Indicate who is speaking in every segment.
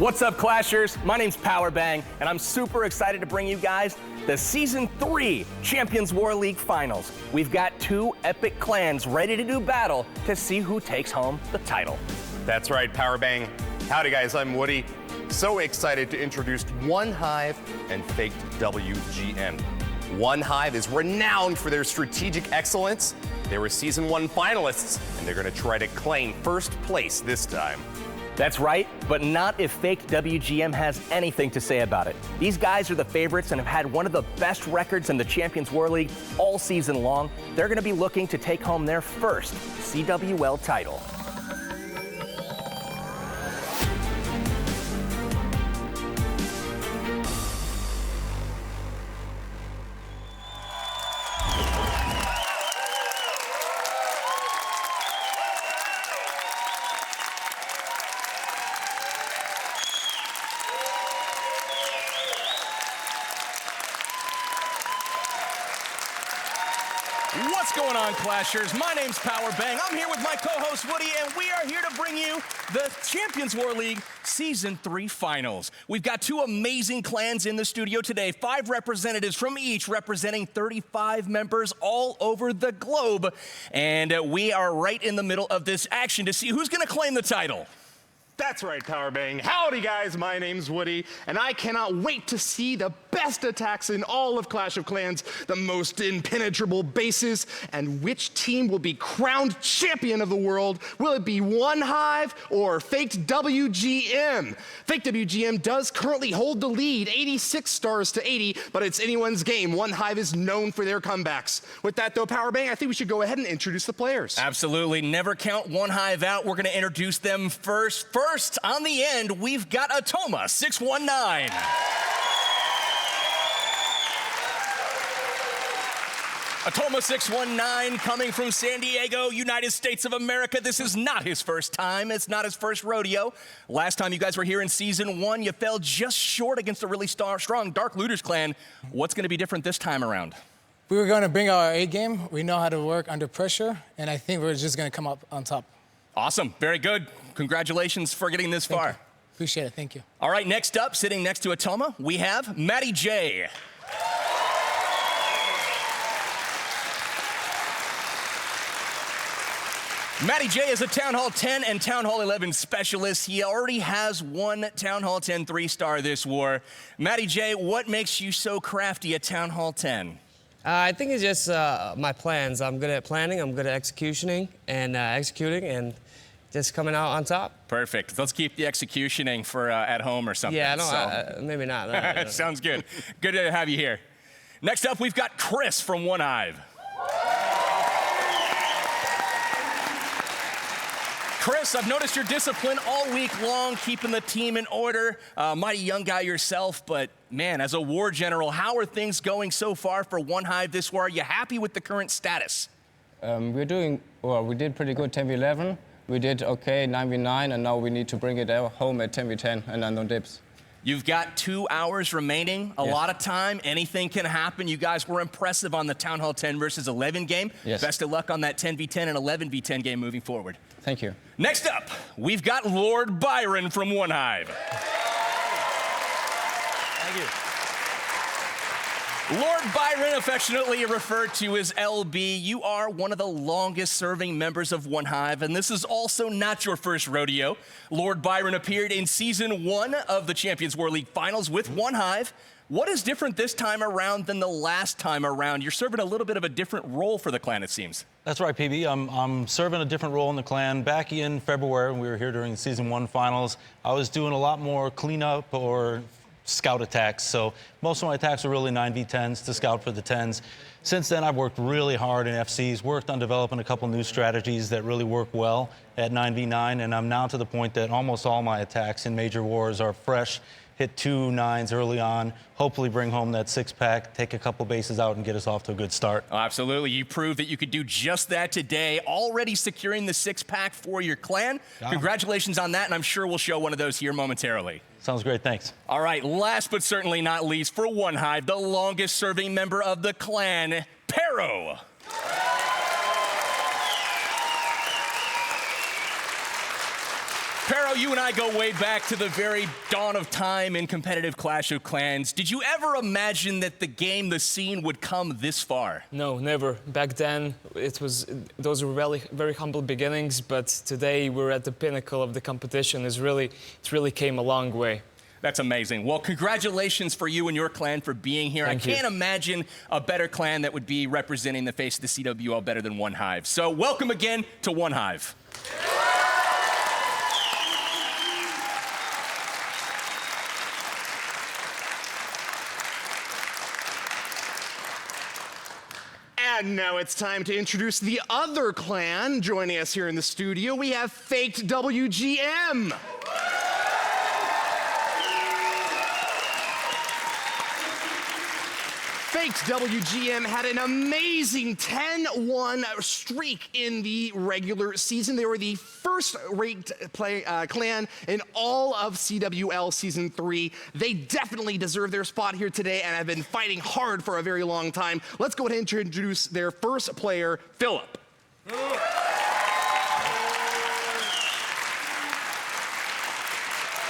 Speaker 1: What's up, Clashers? My name's Powerbang, and I'm super excited to bring you guys the Season 3 Champions War League Finals. We've got two epic clans ready to do battle to see who takes home the title.
Speaker 2: That's right, Powerbang. Howdy, guys. I'm Woody. So excited to introduce One Hive and Faked WGM. One Hive is renowned for their strategic excellence. They were Season 1 finalists, and they're going to try to claim first place this time.
Speaker 1: That's right, but not if Faked WGM has anything to say about it. These guys are the favorites and have had one of the best records in the Champions War League all season long. They're going to be looking to take home their first CWL title.
Speaker 3: What's going on, Clashers? My name's Powerbang. I'm here with my co-host Woody, and we are here to bring you the Champions War League Season 3 Finals. We've got two amazing clans in the studio today, 5 representatives from each representing 35 members all over the globe. And we are right in the middle of this action to see who's going to claim the title.
Speaker 2: That's right, Powerbang. Howdy, guys. My name's Woody, and I cannot wait to see the best attacks in all of Clash of Clans, the most impenetrable bases, and which team will be crowned champion of the world. Will it be One Hive or Faked WGM? Faked WGM does currently hold the lead, 86 stars to 80, but it's anyone's game. One Hive is known for their comebacks. With that, though, Powerbang, I think we should go ahead and introduce the players.
Speaker 3: Absolutely. Never count One Hive out. We're going to introduce them first. First, on the end, we've got Atoma 619. Atoma 619 coming from San Diego, United States of America. This is not his first time. It's not his first rodeo. Last time you guys were here in Season 1, you fell just short against a really strong Dark Looters clan. What's going to be different this time around?
Speaker 4: We were going to bring our A game. We know how to work under pressure, and I think we're just going to come up on top.
Speaker 3: Awesome. Very good. Congratulations for getting this far.
Speaker 4: Thank you. Appreciate it. Thank you.
Speaker 3: All right, next up, sitting next to Atoma, we have Matty J. Matty J is a Town Hall 10 and Town Hall 11 specialist. He already has one Town Hall 10 3-star this war. Matty J, what makes you so crafty at Town Hall 10?
Speaker 5: I think it's just my plans. I'm good at planning, I'm good at executing, and just coming out on top.
Speaker 3: Perfect. Let's keep the executioning for at home or something.
Speaker 5: Yeah, no, maybe not.
Speaker 3: Sounds good. Good to have you here. Next up, we've got Chris from One Hive. Chris, I've noticed your discipline all week long, keeping the team in order. Mighty young guy yourself, but man, as a war general, how are things going so far for One Hive this war? Are you happy with the current status?
Speaker 6: We're doing, well, we did pretty good 10v11. We did okay 9v9, and now we need to bring it home at 10v10 and unknown dips.
Speaker 3: You've got 2 hours remaining, a lot of time. Anything can happen. You guys were impressive on the Town Hall 10 versus 11 game.
Speaker 6: Yes.
Speaker 3: Best of luck on that 10v10 and 11v10 game moving forward.
Speaker 6: Thank you.
Speaker 3: Next up, we've got Lord Byron from One Hive.
Speaker 7: Thank you.
Speaker 3: Lord Byron, affectionately referred to as LB, you are one of the longest serving members of One Hive, and this is also not your first rodeo. Lord Byron appeared in Season 1 of the Champions War League Finals with One Hive. What is different this time around than the last time around? You're serving a little bit of a different role for the clan, it seems.
Speaker 7: That's right, PB. I'm serving a different role in the clan. Back in February, when we were here during the Season 1 finals, I was doing a lot more cleanup or scout attacks. So most of my attacks are really 9v10s to scout for the 10s. Since then, I've worked really hard in FCs, worked on developing a couple new strategies that really work well at 9v9, and I'm now to the point that almost all my attacks in major wars are fresh, hit 2 9s early on, hopefully bring home that 6-pack, take a couple bases out, and get us off to a good start.
Speaker 3: Oh, absolutely. You proved that you could do just that today, already securing the 6-pack for your clan. Congratulations on that, and I'm sure we'll show one of those here momentarily.
Speaker 7: Sounds great, thanks.
Speaker 3: All right, last but certainly not least, for One Hive, the longest serving member of the clan, Pyro. Pero, you and I go way back to the very dawn of time in competitive Clash of Clans. Did you ever imagine that the scene would come this far?
Speaker 8: No, never. Back then, those were really, very humble beginnings, but today we're at the pinnacle of the competition. It's really came a long way.
Speaker 3: That's amazing. Well, congratulations for you and your clan for being here.
Speaker 8: Thank you.
Speaker 3: I can't imagine a better clan that would be representing the face of the CWL better than One Hive. So welcome again to One Hive.
Speaker 2: And now it's time to introduce the other clan. Joining us here in the studio, we have Faked WGM. Faked WGM had an amazing 10-1 streak in the regular season. They were the first-ranked clan in all of CWL Season 3. They definitely deserve their spot here today and have been fighting hard for a very long time. Let's go ahead and introduce their first player, Philip.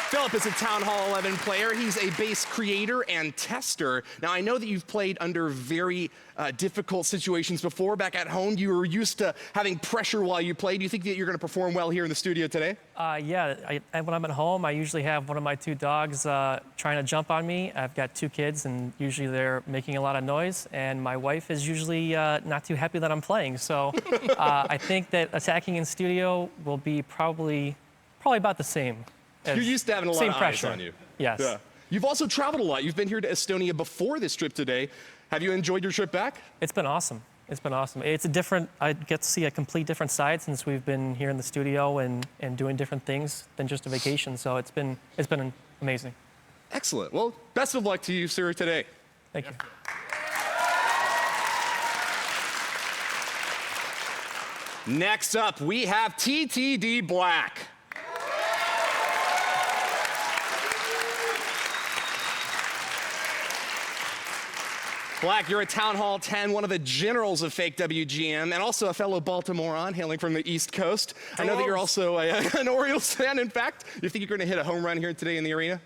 Speaker 2: Philip is a Town Hall 11 player. He's a base creator and tester. Now, I know that you've played under very difficult situations before. Back at home, you were used to having pressure while you played. Do you think that you're going to perform well here in the studio today?
Speaker 9: Yeah, when I'm at home, I usually have one of my two dogs trying to jump on me. I've got two kids, and usually they're making a lot of noise, and my wife is usually not too happy that I'm playing. So I think that attacking in studio will be probably about the same.
Speaker 2: You're used to having a lot of eyes on you.
Speaker 9: Yes.
Speaker 2: Yeah. You've also traveled a lot. You've been here to Estonia before this trip today. Have you enjoyed your trip back?
Speaker 9: It's been awesome. It's been awesome. I get to see a complete different side since we've been here in the studio and doing different things than just a vacation. So it's been amazing.
Speaker 2: Excellent. Well, best of luck to you, sir, today.
Speaker 9: Thank you.
Speaker 2: Next up, we have TTD Black. Black, you're a Town Hall 10, one of the generals of Faked WGM, and also a fellow Baltimorean hailing from the East Coast. I know that you're also an Orioles fan, in fact. You think you're going to hit a home run here today in the arena?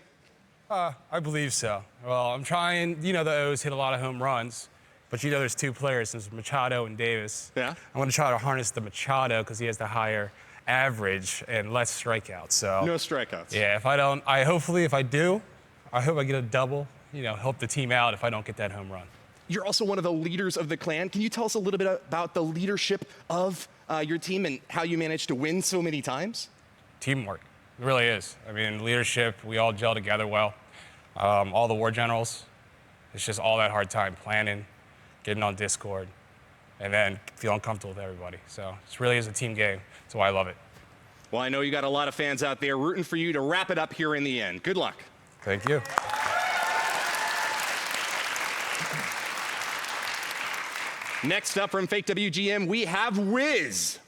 Speaker 10: I believe so. Well, I'm trying, the O's hit a lot of home runs, but there's two players, there's Machado and Davis.
Speaker 2: Yeah?
Speaker 10: I'm going to try to harness the Machado because he has the higher average and less strikeouts. So
Speaker 2: no strikeouts.
Speaker 10: Yeah, if I do, I hope I get a double, help the team out if I don't get that home run.
Speaker 2: You're also one of the leaders of the clan. Can you tell us a little bit about the leadership of your team and how you managed to win so many times?
Speaker 10: Teamwork. It really is. I mean, leadership, we all gel together well. All the war generals, it's just all that hard time planning, getting on Discord, and then feeling comfortable with everybody. So it really is a team game. That's why I love it.
Speaker 2: Well, I know you got a lot of fans out there rooting for you to wrap it up here in the end. Good luck.
Speaker 10: Thank you.
Speaker 2: Next up from Faked WGM, we have Wiz.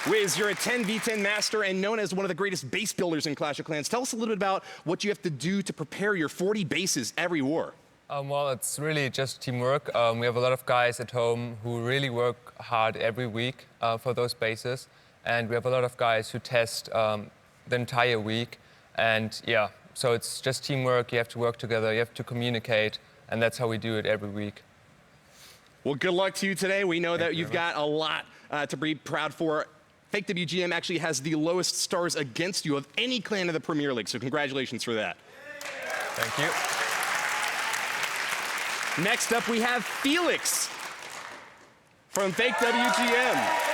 Speaker 2: Wiz, you're a 10v10 master and known as one of the greatest base builders in Clash of Clans. Tell us a little bit about what you have to do to prepare your 40 bases every war.
Speaker 11: Well, it's really just teamwork. We have a lot of guys at home who really work hard every week for those bases. And we have a lot of guys who test the entire week. And yeah, so it's just teamwork. You have to work together, you have to communicate, and that's how we do it every week.
Speaker 2: Well, good luck to you today. We know that you've got a lot to be proud for. Faked WGM actually has the lowest stars against you of any clan in the Premier League, so congratulations for that.
Speaker 11: Thank you.
Speaker 2: Next up, we have Felix from Faked WGM.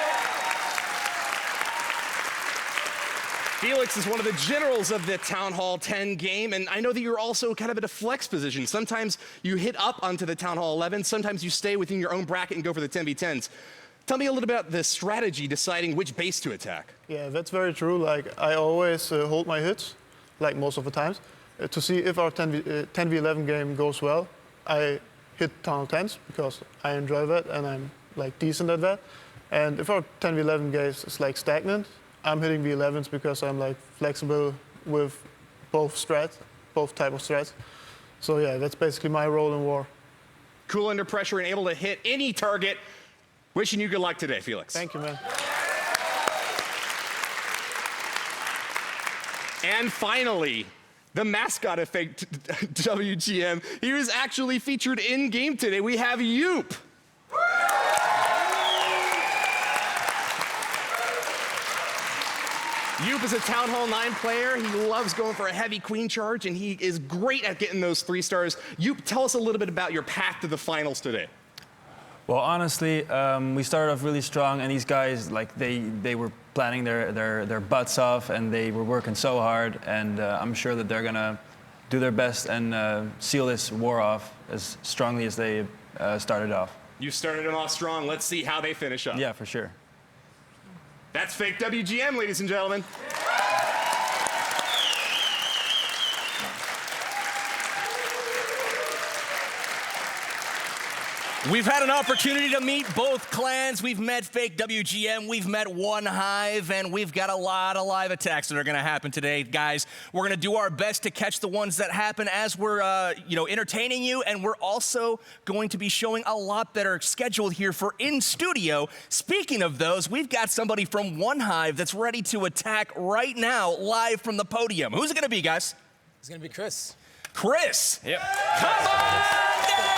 Speaker 2: Felix is one of the generals of the Town Hall 10 game, and I know that you're also kind of at a flex position. Sometimes you hit up onto the Town Hall 11, sometimes you stay within your own bracket and go for the 10v10s. Tell me a little bit about the strategy deciding which base to attack.
Speaker 12: Yeah, that's very true. Like, I always hold my hits, like most of the times, to see if our 10v11 game goes well. I hit Town Hall 10s because I enjoy that and I'm like decent at that. And if our 10v11 game is like stagnant, I'm hitting the 11s because I'm like flexible with both type of strats. So yeah, that's basically my role in war.
Speaker 2: cool under pressure, and able to hit any target. Wishing you good luck today, Felix.
Speaker 12: Thank you, man.
Speaker 2: And finally, the mascot of Faked WGM. He was actually featured in-game today. We have Yoop. Yoop is a Town Hall 9 player. He loves going for a heavy queen charge, and he is great at getting those 3 stars. Yoop, tell us a little bit about your path to the finals today.
Speaker 13: Well, honestly, we started off really strong, and these guys, like, they were planning their butts off, and they were working so hard, and I'm sure that they're gonna do their best and seal this war off as strongly as they started off.
Speaker 2: You started them off strong. Let's see how they finish up.
Speaker 13: Yeah, for sure.
Speaker 2: That's Faked WGM, ladies and gentlemen.
Speaker 3: We've had an opportunity to meet both clans. We've met Faked WGM, we've met One Hive, and we've got a lot of live attacks that are gonna happen today, guys. We're gonna do our best to catch the ones that happen as we're entertaining you, and we're also going to be showing a lot that are scheduled here for in studio. Speaking of those, we've got somebody from One Hive that's ready to attack right now, live from the podium. Who's it gonna be, guys?
Speaker 4: It's gonna be Chris.
Speaker 3: Chris.
Speaker 4: Yep.
Speaker 3: Come on down.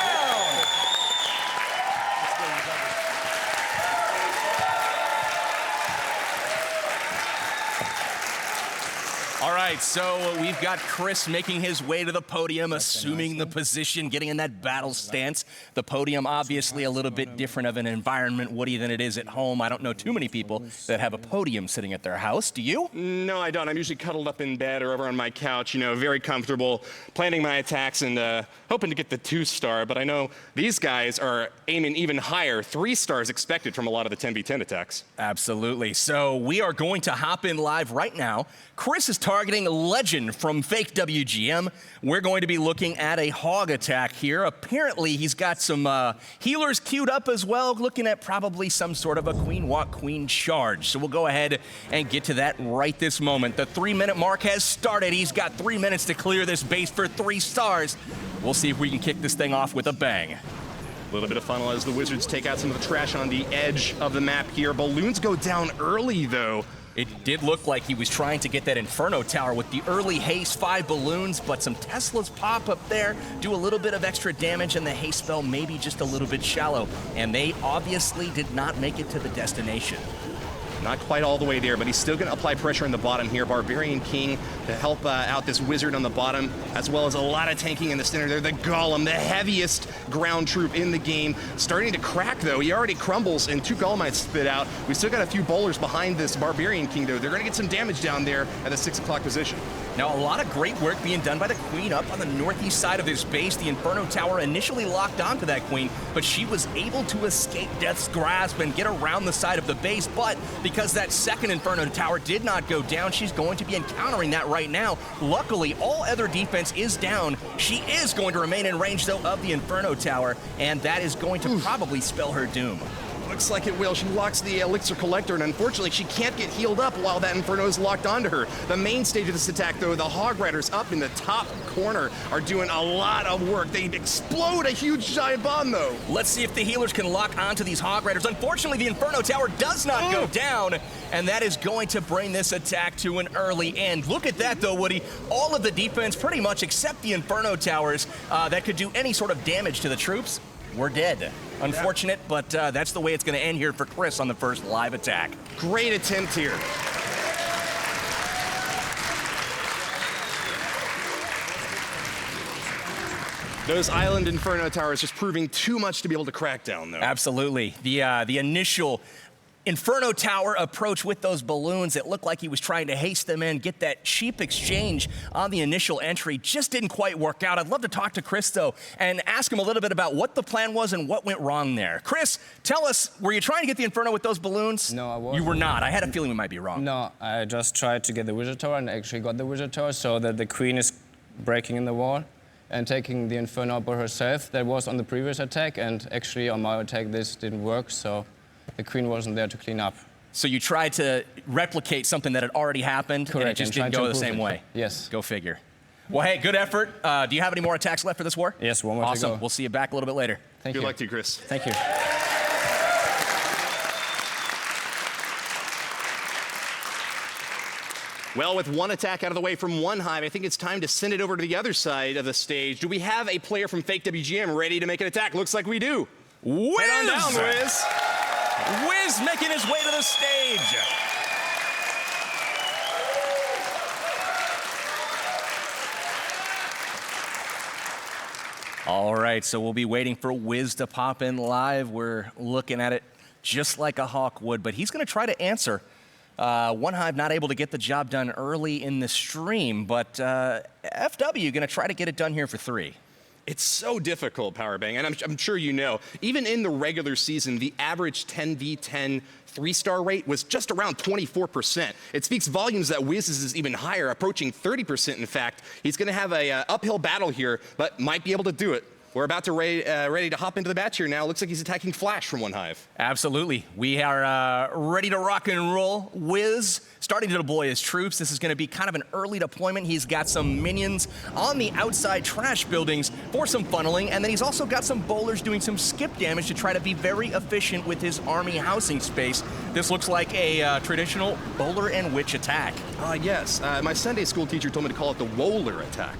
Speaker 3: All right, so we've got Chris making his way to the podium, assuming the position, getting in that battle stance. The podium, obviously a little bit different of an environment, Woody, than it is at home. I don't know too many people that have a podium sitting at their house. Do you?
Speaker 2: No, I don't. I'm usually cuddled up in bed or over on my couch, very comfortable, planning my attacks and hoping to get the 2-star. But I know these guys are aiming even higher. 3 stars expected from a lot of the 10v10 attacks.
Speaker 3: Absolutely. So we are going to hop in live right now. Chris is targeting Legend from Faked WGM. We're going to be looking at a hog attack here. Apparently, he's got some healers queued up as well, looking at probably some sort of a queen walk, queen charge. So we'll go ahead and get to that right this moment. The 3-minute mark has started. He's got 3 minutes to clear this base for 3 stars. We'll see if we can kick this thing off with a bang.
Speaker 2: A little bit of funnel as the Wizards take out some of the trash on the edge of the map here. Balloons go down early, though.
Speaker 3: It did look like he was trying to get that Inferno Tower with the early haste, 5 balloons, but some Teslas pop up there, do a little bit of extra damage, and the haste spell maybe just a little bit shallow. And they obviously did not make it to the destination.
Speaker 2: Not quite all the way there, but he's still going to apply pressure in the bottom here. Barbarian King to help out this Wizard on the bottom, as well as a lot of tanking in the center there. The Golem, the heaviest ground troop in the game, starting to crack, though. He already crumbles, and 2 Golemites spit out. We still got a few bowlers behind this Barbarian King, though. They're going to get some damage down there at the 6 o'clock position.
Speaker 3: Now, a lot of great work being done by the Queen up on the northeast side of this base. The Inferno Tower initially locked onto that Queen, but she was able to escape Death's grasp and get around the side of the base. But because that second Inferno Tower did not go down, she's going to be encountering that right now. Luckily, all other defense is down. She is going to remain in range, though, of the Inferno Tower, and that is going to probably spell her doom.
Speaker 2: Looks like it will. She locks the Elixir Collector, and unfortunately, she can't get healed up while that Inferno is locked onto her. The main stage of this attack, though, the Hog Riders up in the top corner are doing a lot of work. They explode a huge giant bomb, though.
Speaker 3: Let's see if the healers can lock onto these Hog Riders. Unfortunately, the Inferno Tower does not go down, and that is going to bring this attack to an early end. Look at that, though, Woody. All of the defense, pretty much, except the Inferno Towers, that could do any sort of damage to the troops, we're dead. Unfortunate, but that's the way it's going to end here for Chris on the first live attack.
Speaker 2: Great attempt here. Those Island Inferno Towers just proving too much to be able to crack down, though.
Speaker 3: Absolutely. The initial Inferno Tower approach with those balloons, it looked like he was trying to haste them in, get that cheap exchange on the initial entry. Just didn't quite work out. I'd love to talk to Chris, though, and ask him a little bit about what the plan was and what went wrong there. Chris, tell us, were you trying to get the Inferno with those balloons?
Speaker 6: No, I wasn't.
Speaker 3: You were not. I had a feeling we might be wrong.
Speaker 6: No, I just tried to get the Wizard Tower and actually got the Wizard Tower so that the Queen is breaking in the wall and taking the Inferno up by herself. That was on the previous attack, and actually on my attack this didn't work, so the Queen wasn't there to clean up.
Speaker 3: So you tried to replicate something that had already happened,
Speaker 6: Correct,
Speaker 3: and it just didn't go the same way?
Speaker 6: Yes.
Speaker 3: Go figure. Well, hey, good effort. Do you have any more attacks left for this war?
Speaker 6: Yes, one more to go.
Speaker 3: Awesome. We'll see you back a little bit later.
Speaker 6: Thank you.
Speaker 2: Good luck to you, Chris.
Speaker 6: Thank you.
Speaker 2: Well, with one attack out of the way from one Hive, I think it's time to send it over to the other side of the stage. Do we have a player from Faked WGM ready to make an attack? Looks like we do.
Speaker 3: Wiz!
Speaker 2: Head on down, Wiz.
Speaker 3: Wiz making his way to the stage. All right, so we'll be waiting for Wiz to pop in live. We're looking at it just like a hawk would, but he's going to try to answer. One Hive not able to get the job done early in the stream, but FW going to try to get it done here for 3.
Speaker 2: It's so difficult, Powerbang, and I'm sure you know, even in the regular season, the average 10v10 3-star rate was just around 24%. It speaks volumes that Wiz's is even higher, approaching 30% in fact. He's going to have a uphill battle here, but might be able to do it. We're about to ready to hop into the match here now. Looks like he's attacking Flash from one Hive.
Speaker 3: Absolutely. We are ready to rock and roll. Wiz starting to deploy his troops. This is going to be kind of an early deployment. He's got some minions on the outside trash buildings for some funneling, and then he's also got some bowlers doing some skip damage to try to be very efficient with his army housing space. This looks like a traditional bowler and witch attack.
Speaker 2: Yes. My Sunday school teacher told me to call it the Woler attack.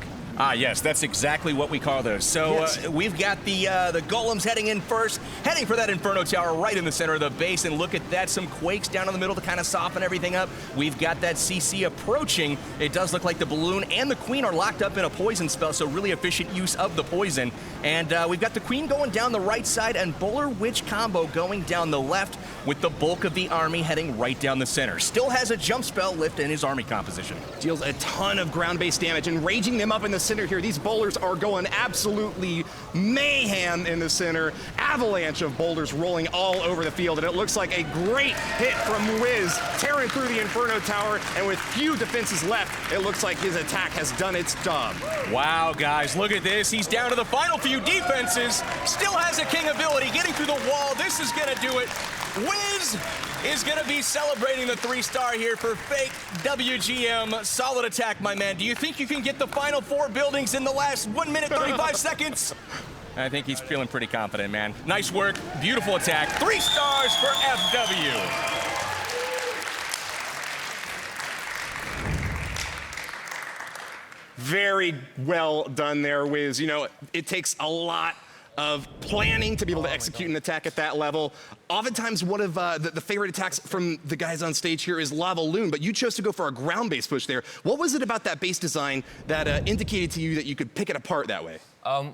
Speaker 3: Yes, that's exactly what we call those. So
Speaker 2: Yes.
Speaker 3: we've got the golems heading in first, heading for that Inferno Tower right in the center of the base, and look at that, some quakes down in the middle to kind of soften everything up. We've got that CC approaching. It does look like the balloon and the queen are locked up in a poison spell, so really efficient use of the poison. And we've got the queen going down the right side and bowler witch combo going down the left, with the bulk of the army heading right down the center. Still has a jump spell lift in his army composition.
Speaker 2: Deals a ton of ground-based damage and raging them up in the center here. These bowlers are going absolutely mayhem in the center. Avalanche of boulders rolling all over the field, and it looks like a great hit from Wiz, tearing through the Inferno Tower, and with few defenses left, it looks like his attack has done its job.
Speaker 3: Wow, guys, look at this. He's down to the final few defenses. Still has a king ability, getting through the wall. This is gonna do it. Wiz is going to be celebrating the 3-star here for Faked WGM. Solid attack, my man. Do you think you can get the final 4 buildings in the last 1 minute, 35 seconds? I think he's feeling pretty confident, man. Nice work. Beautiful attack. 3 stars for FW.
Speaker 2: Very well done there, Wiz. You know, it takes a lot of planning to be able to execute an attack at that level. Oftentimes, one of the favorite attacks from the guys on stage here is Lava Loon, but you chose to go for a ground-based push there. What was it about that base design that indicated to you that you could pick it apart that way?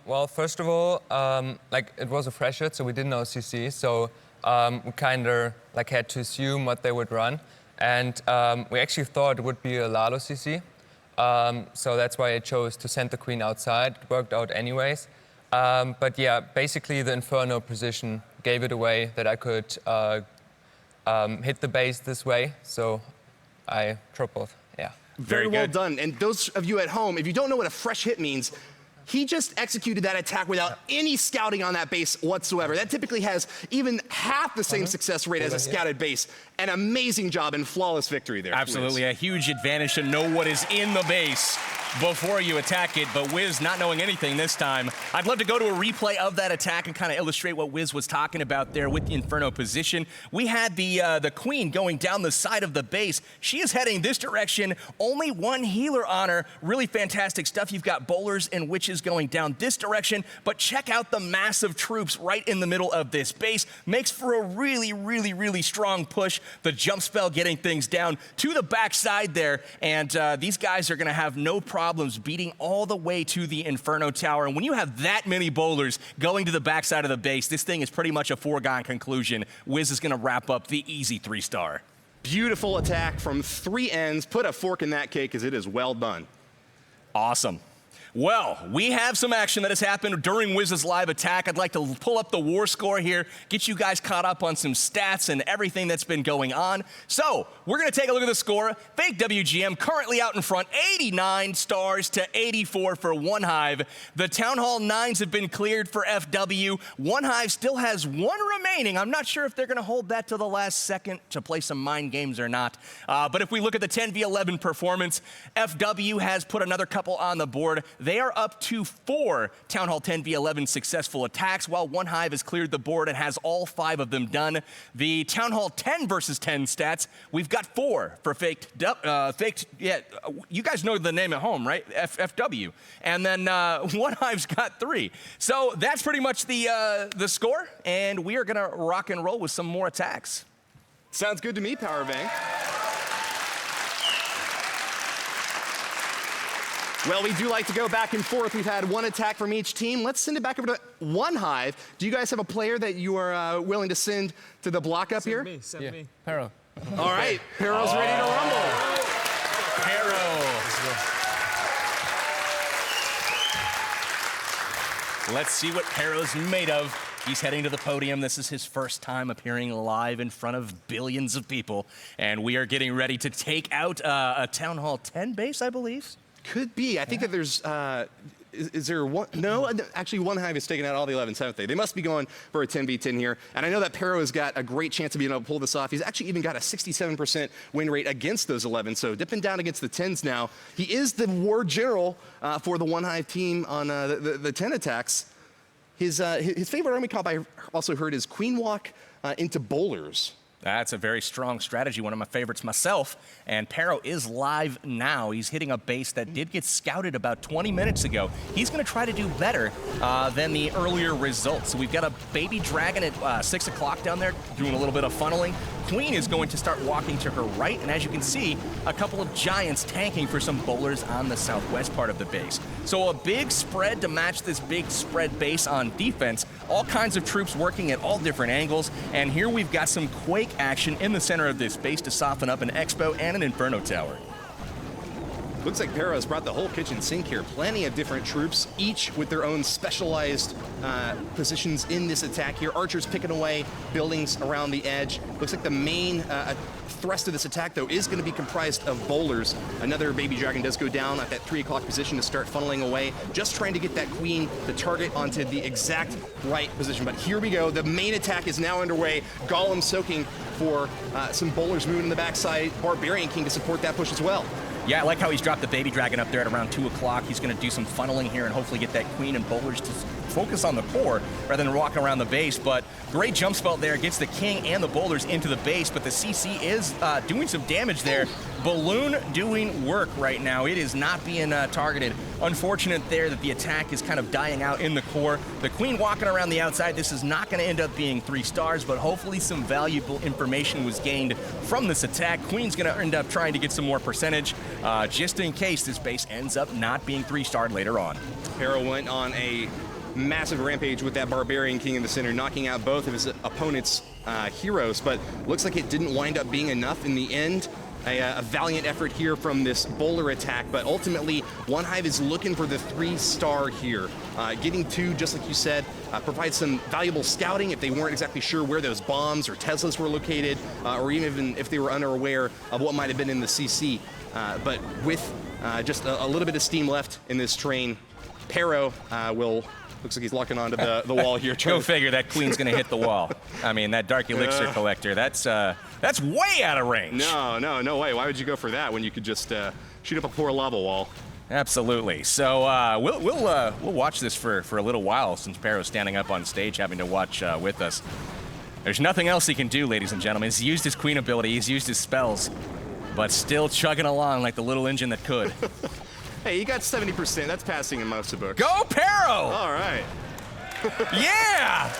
Speaker 11: Well, first of all, like it was a fresh hit, so we didn't know CC, so we kind of like had to assume what they would run, and we actually thought it would be a Lalo CC, so that's why I chose to send the queen outside. It worked out anyways. But yeah, basically the Inferno position gave it away that I could hit the base this way, so I tripled, yeah.
Speaker 2: Very well done. And those of you at home, if you don't know what a fresh hit means, he just executed that attack without any scouting on that base whatsoever. That typically has even half the same success rate as a scouted base. An amazing job and flawless victory there.
Speaker 3: Absolutely, a huge advantage to know what is in the base before you attack it, but Wiz not knowing anything this time. I'd love to go to a replay of that attack and kind of illustrate what Wiz was talking about there with the Inferno position. We had the queen going down the side of the base. She is heading this direction, only 1 healer on her. Really fantastic stuff. You've got bowlers and witches going down this direction, but check out the massive troops right in the middle of this base. Makes for a really, really, really strong push. The jump spell getting things down to the backside there, and these guys are gonna have no problems beating all the way to the Inferno Tower. And when you have that many bowlers going to the backside of the base, this thing is pretty much a foregone conclusion. Wiz is gonna wrap up the easy 3-star.
Speaker 2: Beautiful attack from 3 ends. Put a fork in that cake, as it is well done.
Speaker 3: Awesome. Well, we have some action that has happened during Wiz's live attack. I'd like to pull up the war score here, get you guys caught up on some stats and everything that's been going on. So, we're going to take a look at the score. Faked WGM currently out in front, 89 stars to 84 for One Hive. The Town Hall 9s have been cleared for FW. One Hive still has 1 remaining. I'm not sure if they're going to hold that to the last second to play some mind games or not. But if we look at the 10v11 performance, FW has put another couple on the board. they are up to 4 Town Hall 10v11 successful attacks, while One Hive has cleared the board and has all 5 of them done. The Town Hall 10 versus 10 stats, we've got 4 for Faked, you guys know the name at home, right? FW. And then One Hive's got 3. So that's pretty much the score, and we are gonna rock and roll with some more attacks.
Speaker 2: Sounds good to me, Powerbang. Well, we do like to go back and forth. We've had 1 attack from each team. Let's send it back over to One Hive. Do you guys have a player that you are willing to send to the block up here?
Speaker 5: Send me. Pero.
Speaker 2: All right, Pero's ready to rumble.
Speaker 3: Pero. Let's see what Pero's made of. He's heading to the podium. This is his first time appearing live in front of billions of people. And we are getting ready to take out a Town Hall 10 base, I believe.
Speaker 2: Could be. I think that there's, is there one? No, actually One Hive is taking out all the 11s, haven't they? They must be going for a 10v10 here. And I know that Pero has got a great chance of being able to pull this off. He's actually even got a 67% win rate against those 11s. So dipping down against the 10s now. He is the war general for the One Hive team on the 10 attacks. His favorite army comp I also heard is Queen Walk into Bowlers.
Speaker 3: That's a very strong strategy, one of my favorites myself. And Pero is live now. He's hitting a base that did get scouted about 20 minutes ago. He's going to try to do better than the earlier results. So we've got a baby dragon at 6 o'clock down there doing a little bit of funneling. Queen is going to start walking to her right, and as you can see, a couple of giants tanking for some bowlers on the southwest part of the base. So a big spread to match this big spread base on defense. All kinds of troops working at all different angles, and here we've got some Quake action in the center of this base to soften up an Expo and an Inferno Tower.
Speaker 2: Looks like Pero has brought the whole kitchen sink here. Plenty of different troops, each with their own specialized positions in this attack here. Archers picking away buildings around the edge. Looks like the main thrust of this attack, though, is going to be comprised of bowlers. Another baby dragon does go down at that 3 o'clock position to start funneling away, just trying to get that queen, the target, onto the exact right position. But here we go. The main attack is now underway. Golem soaking for some bowlers moving in the backside. Barbarian King to support that push as well.
Speaker 3: Yeah, I like how he's dropped the baby dragon up there at around 2 o'clock. He's going to do some funneling here and hopefully get that queen and bowlers to focus on the core rather than walking around the base. But great jump spell there, gets the king and the bowlers into the base, but the CC is doing some damage there. Balloon doing work right now. It is not being targeted. Unfortunate there that the attack is kind of dying out in the core. The queen walking around the outside. This is not going to end up being 3 stars, but hopefully some valuable information was gained from this attack. Queen's going to end up trying to get some more percentage just in case this base ends up not being 3-starred later on.
Speaker 2: Pero went on a massive rampage with that Barbarian King in the center, knocking out both of his opponent's heroes, but looks like it didn't wind up being enough in the end. A valiant effort here from this bowler attack, but ultimately One Hive is looking for the 3-star here. Getting 2, just like you said, provides some valuable scouting if they weren't exactly sure where those bombs or Teslas were located, or even if they were unaware of what might have been in the CC. But with just a little bit of steam left in this train, Pero looks like he's locking onto the wall here.
Speaker 3: Go figure, that queen's going to hit the wall. I mean, that Dark Elixir collector, that's way out of range.
Speaker 2: No way. Why would you go for that when you could just shoot up a poor lava wall?
Speaker 3: Absolutely. So we'll watch this for a little while since Pero's standing up on stage having to watch with us. There's nothing else he can do, ladies and gentlemen. He's used his queen ability, he's used his spells, but still chugging along like the little engine that could.
Speaker 2: Hey, you got 70%. That's passing in most of the books.
Speaker 3: Go, Pero!
Speaker 2: All right.
Speaker 3: Yeah!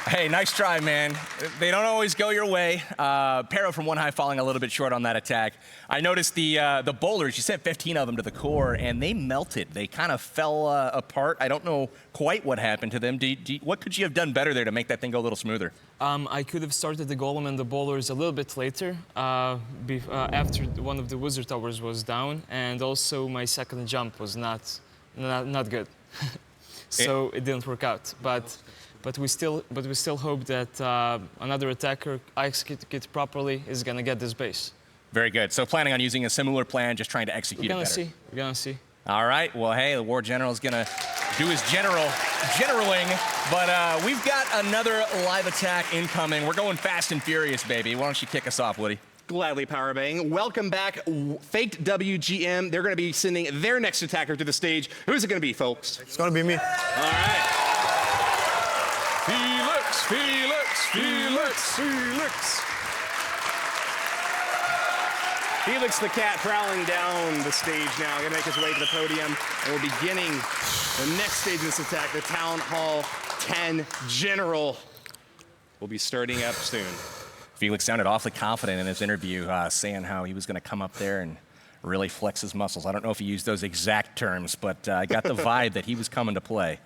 Speaker 3: Hey, nice try, man. They don't always go your way. Pero from One Hive falling a little bit short on that attack. I noticed the bowlers, you sent 15 of them to the core, and they melted. They kind of fell apart. I don't know quite what happened to them. What could you have done better there to make that thing go a little smoother?
Speaker 8: I could have started the golem and the bowlers a little bit later, after one of the wizard towers was down, and also my second jump was not good. So it didn't work out. But we still hope that another attacker executed properly is gonna get this base.
Speaker 3: Very good. So planning on using a similar plan, just trying to execute it better.
Speaker 8: We're gonna see.
Speaker 3: All right. Well, hey, the War General is gonna do his general generaling, but we've got another live attack incoming. We're going fast and furious, baby. Why don't you kick us off, Woody?
Speaker 2: Gladly, Powerbang. Welcome back, Faked WGM. They're going to be sending their next attacker to the stage. Who's it going to be, folks?
Speaker 12: It's going to be me.
Speaker 2: All right.
Speaker 3: Felix, Felix, Felix, Felix.
Speaker 2: Felix the cat prowling down the stage now. Going to make his way to the podium. And we're beginning the next stage of this attack, the Town Hall 10 General. Will be starting up soon.
Speaker 3: Felix sounded awfully confident in his interview, saying how he was going to come up there and really flex his muscles. I don't know if he used those exact terms, but I got the vibe that he was coming to play.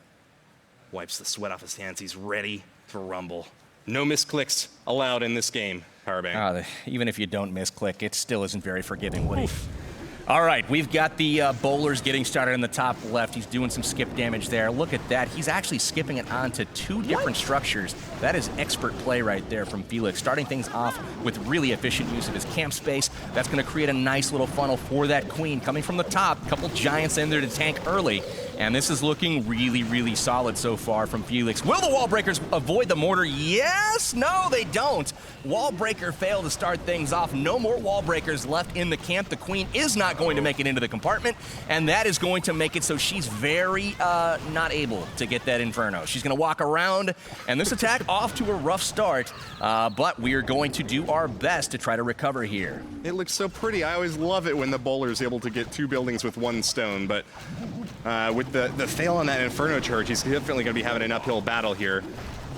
Speaker 2: Wipes the sweat off his hands. He's ready to rumble. No misclicks allowed in this game, Powerbang.
Speaker 3: Even if you don't misclick, it still isn't very forgiving, Woody. All right, we've got the bowlers getting started in the top left. He's doing some skip damage there. Look at that. He's actually skipping it onto two different structures. That is expert play right there from Felix, starting things off with really efficient use of his camp space. That's going to create a nice little funnel for that queen coming from the top. A couple giants in there to tank early. And this is looking really, really solid so far from Felix. Will the wall breakers avoid the mortar? Yes, no, they don't. Wall breaker failed to start things off. No more wall breakers left in the camp. The queen is not going to make it into the compartment, and that is going to make it so she's very not able to get that Inferno. She's going to walk around, and this attack off to a rough start, but we are going to do our best to try to recover here.
Speaker 2: It looks so pretty. I always love it when the bowler is able to get two buildings with one stone, but with the fail on that Inferno charge, he's definitely going to be having an uphill battle here.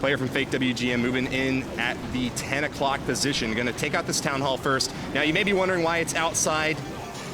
Speaker 2: Player from Faked WGM moving in at the 10 o'clock position. Going to take out this Town Hall first. Now, you may be wondering why it's outside.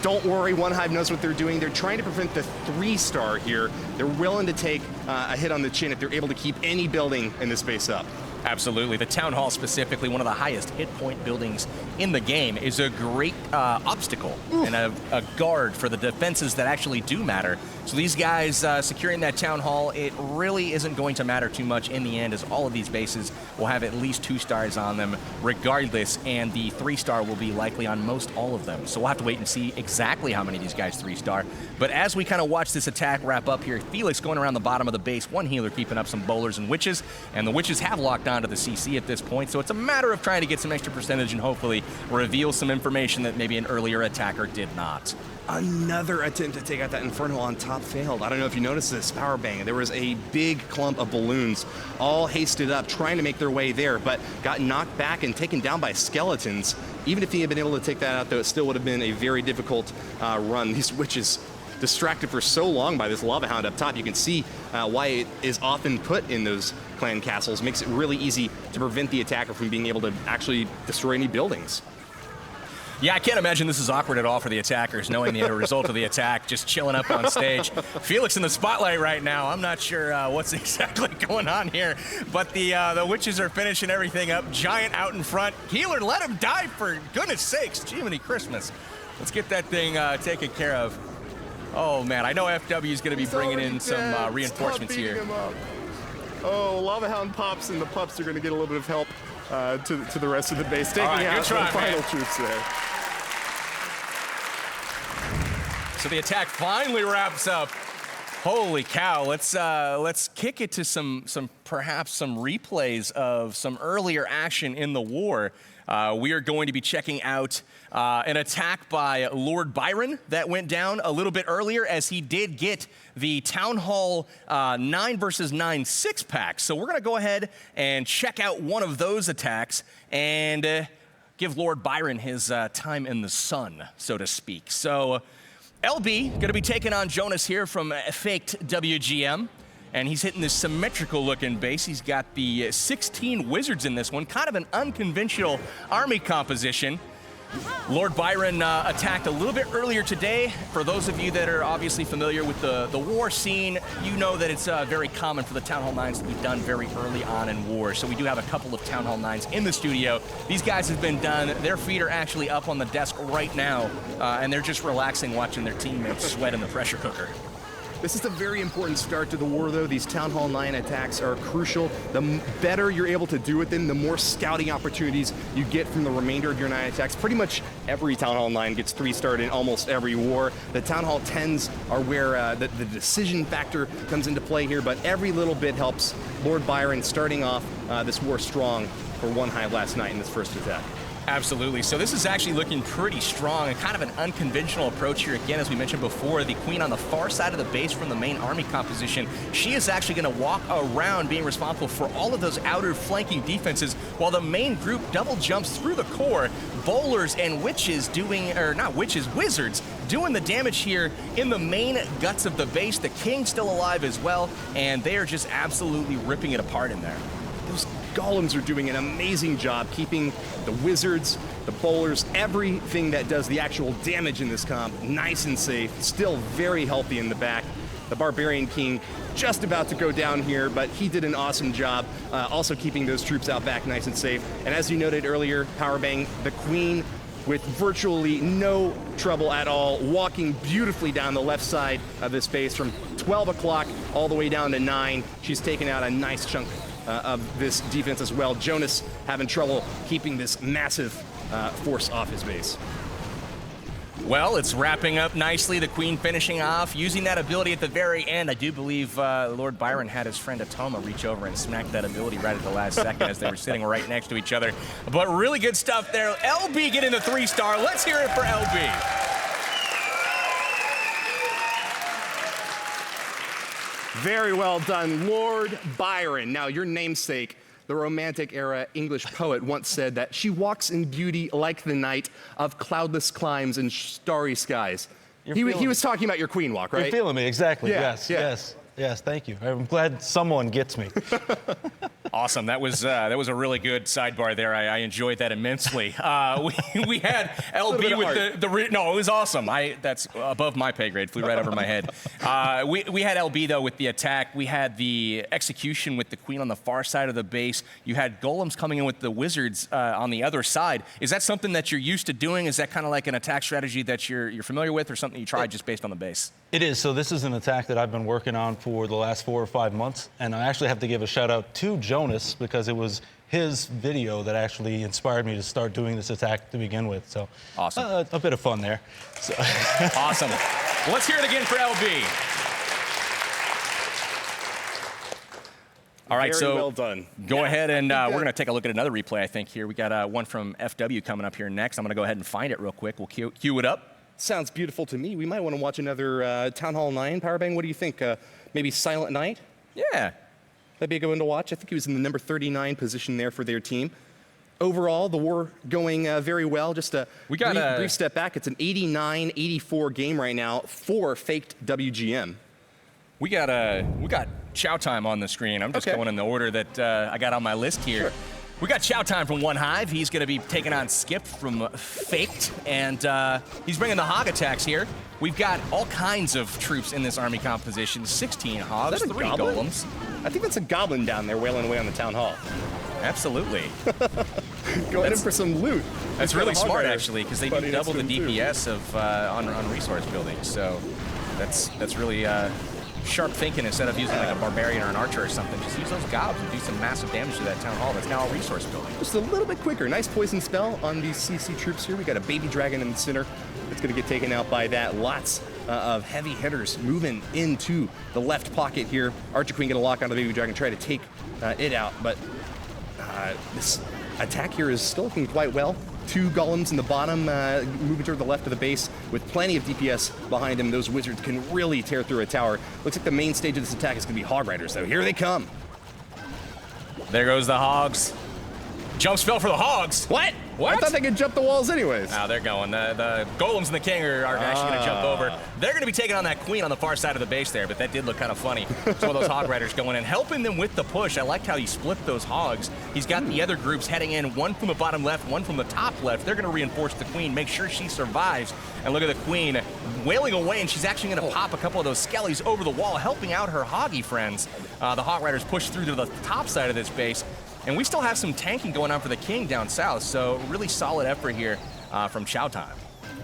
Speaker 2: Don't worry, One Hive knows what they're doing. They're trying to prevent the 3-star here. They're willing to take a hit on the chin if they're able to keep any building in this base up.
Speaker 3: Absolutely. The Town Hall, specifically one of the highest hit point buildings in the game, is a great obstacle and a guard for the defenses that actually do matter. So these guys securing that Town Hall, it really isn't going to matter too much in the end, as all of these bases will have at least 2 stars on them regardless, and the 3-star will be likely on most all of them. So we'll have to wait and see exactly how many of these guys 3-star. But as we kind of watch this attack wrap up here, Felix going around the bottom of the base, one healer keeping up some bowlers and witches, and the witches have locked onto the CC at this point, so it's a matter of trying to get some extra percentage and hopefully reveal some information that maybe an earlier attacker did not.
Speaker 2: Another attempt to take out that Inferno on top failed. I don't know if you noticed this, Powerbang. There was a big clump of balloons all hasted up, trying to make their way there, but got knocked back and taken down by skeletons. Even if he had been able to take that out, though, it still would have been a very difficult run. These witches distracted for so long by this lava hound up top. You can see why it is often put in those clan castles. Makes it really easy to prevent the attacker from being able to actually destroy any buildings.
Speaker 3: Yeah, I can't imagine this is awkward at all for the attackers, knowing the result of the attack, just chilling up on stage. Felix in the spotlight right now. I'm not sure what's exactly going on here, but the witches are finishing everything up. Giant out in front. Healer, let him die, for goodness sakes. Jiminy Christmas. Let's get that thing taken care of. Oh, man, I know FW is going to be bringing in some reinforcements here.
Speaker 2: Oh, Lava Hound pops, and the pups are going to get a little bit of help to the rest of the base, taking out the final troops there.
Speaker 3: So the attack finally wraps up. Holy cow! Let's kick it to perhaps some replays of some earlier action in the war. We are going to be checking out an attack by Lord Byron that went down a little bit earlier, as he did get the Town Hall 9 versus 9 6-pack. So we're going to go ahead and check out one of those attacks and give Lord Byron his time in the sun, so to speak. So LB going to be taking on Jonas here from Faked WGM. And he's hitting this symmetrical looking base. He's got the 16 wizards in this one, kind of an unconventional army composition. Lord Byron attacked a little bit earlier today. For those of you that are obviously familiar with the war scene, you know that it's very common for the Town Hall 9s to be done very early on in war. So we do have a couple of Town Hall 9s in the studio. These guys have been done. Their feet are actually up on the desk right now, and they're just relaxing, watching their teammates sweat in the pressure cooker.
Speaker 2: This is a very important start to the war, though. These Town Hall 9 attacks are crucial. The better you're able to do with them, the more scouting opportunities you get from the remainder of your 9 attacks. Pretty much every Town Hall 9 gets 3-starred in almost every war. The Town Hall 10s are where the decision factor comes into play here, but every little bit helps. Lord Byron starting off this war strong for 1 Hive last night in this first attack.
Speaker 3: Absolutely. So this is actually looking pretty strong and kind of an unconventional approach here. Again, as we mentioned before, the queen on the far side of the base from the main army composition. She is actually going to walk around being responsible for all of those outer flanking defenses while the main group double jumps through the core. Bowlers and witches doing, or not witches, wizards doing the damage here in the main guts of the base. The king still alive as well, and they are just absolutely ripping it apart in there.
Speaker 2: Those golems are doing an amazing job keeping the wizards, the bowlers, everything that does the actual damage in this comp nice and safe, still very healthy in the back. The Barbarian King just about to go down here, but he did an awesome job also keeping those troops out back nice and safe. And as you noted earlier, Powerbang, the queen with virtually no trouble at all, walking beautifully down the left side of this base from 12 o'clock all the way down to 9. She's taken out a nice chunk of this defense as well. Jonas having trouble keeping this massive force off his base.
Speaker 3: Well, it's wrapping up nicely. The queen finishing off, using that ability at the very end. I do believe Lord Byron had his friend Atoma reach over and smack that ability right at the last second as they were sitting right next to each other. But really good stuff there. LB getting the 3-star. Let's hear it for LB.
Speaker 2: Very well done, Lord Byron. Now, your namesake, the Romantic era English poet, once said that she walks in beauty like the night of cloudless climes and starry skies. He was talking about your queen walk, right?
Speaker 7: You're feeling me, exactly.
Speaker 2: Yeah,
Speaker 7: Yes, thank you. I'm glad someone gets me.
Speaker 3: Awesome. That was a really good sidebar there. I enjoyed that immensely. We had LB with no, it was awesome. That's above my pay grade. Flew right over my head. We had LB though with the attack. We had the execution with the queen on the far side of the base. You had golems coming in with the wizards on the other side. Is that something that you're used to doing? Is that kind of like an attack strategy that you're familiar with, or something you tried just based on the base?
Speaker 7: It is. So this is an attack that I've been working on for the last 4 or 5 months, and I actually have to give a shout out to Jonas because it was his video that actually inspired me to start doing this attack to begin with. So
Speaker 3: awesome.
Speaker 7: A bit of fun there. So.
Speaker 3: Awesome. Well, let's hear it again for LB. All right,
Speaker 2: Very well done.
Speaker 3: Go ahead and we're going to take a look at another replay, I think, here. We got one from FW coming up here next. I'm going to go ahead and find it real quick. We'll cue it up.
Speaker 2: Sounds beautiful to me. We might want to watch another Town Hall 9. Powerbang, what do you think? Maybe Silent Night?
Speaker 3: Yeah.
Speaker 2: That'd be a good one to watch. I think he was in the number 39 position there for their team. Overall, the war going very well. Just a brief step back. It's an 89-84 game right now for Faked WGM.
Speaker 3: We got chow time on the screen. I'm just going in the order that I got on my list here. Sure. We got chow time from 1 Hive. He's going to be taking on Skip from Faked, and he's bringing the hog attacks here. We've got all kinds of troops in this army composition. 16 hogs, 3 golems.
Speaker 2: I think that's a goblin down there wailing away on the town hall.
Speaker 3: Absolutely.
Speaker 2: Going in for some loot.
Speaker 3: That's really smart, actually, because they do double the DPS of on resource building. So that's really sharp thinking. Instead of using like a barbarian or an archer or something, just use those gobs and do some massive damage to that town hall. That's now a resource building.
Speaker 2: Just a little bit quicker. Nice poison spell on these CC troops here. We got a baby dragon in the center. It's going to get taken out by that. Lots of heavy hitters moving into the left pocket here. Archer Queen going to lock onto the baby dragon, try to take it out, but this attack here is still looking quite well. 2 golems in the bottom, moving toward the left of the base with plenty of DPS behind them. Those wizards can really tear through a tower. Looks like the main stage of this attack is going to be Hog Riders, though. Here they come.
Speaker 3: There goes the hogs. Jump spell for the hogs.
Speaker 2: What? I thought they could jump the walls anyways.
Speaker 3: Now they're going. The golems and the king are actually going to jump over. They're going to be taking on that queen on the far side of the base there, but that did look kind of funny. Some of those hog riders going in, helping them with the push. I liked how he split those hogs. He's got the other groups heading in, one from the bottom left, one from the top left. They're going to reinforce the queen, make sure she survives. And look at the queen wailing away, and she's actually going to pop a couple of those skellies over the wall, helping out her hoggy friends. The hog riders push through to the top side of this base. And we still have some tanking going on for the king down south, so really solid effort here from Chow Time.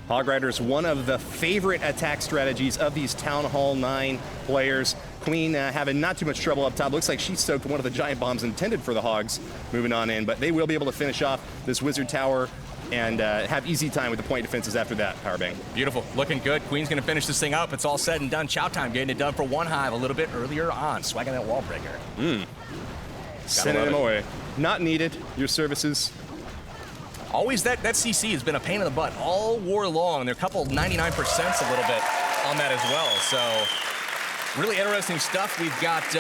Speaker 2: Hog Riders, one of the favorite attack strategies of these Town Hall 9 players. Queen having not too much trouble up top. Looks like she soaked one of the giant bombs intended for the Hogs moving on in, but they will be able to finish off this Wizard Tower and have easy time with the point defenses after that, Powerbang.
Speaker 3: Beautiful, looking good. Queen's gonna finish this thing up. It's all said and done. Chow time getting it done for one Hive a little bit earlier on. Swagging that wall breaker.
Speaker 2: Sending them away. Not needed, your services.
Speaker 3: Always that CC has been a pain in the butt all war long. They're a couple 99%s a little bit on that as well. So really interesting stuff. We've got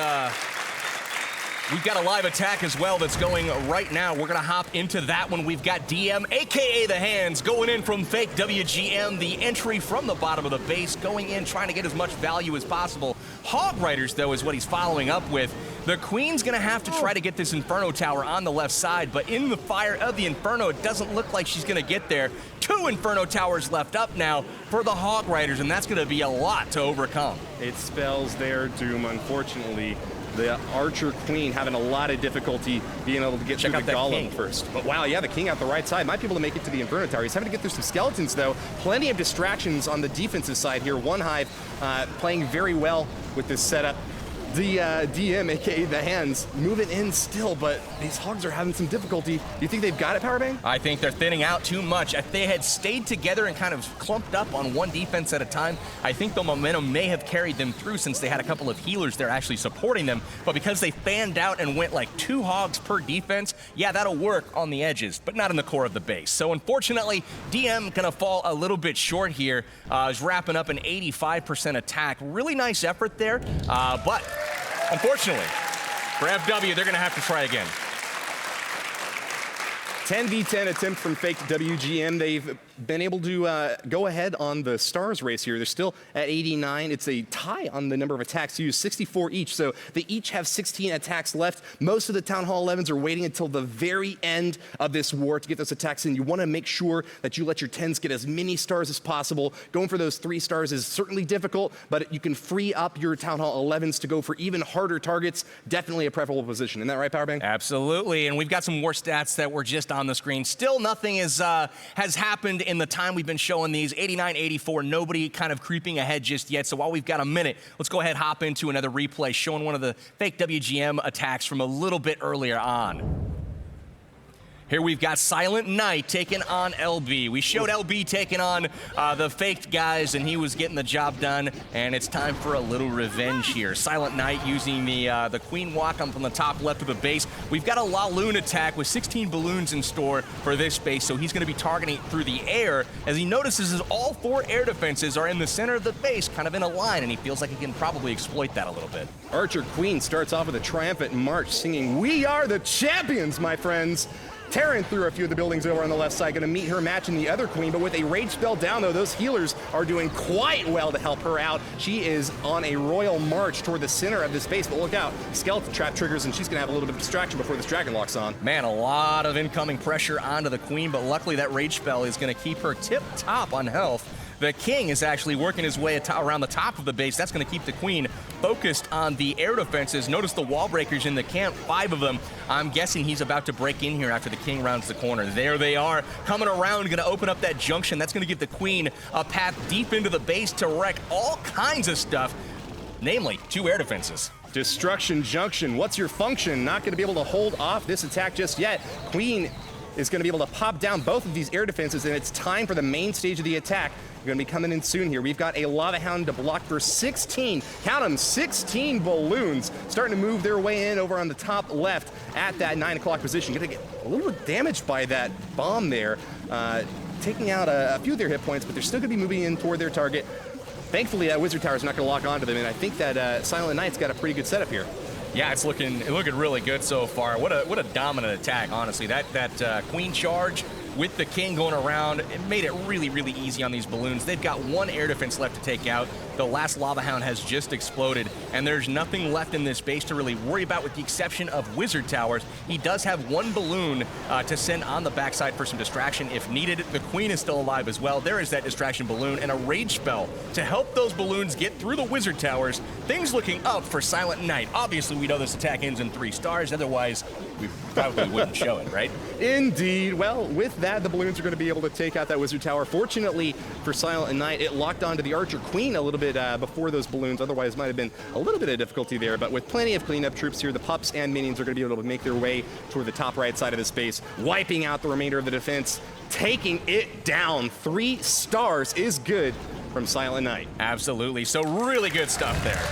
Speaker 3: a live attack as well that's going right now. We're gonna hop into that one. We've got DM, AKA the Hands, going in from Faked WGM. The entry from the bottom of the base, going in, trying to get as much value as possible. Hog Riders, though, is what he's following up with. The Queen's gonna have to try to get this Inferno Tower on the left side, but in the fire of the Inferno, it doesn't look like she's gonna get there. 2 Inferno Towers left up now for the Hog Riders, and that's gonna be a lot to overcome.
Speaker 2: It spells their doom, unfortunately. The Archer Queen having a lot of difficulty being able to get through the Golem first. But wow, yeah, the King out the right side. Might be able to make it to the Inferno Tower. He's having to get through some skeletons, though. Plenty of distractions on the defensive side here. One Hive playing very well with this setup. The DM, aka the Hands, moving in still, but these Hogs are having some difficulty. Do you think they've got it, Powerbang?
Speaker 3: I think they're thinning out too much. If they had stayed together and kind of clumped up on one defense at a time, I think the momentum may have carried them through since they had a couple of healers there actually supporting them. But because they fanned out and went like 2 Hogs per defense, yeah, that'll work on the edges, but not in the core of the base. So unfortunately, DM gonna fall a little bit short here. Is wrapping up an 85% attack. Really nice effort there, but unfortunately, for FW, they're gonna have to try again.
Speaker 2: 10v10 attempt from Faked WGM. They've been able to go ahead on the stars race here. They're still at 89. It's a tie on the number of attacks used, 64 each. So they each have 16 attacks left. Most of the Town Hall 11s are waiting until the very end of this war to get those attacks in. You want to make sure that you let your 10s get as many stars as possible. Going for those 3 stars is certainly difficult, but you can free up your Town Hall 11s to go for even harder targets. Definitely a preferable position. Isn't that right, Powerbang?
Speaker 3: Absolutely, and we've got some more stats that were just on the screen. Still nothing has happened in the time we've been showing these. 89, 84, nobody kind of creeping ahead just yet. So while we've got a minute, let's go ahead, hop into another replay showing one of the Faked WGM attacks from a little bit earlier on. Here we've got Silent Knight taking on LB. We showed LB taking on the Faked guys, and he was getting the job done, and it's time for a little revenge here. Silent Knight using the Queen Walk on from the top left of the base. We've got a Laloon attack with 16 balloons in store for this base, so he's going to be targeting through the air, as he notices is all 4 air defenses are in the center of the base, kind of in a line, and he feels like he can probably exploit that a little bit.
Speaker 2: Archer Queen starts off with a triumphant march singing, "We are the champions, my friends." Tearing through a few of the buildings over on the left side, going to meet her match in the other Queen, but with a rage spell down, though, those healers are doing quite well to help her out. She is on a royal march toward the center of this base, but look out, skeleton trap triggers, and she's going to have a little bit of distraction before this dragon locks on.
Speaker 3: Man, a lot of incoming pressure onto the Queen, but luckily that rage spell is going to keep her tip-top on health. The King is actually working his way around the top of the base. That's going to keep the Queen focused on the air defenses. Notice the wall breakers in the camp, 5 of them. I'm guessing he's about to break in here after the King rounds the corner. There they are, coming around, going to open up that junction. That's going to give the Queen a path deep into the base to wreck all kinds of stuff, namely 2 air defenses.
Speaker 2: Destruction Junction, what's your function? Not going to be able to hold off this attack just yet. Queen is going to be able to pop down both of these air defenses, and it's time for the main stage of the attack. We're going to be coming in soon here. We've got a Lava Hound to block for 16, count them, 16 balloons starting to move their way in over on the top left at that 9 o'clock position. Going to get a little bit damaged by that bomb there, taking out a few of their hit points, but they're still going to be moving in toward their target. Thankfully, that Wizard Tower is not going to lock onto them, and I think that Silent Knight's got a pretty good setup here.
Speaker 3: Yeah, it's looking really good so far. What a dominant attack, honestly. That Queen charge with the King going around, it made it really, really easy on these balloons. They've got 1 air defense left to take out. The last Lava Hound has just exploded, and there's nothing left in this base to really worry about with the exception of Wizard Towers. He does have 1 balloon to send on the backside for some distraction if needed. The Queen is still alive as well. There is that distraction balloon and a rage spell to help those balloons get through the Wizard Towers. Things looking up for Silent Knight. Obviously, we know this attack ends in 3 stars. Otherwise,
Speaker 1: we probably wouldn't show it, right?
Speaker 2: Indeed. Well, with that, the balloons are going to be able to take out that wizard tower. Fortunately for Silent Knight, it locked onto the Archer Queen a little bit before those balloons. Otherwise, might have been a little bit of difficulty there. But with plenty of cleanup troops here, the pups and minions are going to be able to make their way toward the top right side of the space, wiping out the remainder of the defense, taking it down. 3 stars is good from Silent Knight.
Speaker 3: Absolutely. So really good stuff there.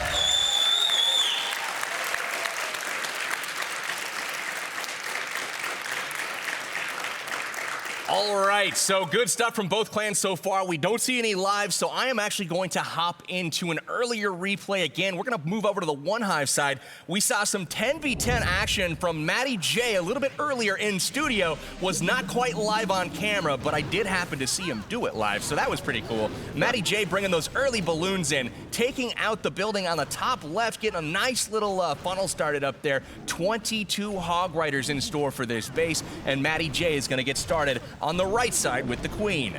Speaker 3: All right, so good stuff from both clans so far. We don't see any live, so I am actually going to hop into an earlier replay again. We're going to move over to the One Hive side. We saw some 10v10 action from Matty J a little bit earlier in studio. Was not quite live on camera, but I did happen to see him do it live, so that was pretty cool. Matty J bringing those early balloons in, taking out the building on the top left, getting a nice little funnel started up there. 22 Hog Riders in store for this base, and Matty J is going to get started on the right side with the Queen.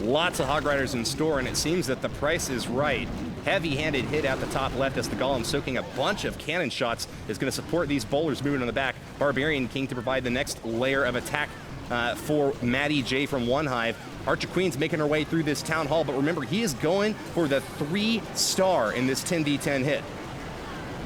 Speaker 2: Lots of Hog Riders in store, and it seems that the price is right. Heavy-handed hit at the top left as the Golem soaking a bunch of cannon shots is going to support these bowlers moving on the back. Barbarian King to provide the next layer of attack for Matty J from One Hive. Archer Queen's making her way through this town hall, but remember, he is going for the 3-star in this 10v10 hit.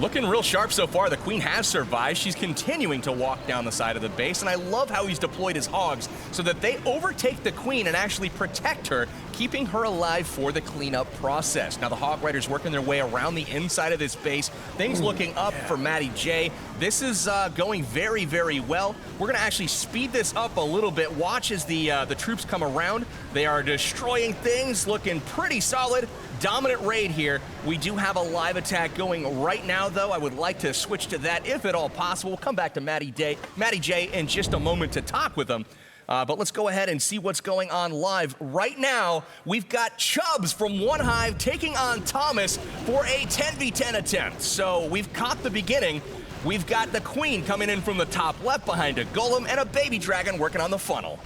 Speaker 3: Looking real sharp so far. The Queen has survived. She's continuing to walk down the side of the base, and I love how he's deployed his hogs so that they overtake the Queen and actually protect her, keeping her alive for the cleanup process. Now the Hog Riders working their way around the inside of this base. Things looking up for Matty J. This is going very, very well. We're going to actually speed this up a little bit. Watch as the troops come around. They are destroying things, looking pretty solid. Dominant raid here. We do have a live attack going right now, though. I would like to switch to that if at all possible. We'll come back to Matty J in just a moment to talk with him. But let's go ahead and see what's going on live. Right now, we've got Chubbs from One Hive taking on Thomas for a 10v10 attempt. So we've caught the beginning. We've got the Queen coming in from the top left behind a Golem and a Baby Dragon working on the funnel.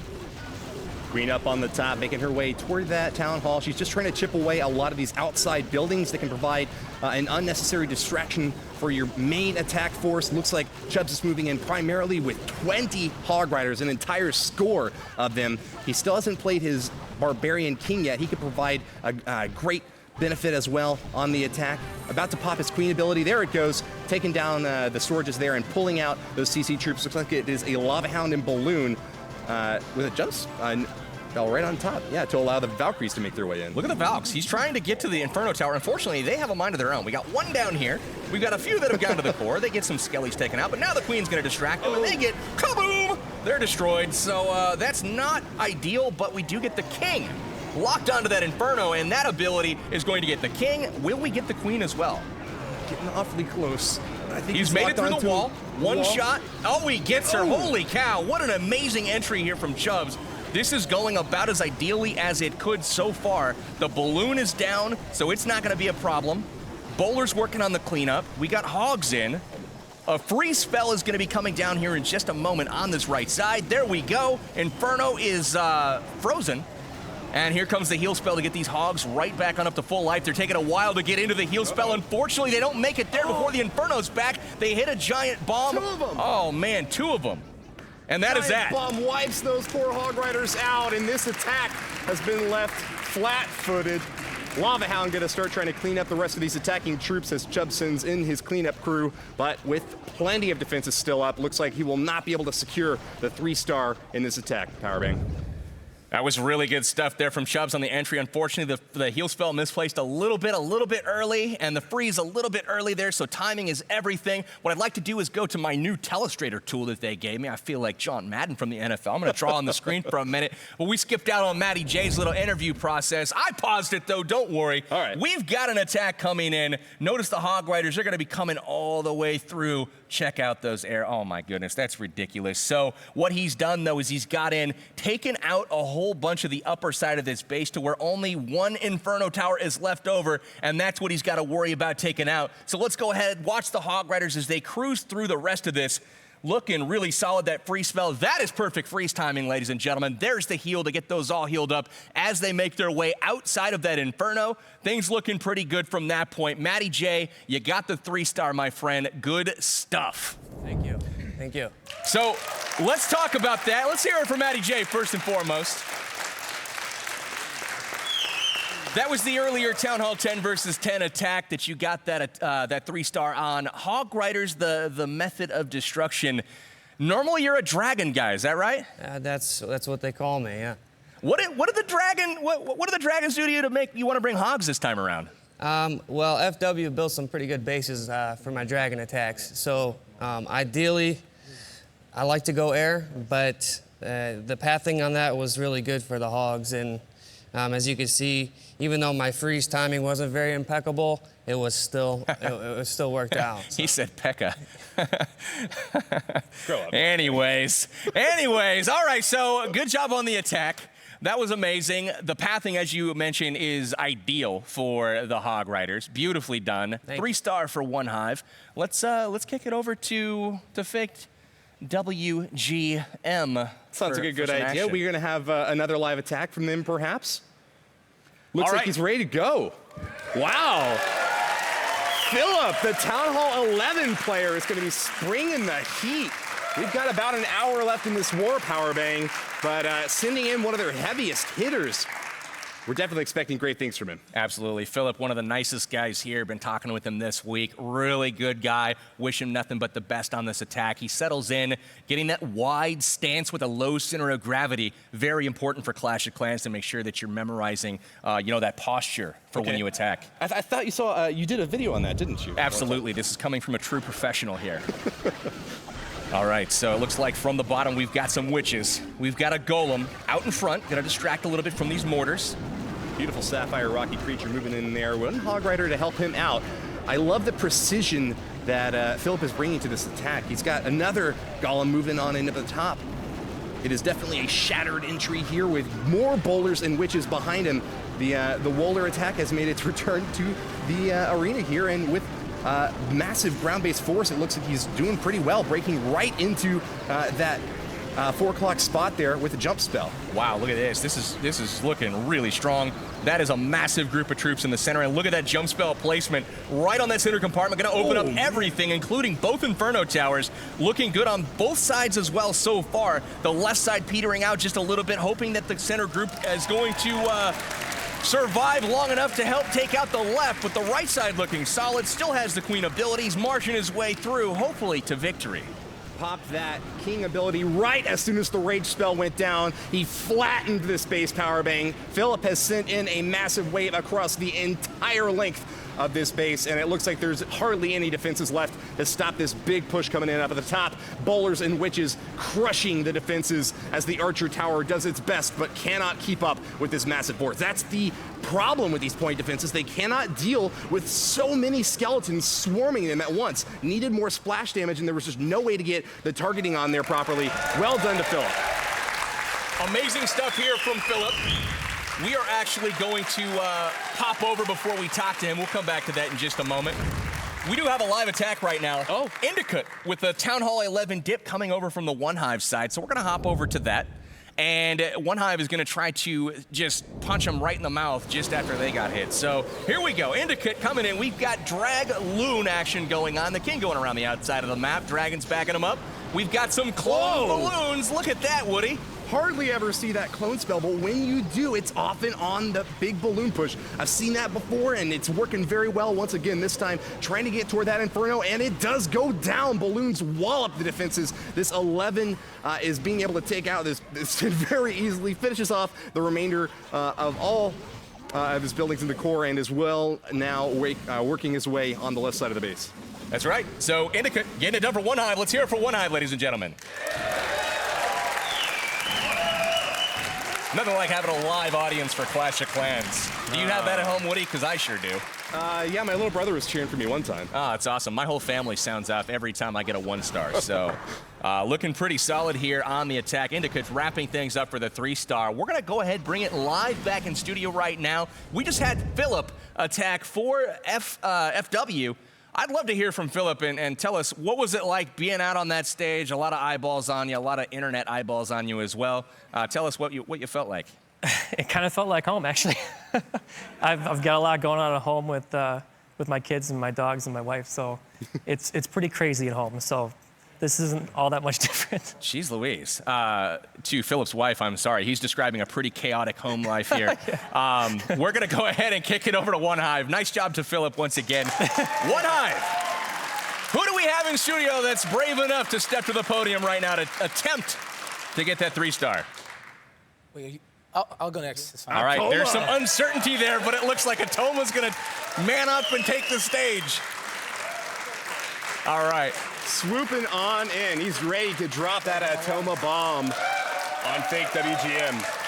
Speaker 2: Queen up on the top, making her way toward that town hall. She's just trying to chip away a lot of these outside buildings that can provide an unnecessary distraction for your main attack force. Looks like Chubbs is moving in primarily with 20 Hog Riders, an entire score of them. He still hasn't played his Barbarian King yet. He could provide a great benefit as well on the attack. About to pop his Queen ability. There it goes, taking down the storages there and pulling out those CC troops. Looks like it is a Lava Hound and Balloon with a jump fell right on top. Yeah, to allow the Valkyries to make their way in.
Speaker 3: Look at the Valks. He's trying to get to the Inferno Tower. Unfortunately, they have a mind of their own. We got one down here. We've got a few that have gone to the core. They get some skellies taken out, but now the Queen's going to distract them, and they get kaboom! They're destroyed. So that's not ideal, but we do get the King locked onto that Inferno, and that ability is going to get the King. Will we get the Queen as well?
Speaker 2: Getting awfully close. I think
Speaker 3: he's made it through the wall. One shot. Oh, he gets her. Holy cow. What an amazing entry here from Chubbs. This is going about as ideally as it could so far. The balloon is down, so it's not going to be a problem. Bowler's working on the cleanup. We got Hogs in. A free spell is going to be coming down here in just a moment on this right side. There we go. Inferno is frozen. And here comes the heal spell to get these Hogs right back on up to full life. They're taking a while to get into the heal spell. Unfortunately, they don't make it there before the Inferno's back. They hit a giant bomb.
Speaker 2: 2 of them.
Speaker 3: Oh, man, 2 of them. And that is that.
Speaker 2: Bomb wipes those poor Hog Riders out, and this attack has been left flat-footed. Lava Hound going to start trying to clean up the rest of these attacking troops as Chubb sends in his cleanup crew, but with plenty of defenses still up, looks like he will not be able to secure the 3-star in this attack. Powerbang.
Speaker 3: That was really good stuff there from Chubbs on the entry. Unfortunately, the heal spell misplaced a little bit early, and the freeze a little bit early there, so timing is everything. What I'd like to do is go to my new Telestrator tool that they gave me. I feel like John Madden from the NFL. I'm going to draw on the screen for a minute. Well, we skipped out on Matty J's little interview process. I paused it, though. Don't worry.
Speaker 2: All right.
Speaker 3: We've got an attack coming in. Notice the Hog Riders. They're going to be coming all the way through. Check out those air. Oh, my goodness. That's ridiculous. So what he's done, though, is he's got in, taken out a whole bunch of the upper side of this base to where only 1 Inferno Tower is left over, and that's what he's got to worry about taking out. So let's go ahead, watch the Hog Riders as they cruise through the rest of this. Looking really solid, that freeze spell. That is perfect freeze timing, ladies and gentlemen. There's the heal to get those all healed up as they make their way outside of that Inferno. Things looking pretty good from that point. Matty J, you got the 3-star, my friend. Good stuff.
Speaker 5: Thank you. Thank you.
Speaker 3: So let's talk about that. Let's hear it from Matty J first and foremost. That was the earlier Town Hall 10 versus 10 attack that you got that 3-star on. Hog Riders, the method of destruction. Normally you're a dragon guy, is that right?
Speaker 5: That's what they call me, yeah.
Speaker 3: What do the dragons do to you to make you want to bring hogs this time around?
Speaker 5: Well, FW built some pretty good bases for my dragon attacks. So ideally, I like to go air, but the pathing on that was really good for the hogs. And as you can see, even though my freeze timing wasn't very impeccable, it was still it still worked out. So.
Speaker 3: He said Pekka.
Speaker 2: Grow up.
Speaker 3: Anyways, all right, so good job on the attack. That was amazing. The pathing, as you mentioned, is ideal for the Hog Riders. Beautifully done. 3-star for one Hive. Let's kick it over to Faked WGM.
Speaker 2: Sounds like a good idea.
Speaker 3: Action.
Speaker 2: We're going to have another live attack from them, perhaps. Looks like he's ready to go. Wow. Philip, the Town Hall 11 player, is going to be springing the heat. We've got about an hour left in this war, Powerbang, but sending in one of their heaviest hitters. We're definitely expecting great things from him.
Speaker 3: Absolutely. Philip, one of the nicest guys here. Been talking with him this week. Really good guy. Wish him nothing but the best on this attack. He settles in, getting that wide stance with a low center of gravity. Very important for Clash of Clans to make sure that you're memorizing, that posture for when you attack.
Speaker 2: I thought you saw, you did a video on that, didn't you?
Speaker 3: Absolutely. This is coming from a true professional here. All right, so it looks like from the bottom we've got some witches. We've got a golem out in front, gonna distract a little bit from these mortars.
Speaker 2: Beautiful sapphire rocky creature moving in there. One Hog Rider to help him out. I love the precision that Philip is bringing to this attack. He's got another golem moving on into the top. It is definitely a shattered entry here with more bowlers and witches behind him. The Woler attack has made its return to the arena here, and with massive ground-based force, it looks like he's doing pretty well, breaking right into that 4 o'clock spot there with a jump spell.
Speaker 3: Wow, look at this. This is looking really strong. That is a massive group of troops in the center, and look at that jump spell placement right on that center compartment. Going to open up everything, including both Inferno Towers. Looking good on both sides as well so far. The left side petering out just a little bit, hoping that the center group is going to survive long enough to help take out the left, but the right side looking solid. Still has the Queen abilities, marching his way through, hopefully to victory.
Speaker 2: Popped that King ability right as soon as the rage spell went down. He flattened this base Powerbang. Philip has sent in a massive wave across the entire length of this base, and it looks like there's hardly any defenses left to stop this big push coming in up at the top. Bowlers and witches crushing the defenses as the Archer Tower does its best, but cannot keep up with this massive force. That's the problem with these point defenses. They cannot deal with so many skeletons swarming them at once. Needed more splash damage, and there was just no way to get the targeting on there properly. Well done to Philip.
Speaker 3: Amazing stuff here from Philip. We are actually going to pop over before we talk to him. We'll come back to that in just a moment. We do have a live attack right now. Oh, Indicut with the Town Hall 11 dip coming over from the One Hive side. So we're going to hop over to that. And One Hive is going to try to just punch him right in the mouth just after they got hit. So here we go. Indicut coming in. We've got Drag Loon action going on. The King going around the outside of the map. Dragons backing him up. We've got some clone balloons. Look at that, Woody.
Speaker 2: Hardly ever see that clone spell, but when you do, it's often on the big balloon push. I've seen that before, and it's working very well once again this time, trying to get toward that Inferno, and it does go down. Balloons wallop the defenses. This 11 is being able to take out this very easily, finishes off the remainder of all of his buildings in the core, and is well now working his way on the left side of the base.
Speaker 3: That's right. So Indica getting it done for One Hive. Let's hear it for One Hive, ladies and gentlemen. Nothing like having a live audience for Clash of Clans. Do you have that at home, Woody? Because I sure do.
Speaker 2: Yeah, my little brother was cheering for me one time.
Speaker 3: Ah, it's awesome. My whole family sounds off every time I get a 1-star. So looking pretty solid here on the attack. Indica's wrapping things up for the 3-star. We're going to go ahead, bring it live back in studio right now. We just had Philip attack for FW. I'd love to hear from Philip and tell us, what was it like being out on that stage? A lot of eyeballs on you, a lot of internet eyeballs on you as well. Tell us what you felt like.
Speaker 9: It kind of felt like home, actually. I've got a lot going on at home with my kids and my dogs and my wife, so it's pretty crazy at home. So this isn't all that much different.
Speaker 3: Jeez Louise. To Philip's wife, I'm sorry. He's describing a pretty chaotic home life here. We're going to go ahead and kick it over to One Hive. Nice job to Philip once again. One Hive. Who do we have in studio that's brave enough to step to the podium right now to attempt to get that 3-star?
Speaker 4: Wait, I'll go next. It's fine.
Speaker 3: All right, there's some uncertainty there, but it looks like Atoma's going to man up and take the stage. All right.
Speaker 2: Swooping on in. He's ready to drop that Atoma bomb on Faked WGM.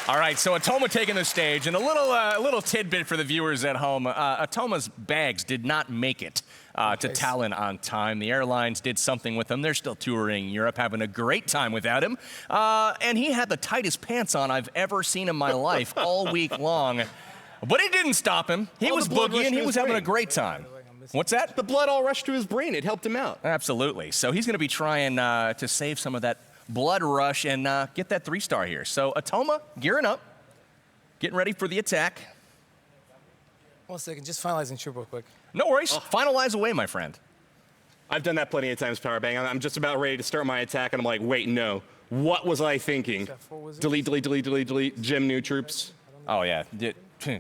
Speaker 3: All right, so Atoma taking the stage, and a little tidbit for the viewers at home. Atoma's bags did not make it to Talon on time. The airlines did something with him. They're still touring Europe, having a great time without him. And he had the tightest pants on I've ever seen in my life all week long. But it didn't stop him. He was boogieing. He was having a great time. What's that?
Speaker 2: The blood all rushed to his brain. It helped him out.
Speaker 3: Absolutely. So he's going to be trying to save some of that blood rush and get that 3-star here. So Atoma gearing up, getting ready for the attack.
Speaker 4: 1 second, just finalizing trip real quick.
Speaker 3: No worries. Finalize away, my friend.
Speaker 2: I've done that plenty of times, Powerbang. I'm just about ready to start my attack, and I'm like, wait, no. What was I thinking? Delete, delete, delete, delete, delete. Gem new troops.
Speaker 3: Oh, yeah.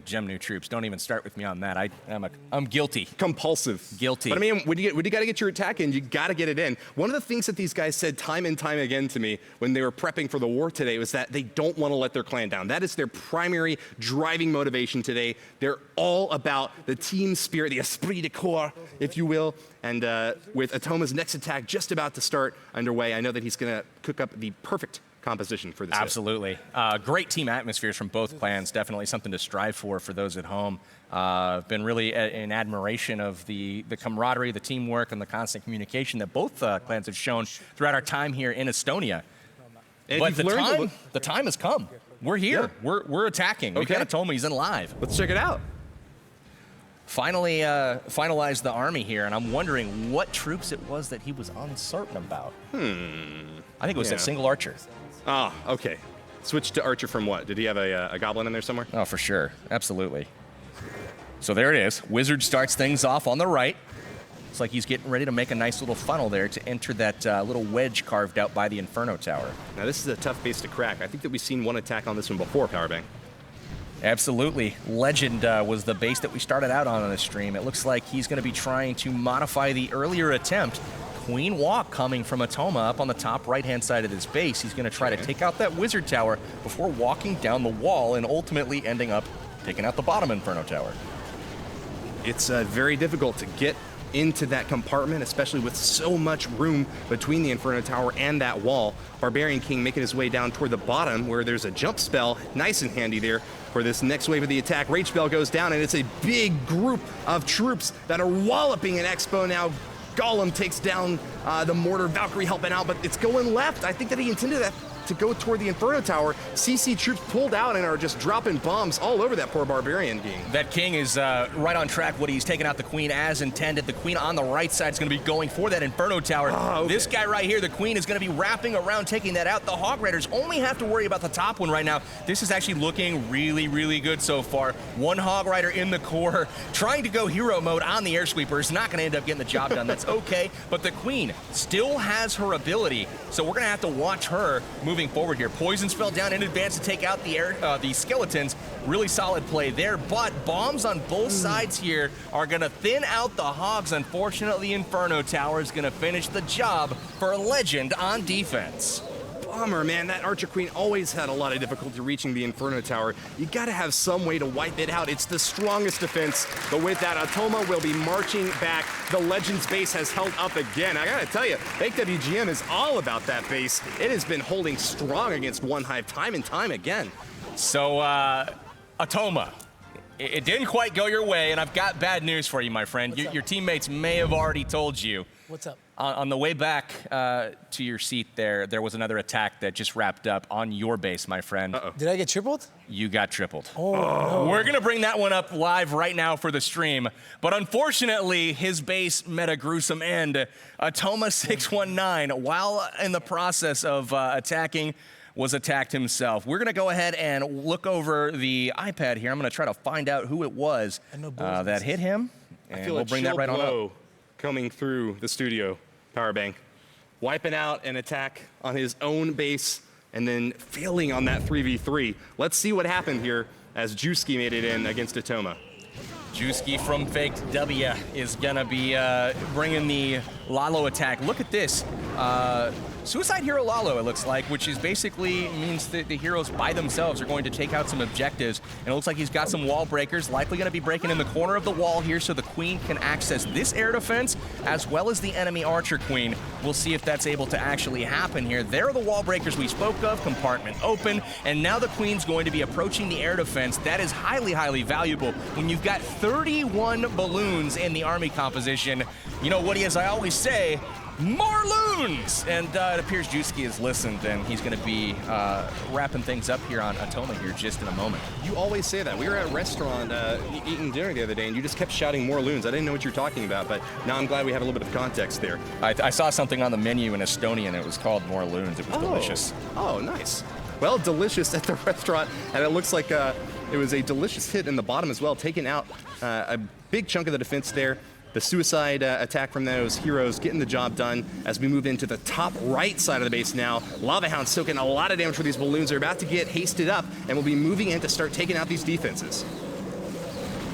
Speaker 3: Gem new troops. Don't even start with me on that. I'm guilty.
Speaker 2: Compulsive.
Speaker 3: Guilty.
Speaker 2: But I mean, when you got to get your attack in, you got to get it in. One of the things that these guys said time and time again to me when they were prepping for the war today was that they don't want to let their clan down. That is their primary driving motivation today. They're all about the team spirit, the esprit de corps, if you will. And with Atoma's next attack just about to start underway, I know that he's going to cook up the perfect composition for this.
Speaker 3: Absolutely. Great team atmospheres from both clans. Definitely something to strive for those at home. Been really in admiration of the camaraderie, the teamwork, and the constant communication that both clans have shown throughout our time here in Estonia. But the time has come. We're here. Yeah. We're attacking. Okay. We got Atoma. He's in live.
Speaker 2: Let's check it out.
Speaker 3: Finally finalized the army here, and I'm wondering what troops it was that he was uncertain about. I think it was that single archer.
Speaker 2: Ah, okay. Switched to archer from what? Did he have a goblin in there somewhere?
Speaker 3: Oh, for sure. Absolutely. So there it is. Wizard starts things off on the right. Looks like he's getting ready to make a nice little funnel there to enter that little wedge carved out by the Inferno Tower.
Speaker 2: Now, this is a tough base to crack. I think that we've seen one attack on this one before, Powerbang.
Speaker 3: Absolutely. Legend was the base that we started out on this stream. It looks like he's going to be trying to modify the earlier attempt. Queen Walk coming from Atoma up on the top right-hand side of this base. He's going to try to take out that Wizard Tower before walking down the wall and ultimately ending up taking out the bottom Inferno Tower.
Speaker 2: It's very difficult to get into that compartment, especially with so much room between the Inferno Tower and that wall. Barbarian King making his way down toward the bottom where there's a jump spell, nice and handy there for this next wave of the attack. Rage spell goes down, and it's a big group of troops that are walloping an Expo now. Golem takes down the mortar, Valkyrie helping out, but it's going left. I think that he intended that to go toward the Inferno Tower. CC troops pulled out and are just dropping bombs all over that poor Barbarian King.
Speaker 3: That King is right on track. Woody, he's taking out the Queen as intended. The Queen on the right side is going to be going for that Inferno Tower. This guy right here, the Queen, is going to be wrapping around, taking that out. The Hog Riders only have to worry about the top one right now. This is actually looking really, really good so far. One Hog Rider in the core, trying to go hero mode on the air sweeper. Is not going to end up getting the job done. That's okay, but the Queen still has her ability, so we're going to have to watch her moving forward here. Poison spell down in advance to take out the skeletons. Really solid play there, but bombs on both sides here are going to thin out the Hogs. Unfortunately, Inferno Tower is going to finish the job for Legend on defense.
Speaker 2: Bummer, man. That Archer Queen always had a lot of difficulty reaching the Inferno Tower. You got to have some way to wipe it out. It's the strongest defense, but with that, Atoma will be marching back. The Legends base has held up again. I got to tell you, Faked WGM is all about that base. It has been holding strong against One Hive time and time again.
Speaker 3: So, Atoma, it didn't quite go your way, and I've got bad news for you, my friend. Your teammates may have already told you.
Speaker 4: What's up?
Speaker 3: On the way back to your seat there was another attack that just wrapped up on your base, my friend.
Speaker 4: Did I get tripled?
Speaker 3: You got tripled.
Speaker 4: Oh, no.
Speaker 3: We're going to bring that one up live right now for the stream. But unfortunately, his base met a gruesome end. Atoma 619, while in the process of attacking, was attacked himself. We're going to go ahead and look over the iPad here. I'm going to try to find out who it was that hit him. And
Speaker 2: I feel
Speaker 3: we'll
Speaker 2: a
Speaker 3: bring that right on up.
Speaker 2: coming through the studio, Powerbang, wiping out an attack on his own base and then failing on that 3v3. Let's see what happened here as Juski made it in against Atoma.
Speaker 3: Juski from Faked W is gonna be bringing the Lalo attack. Look at this. Suicide Hero Lalo, it looks like, which is basically means that the heroes by themselves are going to take out some objectives. And it looks like he's got some wall breakers, likely going to be breaking in the corner of the wall here so the Queen can access this air defense as well as the enemy Archer Queen. We'll see if that's able to actually happen here. There are the wall breakers we spoke of, compartment open, and now the Queen's going to be approaching the air defense. That is highly, highly valuable when you've got 31 balloons in the army composition. You know, Woody, as I always say, more loons! And it appears Juski has listened, and he's going to be wrapping things up here on Atoma here just in a moment.
Speaker 2: You always say that. We were at a restaurant eating dinner the other day, and you just kept shouting more loons. I didn't know what you're talking about, but now I'm glad we have a little bit of context there.
Speaker 3: I saw something on the menu in Estonian. It was called more loons. It was delicious.
Speaker 2: Oh, nice. Well, delicious at the restaurant, and it looks like it was a delicious hit in the bottom as well, taking out a big chunk of the defense there. The suicide attack from those heroes getting the job done as we move into the top right side of the base now. Lava Hound soaking a lot of damage for these balloons. They're about to get hasted up and will be moving in to start taking out these defenses.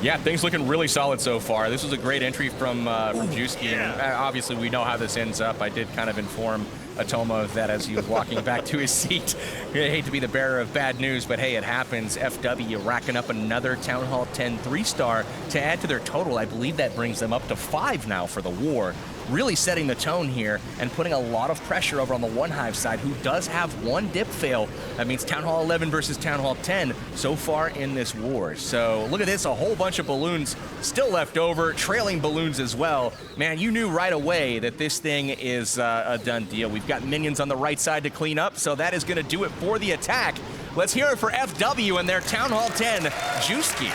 Speaker 3: Yeah, things looking really solid so far. This was a great entry from Juski. Yeah. Obviously, we know how this ends up. I did kind of inform Atoma of that as he was walking back to his seat. I hate to be the bearer of bad news, but hey, it happens. FW racking up another Town Hall 10 3-star to add to their total. I believe that brings them up to 5 now for the war. Really setting the tone here and putting a lot of pressure over on the One Hive side, who does have one dip fail. That means Town Hall 11 versus Town Hall 10 so far in this war. So look at this, a whole bunch of balloons still left over, trailing balloons as well. Man, you knew right away that this thing is a done deal. We've got minions on the right side to clean up, so that is going to do it for the attack. Let's hear it for FW and their Town Hall 10, Juski.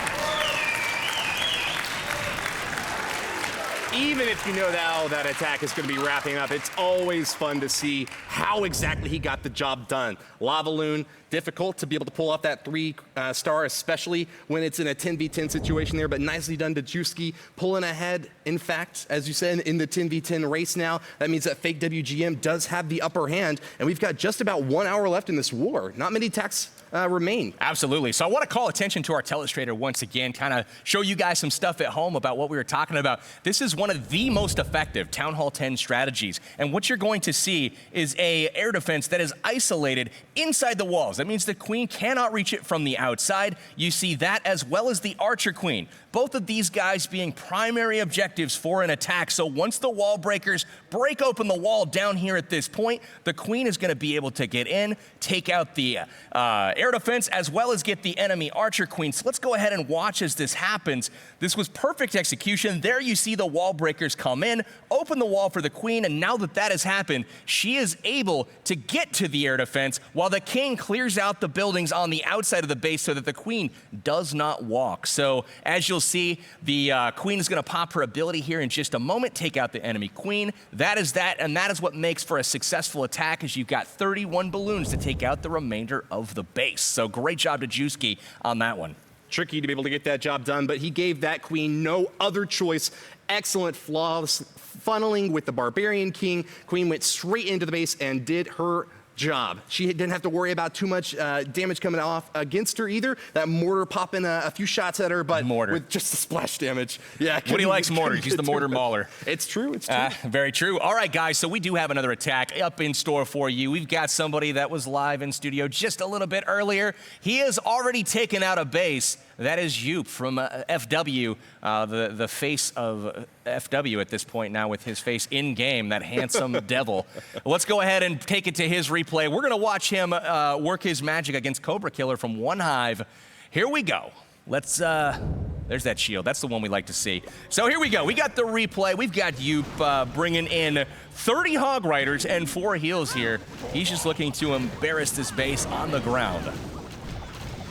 Speaker 2: Even if you know how that attack is going to be wrapping up, it's always fun to see how exactly he got the job done. Lava Loon, difficult to be able to pull off that 3-star, especially when it's in a 10v10 situation there, but nicely done to Juski, pulling ahead. In fact, as you said, in the 10v10 race now, that means that Faked WGM does have the upper hand, and we've got just about 1 hour left in this war. Not many attacks remain.
Speaker 3: Absolutely. So I want to call attention to our telestrator once again, kind of show you guys some stuff at home about what we were talking about. This is one of the most effective Town Hall 10 strategies. And what you're going to see is a air defense that is isolated inside the walls. That means the Queen cannot reach it from the outside. You see that as well as the Archer Queen. Both of these guys being primary objectives for an attack. So once the wall breakers break open the wall down here at this point, the Queen is going to be able to get in, take out the air defense, as well as get the enemy Archer Queen. So let's go ahead and watch as this happens. This was perfect execution. There you see the wall breakers come in, open the wall for the Queen, and now that that has happened, she is able to get to the air defense while the King clears out the buildings on the outside of the base so that the Queen does not walk. So as you'll see, the Queen is going to pop her ability here in just a moment, take out the enemy Queen. That is that, and that is what makes for a successful attack, as you've got 31 balloons to take out the remainder of the base. So great job to Juski on that one.
Speaker 2: Tricky to be able to get that job done, but he gave that Queen no other choice. Excellent flawless funneling with the Barbarian King. Queen went straight into the base and did her job. She didn't have to worry about too much damage coming off against her either. That mortar popping a few shots at her, but with just the splash damage. Yeah.
Speaker 3: Woody likes mortars. He's the mortar mauler.
Speaker 2: It's true. It's true.
Speaker 3: Very true. All right, guys. So we do have another attack up in store for you. We've got somebody that was live in studio just a little bit earlier. He has already taken out a base. That is Yoop from FW, the face of FW at this point now with his face in-game, that handsome devil. Let's go ahead and take it to his replay. We're going to watch him work his magic against Cobra Killer from One Hive. Here we go. Let's, there's that shield. That's the one we like to see. So here we go. We got the replay. We've got Yoop bringing in 30 Hog Riders and 4 heals here. He's just looking to embarrass this base on the ground.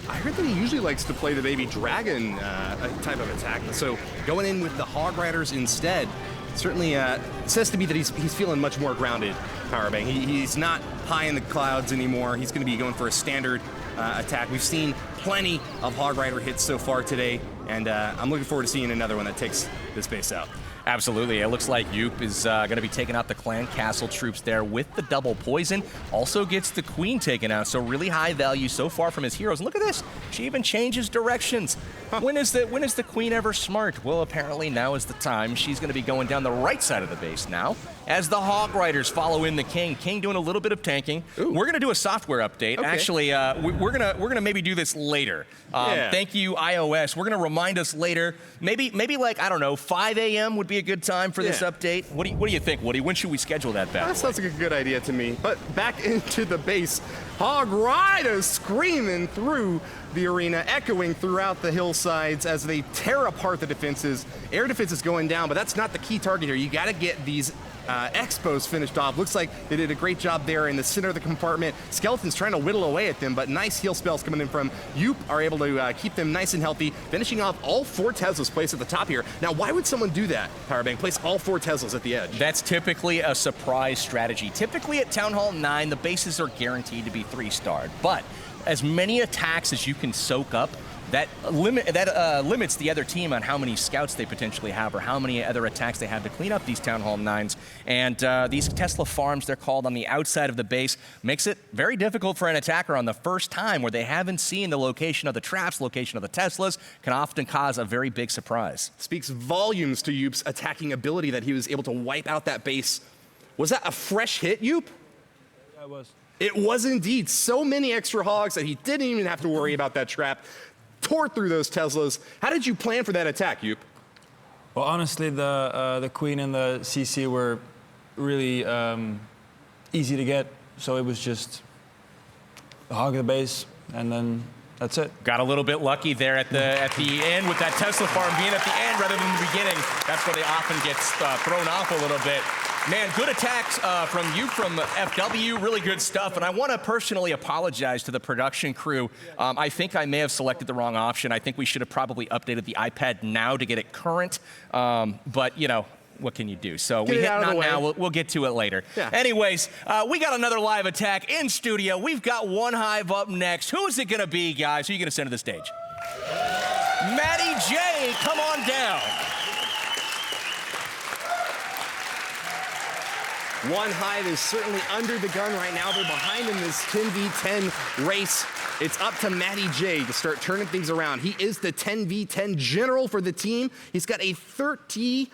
Speaker 2: I heard that he usually likes to play the baby dragon type of attack, so going in with the Hog Riders instead certainly says to me that he's feeling much more grounded, Powerbang. He's not high in the clouds anymore. He's going to be going for a standard attack. We've seen plenty of Hog Rider hits so far today, and I'm looking forward to seeing another one that takes this base out.
Speaker 3: Absolutely. It looks like Yoop is going to be taking out the clan castle troops there with the double poison. Also gets the queen taken out, so really high value so far from his heroes. And look at this. She even changes directions. When is the queen ever smart? Well, apparently now is the time. She's going to be going down the right side of the base now as the Hog Riders follow in the king. King doing a little bit of tanking. Ooh. We're going to do a software update. Okay. Actually, we're gonna maybe do this later. Thank you, iOS. We're going to remind us later. Maybe like, I don't know, 5 a.m. would be a good time for this update. What do you think, Woody? When should we schedule that back?
Speaker 2: That sounds like a good idea to me. But back into the base, Hog Riders screaming through the arena, echoing throughout the hillsides as they tear apart the defenses. Air defense is going down, but that's not the key target here. You got to get these expos finished off. Looks like they did a great job there in the center of the compartment. Skeletons trying to whittle away at them, but nice heal spells coming in from Yoop are able to keep them nice and healthy, finishing off all 4 Teslas placed at the top here. Now, why would someone do that, Powerbang? Place all 4 Teslas at the edge.
Speaker 3: That's typically a surprise strategy. Typically at Town Hall 9, the bases are guaranteed to be 3-starred, but as many attacks as you can soak up, that limits the other team on how many scouts they potentially have or how many other attacks they have to clean up these Town Hall 9s. And these Tesla farms, they're called, on the outside of the base, makes it very difficult for an attacker on the first time where they haven't seen the location of the traps, location of the Teslas, can often cause a very big surprise.
Speaker 2: Speaks volumes to Yoop's attacking ability that he was able to wipe out that base. Was that a fresh hit, Yoop?
Speaker 13: Yeah, it was.
Speaker 2: It was indeed. So many extra hogs that he didn't even have to worry about that trap. Tore through those Teslas. How did you plan for that attack, Yoop?
Speaker 13: Well, honestly, the queen and the CC were really easy to get, so it was just hog the base, and then that's it.
Speaker 3: Got a little bit lucky there at the end with that Tesla farm being at the end rather than the beginning. That's where they often get thrown off a little bit. Man, good attacks from you, from FW, really good stuff. And I want to personally apologize to the production crew. I think I may have selected the wrong option. I think we should have probably updated the iPad now to get it current. But, you know, what can you do? So we hit not now. We'll get to it later. Yeah. Anyways, we got another live attack in studio. We've got one Hive up next. Who is it going to be, guys? Who are you going to send to the stage? Matty J, come on down.
Speaker 2: One Hive is certainly under the gun right now. They're behind in this 10v10 race. It's up to Matty J to start turning things around. He is the 10v10 general for the team. He's got a 30%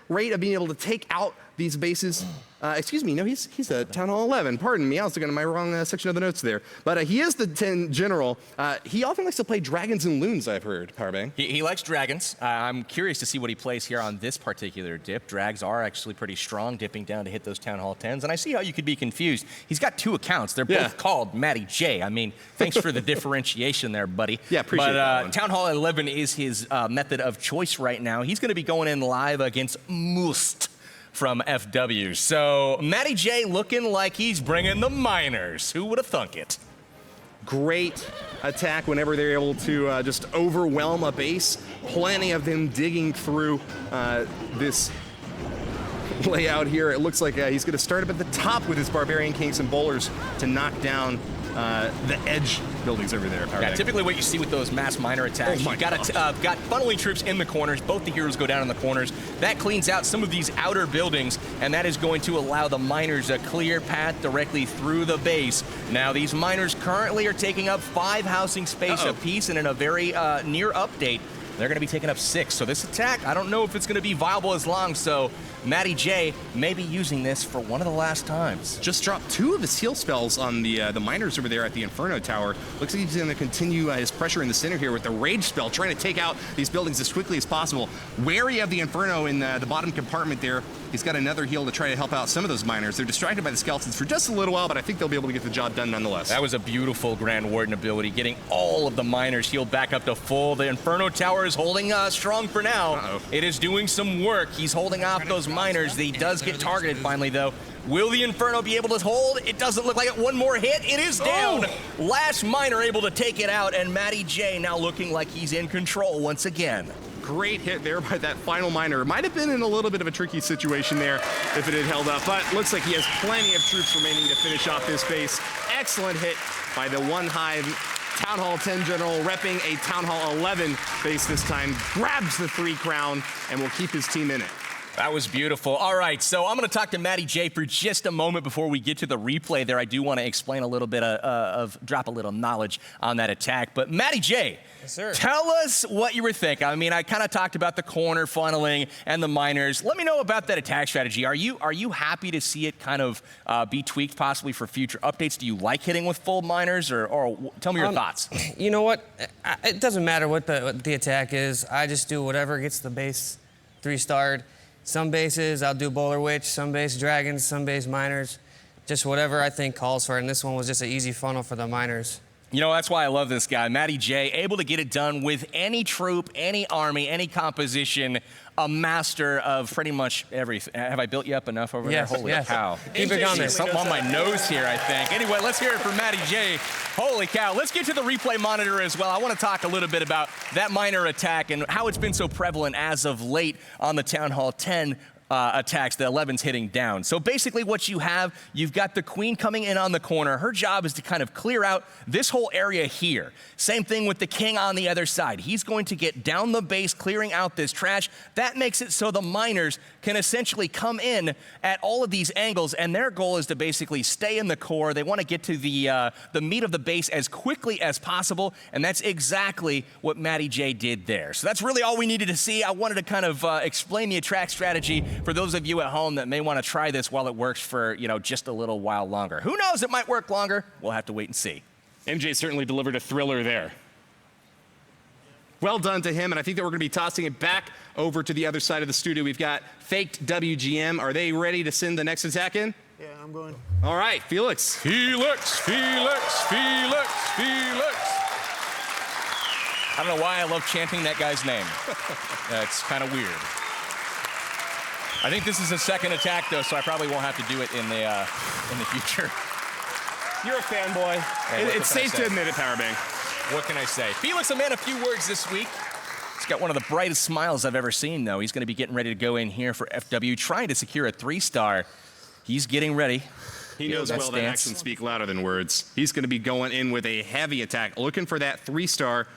Speaker 2: rate of being able to take out these bases. Excuse me, no, he's a Town Hall 11. Pardon me, I was looking at my wrong section of the notes there. But he is the 10 general. He often likes to play dragons and loons, I've heard, Powerbang.
Speaker 3: He likes dragons. I'm curious to see what he plays here on this particular dip. Drags are actually pretty strong, dipping down to hit those Town Hall 10s. And I see how you could be confused. He's got 2 accounts. They're both called Matty J. I mean, thanks for the differentiation there, buddy.
Speaker 2: Yeah, appreciate that one.
Speaker 3: Town Hall 11 is his method of choice right now. He's going to be going in live against Must from FW. So Matty J looking like he's bringing the miners. Who would have thunk it?
Speaker 2: Great attack whenever they're able to just overwhelm a base. Plenty of them digging through this layout here. It looks like he's going to start up at the top with his Barbarian Kings and Bowlers to knock down the edge buildings over there.
Speaker 3: Yeah, typically what you see with those mass miner attacks, you've got funneling troops in the corners. Both the heroes go down in the corners. That cleans out some of these outer buildings, and that is going to allow the miners a clear path directly through the base. Now, these miners currently are taking up 5 housing space apiece, and in a very near update, they're going to be taking up 6. So this attack, I don't know if it's going to be viable as long. So Matty J may be using this for one of the last times.
Speaker 2: Just dropped 2 of his heal spells on the miners over there at the Inferno Tower. Looks like he's going to continue his pressure in the center here with the Rage spell, trying to take out these buildings as quickly as possible. Wary of the Inferno in the bottom compartment there. He's got another heal to try to help out some of those miners. They're distracted by the skeletons for just a little while, but I think they'll be able to get the job done nonetheless.
Speaker 3: That was a beautiful Grand Warden ability, getting all of the miners healed back up to full. The Inferno Tower is holding strong for now. It is doing some work. He's holding off those miners. He does get targeted finally, though. Will the Inferno be able to hold? It doesn't look like it. One more hit. It is down. Last miner able to take it out, and Matty J now looking like he's in control once again.
Speaker 2: Great hit there by that final miner. Might have been in a little bit of a tricky situation there if it had held up, but looks like he has plenty of troops remaining to finish off this base. Excellent hit by the One Hive Town Hall 10 General, repping a Town Hall 11 base this time, grabs the 3 crown and will keep his team in it.
Speaker 3: That was beautiful. All right, so I'm going to talk to Matty J for just a moment before we get to the replay there. I do want to explain a little bit drop a little knowledge on that attack. But Matty J,
Speaker 5: yes, sir.
Speaker 3: Tell us what you were thinking. I mean, I kind of talked about the corner funneling and the miners. Let me know about that attack strategy. Are you happy to see it kind of be tweaked possibly for future updates? Do you like hitting with full miners, or tell me your thoughts?
Speaker 5: You know what? It doesn't matter what the attack is. I just do whatever gets the base 3-starred. Some bases, I'll do Bowler Witch, some base Dragons, some base Miners. Just whatever I think calls for it, and this one was just an easy funnel for the Miners.
Speaker 3: You know, that's why I love this guy, Matty J, able to get it done with any troop, any army, any composition, a master of pretty much everything. Have I built you up enough over there? Holy cow.
Speaker 5: Keep it going.
Speaker 3: Something on my nose here, I think. Anyway, let's hear it from Matty J. Holy cow. Let's get to the replay monitor as well. I want to talk a little bit about that miner attack and how it's been so prevalent as of late on the Town Hall 10 attacks, the 11's hitting down. So basically what you've got the queen coming in on the corner. Her job is to kind of clear out this whole area here. Same thing with the king on the other side. He's going to get down the base, clearing out this trash. That makes it so the miners can essentially come in at all of these angles, and their goal is to basically stay in the core. They want to get to the meat of the base as quickly as possible, and that's exactly what Matty J did there. So that's really all we needed to see. I wanted to kind of explain the attack strategy for those of you at home that may want to try this while it works for, just a little while longer. Who knows, it might work longer. We'll have to wait and see.
Speaker 2: MJ certainly delivered a thriller there. Well done to him, and I think that we're going to be tossing it back over to the other side of the studio. We've got Faked WGM. Are they ready to send the next attack in?
Speaker 12: Yeah, I'm going.
Speaker 2: All right, Felix.
Speaker 3: Felix, Felix, Felix, Felix. I don't know why I love chanting that guy's name. It's kind of weird. I think this is a second attack, though, so I probably won't have to do it in the future.
Speaker 2: You're a fanboy. It's safe to admit it, Powerbang.
Speaker 3: What can I say? Felix, a man of few words this week. He's got one of the brightest smiles I've ever seen, though. He's going to be getting ready to go in here for FW, trying to secure a 3-star. He's getting ready.
Speaker 2: He knows well that actions speak louder than words. He's going to be going in with a heavy attack, looking for that 3-star.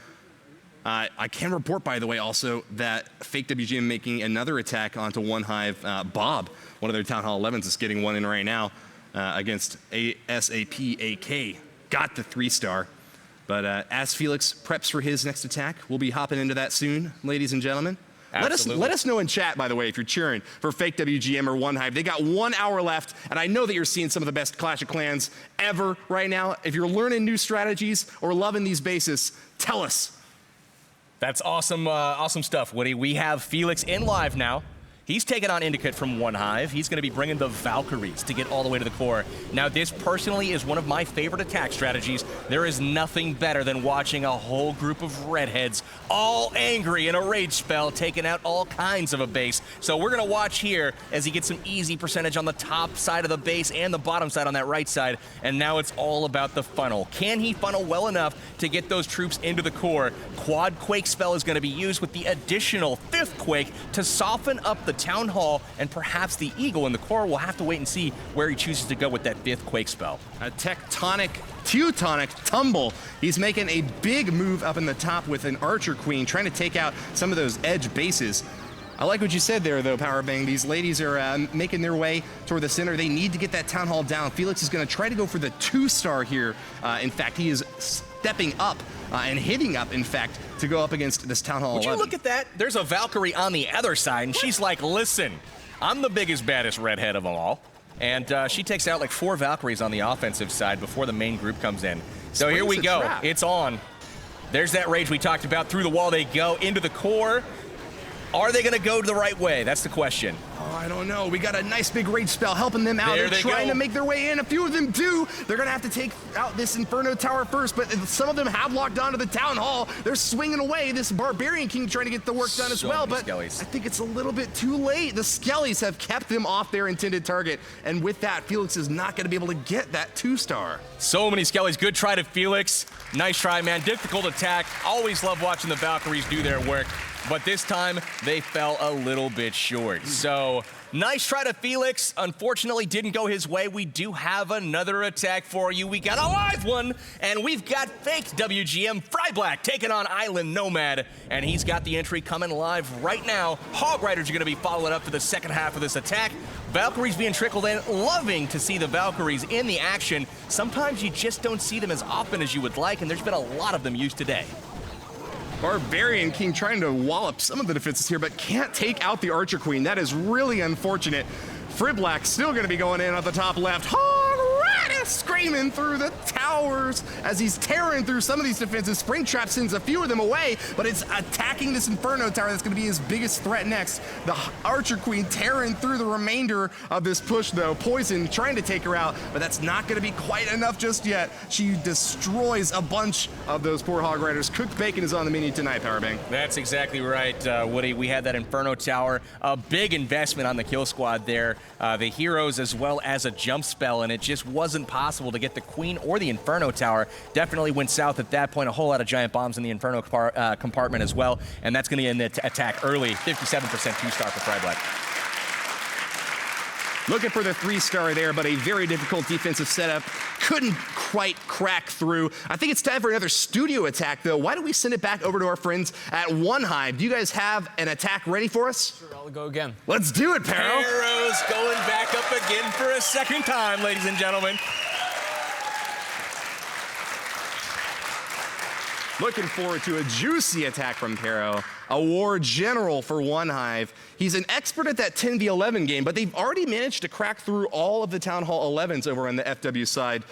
Speaker 2: I can report, by the way, also that Fake WGM making another attack onto one Hive. Bob, one of their Town Hall 11s, is getting one in right now against ASAP AK. Got the 3-star. But as Felix preps for his next attack, we'll be hopping into that soon, ladies and gentlemen. Let us know in chat, by the way, if you're cheering for Fake WGM or One Hive. They got 1 hour left, and I know that you're seeing some of the best Clash of Clans ever right now. If you're learning new strategies or loving these bases, tell us.
Speaker 3: That's awesome, awesome stuff, Woody. We have Felix in live now. He's taking on Indicate from One Hive. He's going to be bringing the Valkyries to get all the way to the core. Now, this personally is one of my favorite attack strategies. There is nothing better than watching a whole group of redheads all angry in a rage spell, taking out all kinds of a base. So we're going to watch here as he gets some easy percentage on the top side of the base and the bottom side on that right side. And now it's all about the funnel. Can he funnel well enough to get those troops into the core? Quad Quake spell is going to be used with the additional 5th Quake to soften up the Town Hall, and perhaps the Eagle in the core. We'll have to wait and see where he chooses to go with that 5th Quake spell.
Speaker 2: A Teutonic tumble. He's making a big move up in the top with an Archer Queen, trying to take out some of those edge bases. I like what you said there, though, Powerbang. These ladies are making their way toward the center. They need to get that Town Hall down. Felix is going to try to go for the 2-star here. In fact, he is stepping up and hitting up, in fact, to go up against this Town Hall 11.
Speaker 3: Would you look at that? There's a Valkyrie on the other side, and she's like, listen, I'm the biggest, baddest redhead of them all. And she takes out like 4 Valkyries on the offensive side before the main group comes in. So here we go. Trap. It's on. There's that rage we talked about. Through the wall they go, into the core. Are they going to go the right way? That's the question.
Speaker 2: Oh, I don't know. We got a nice big rage spell helping them out. They're trying to make their way in. A few of them do. They're going to have to take out this Inferno Tower first, but some of them have locked onto the Town Hall. They're swinging away. This Barbarian King trying to get the work done as well, but Skellies. I think it's a little bit too late. The Skellies have kept them off their intended target, and with that, Felix is not going to be able to get that 2-star.
Speaker 3: So many Skellies. Good try to Felix. Nice try, man. Difficult attack. Always love watching the Valkyries do their work. But this time, they fell a little bit short. So Nice try to Felix. Unfortunately, didn't go his way. We do have another attack for you. We got a live one, and we've got Faked WGM Fryblack taking on Island Nomad, and he's got the entry coming live right now. Hog Riders are going to be following up for the second half of this attack. Valkyries being trickled in. Loving to see the Valkyries in the action. Sometimes you just don't see them as often as you would like, and there's been a lot of them used today.
Speaker 2: Barbarian King trying to wallop some of the defenses here, but can't take out the Archer Queen. That is really unfortunate. Fryblack still going to be going in at the top left. Hog Riders screaming through the towers as he's tearing through some of these defenses. Springtrap sends a few of them away, but it's attacking this Inferno Tower that's going to be his biggest threat next. The Archer Queen tearing through the remainder of this push, though. Poison trying to take her out, but that's not going to be quite enough just yet. She destroys a bunch of those poor Hog Riders. Cooked bacon is on the menu tonight, Powerbang.
Speaker 3: That's exactly right, Woody. We had that Inferno Tower, a big investment on the kill squad there. The heroes as well as a jump spell, and it just wasn't possible to get the Queen or the Inferno Tower. Definitely went south at that point. A whole lot of giant bombs in the Inferno compartment as well, and that's going to end the attack early. 57% 2-star for Fryblack.
Speaker 2: Looking for the 3-star there, but a very difficult defensive setup. Couldn't quite crack through. I think it's time for another studio attack, though. Why don't we send it back over to our friends at Hive? Do you guys have an attack ready for us?
Speaker 8: Sure, I'll go again.
Speaker 2: Let's do it, Pero.
Speaker 3: Pero's going back up again for a second time, ladies and gentlemen.
Speaker 2: Looking forward to a juicy attack from Pero, a war general for Hive. He's an expert at that 10v11 game, but they've already managed to crack through all of the Town Hall 11s over on the FW side.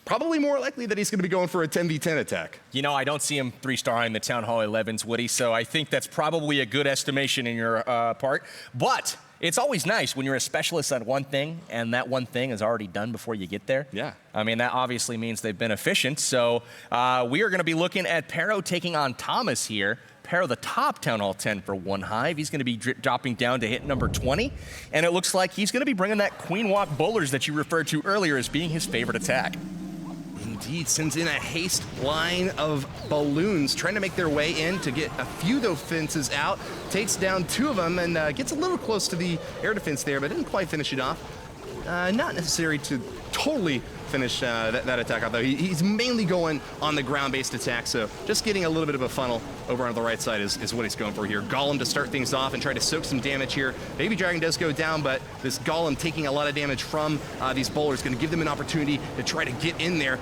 Speaker 2: Probably more likely that he's going to be going for a 10v10 attack.
Speaker 3: You know, I don't see him 3-starring the Town Hall 11s, Woody, so I think that's probably a good estimation in your part. But it's always nice when you're a specialist at one thing and that one thing is already done before you get there.
Speaker 2: Yeah.
Speaker 3: I mean, that obviously means they've been efficient. So we are going to be looking at Pero taking on Thomas here. Pero, the top Town Hall 10 for Hive. He's going to be dropping down to hit number 20. And it looks like he's going to be bringing that Queen Walk Bowlers that you referred to earlier as being his favorite attack.
Speaker 2: Indeed, sends in a haste line of balloons trying to make their way in to get a few defenses out. Takes down 2 of them and gets a little close to the air defense there, but didn't quite finish it off. Not necessary to totally finish that attack off, though. He's mainly going on the ground-based attack, so just getting a little bit of a funnel over on the right side is what he's going for here. Golem to start things off and try to soak some damage here. Baby Dragon does go down, but this Golem taking a lot of damage from these bowlers, going to give them an opportunity to try to get in there.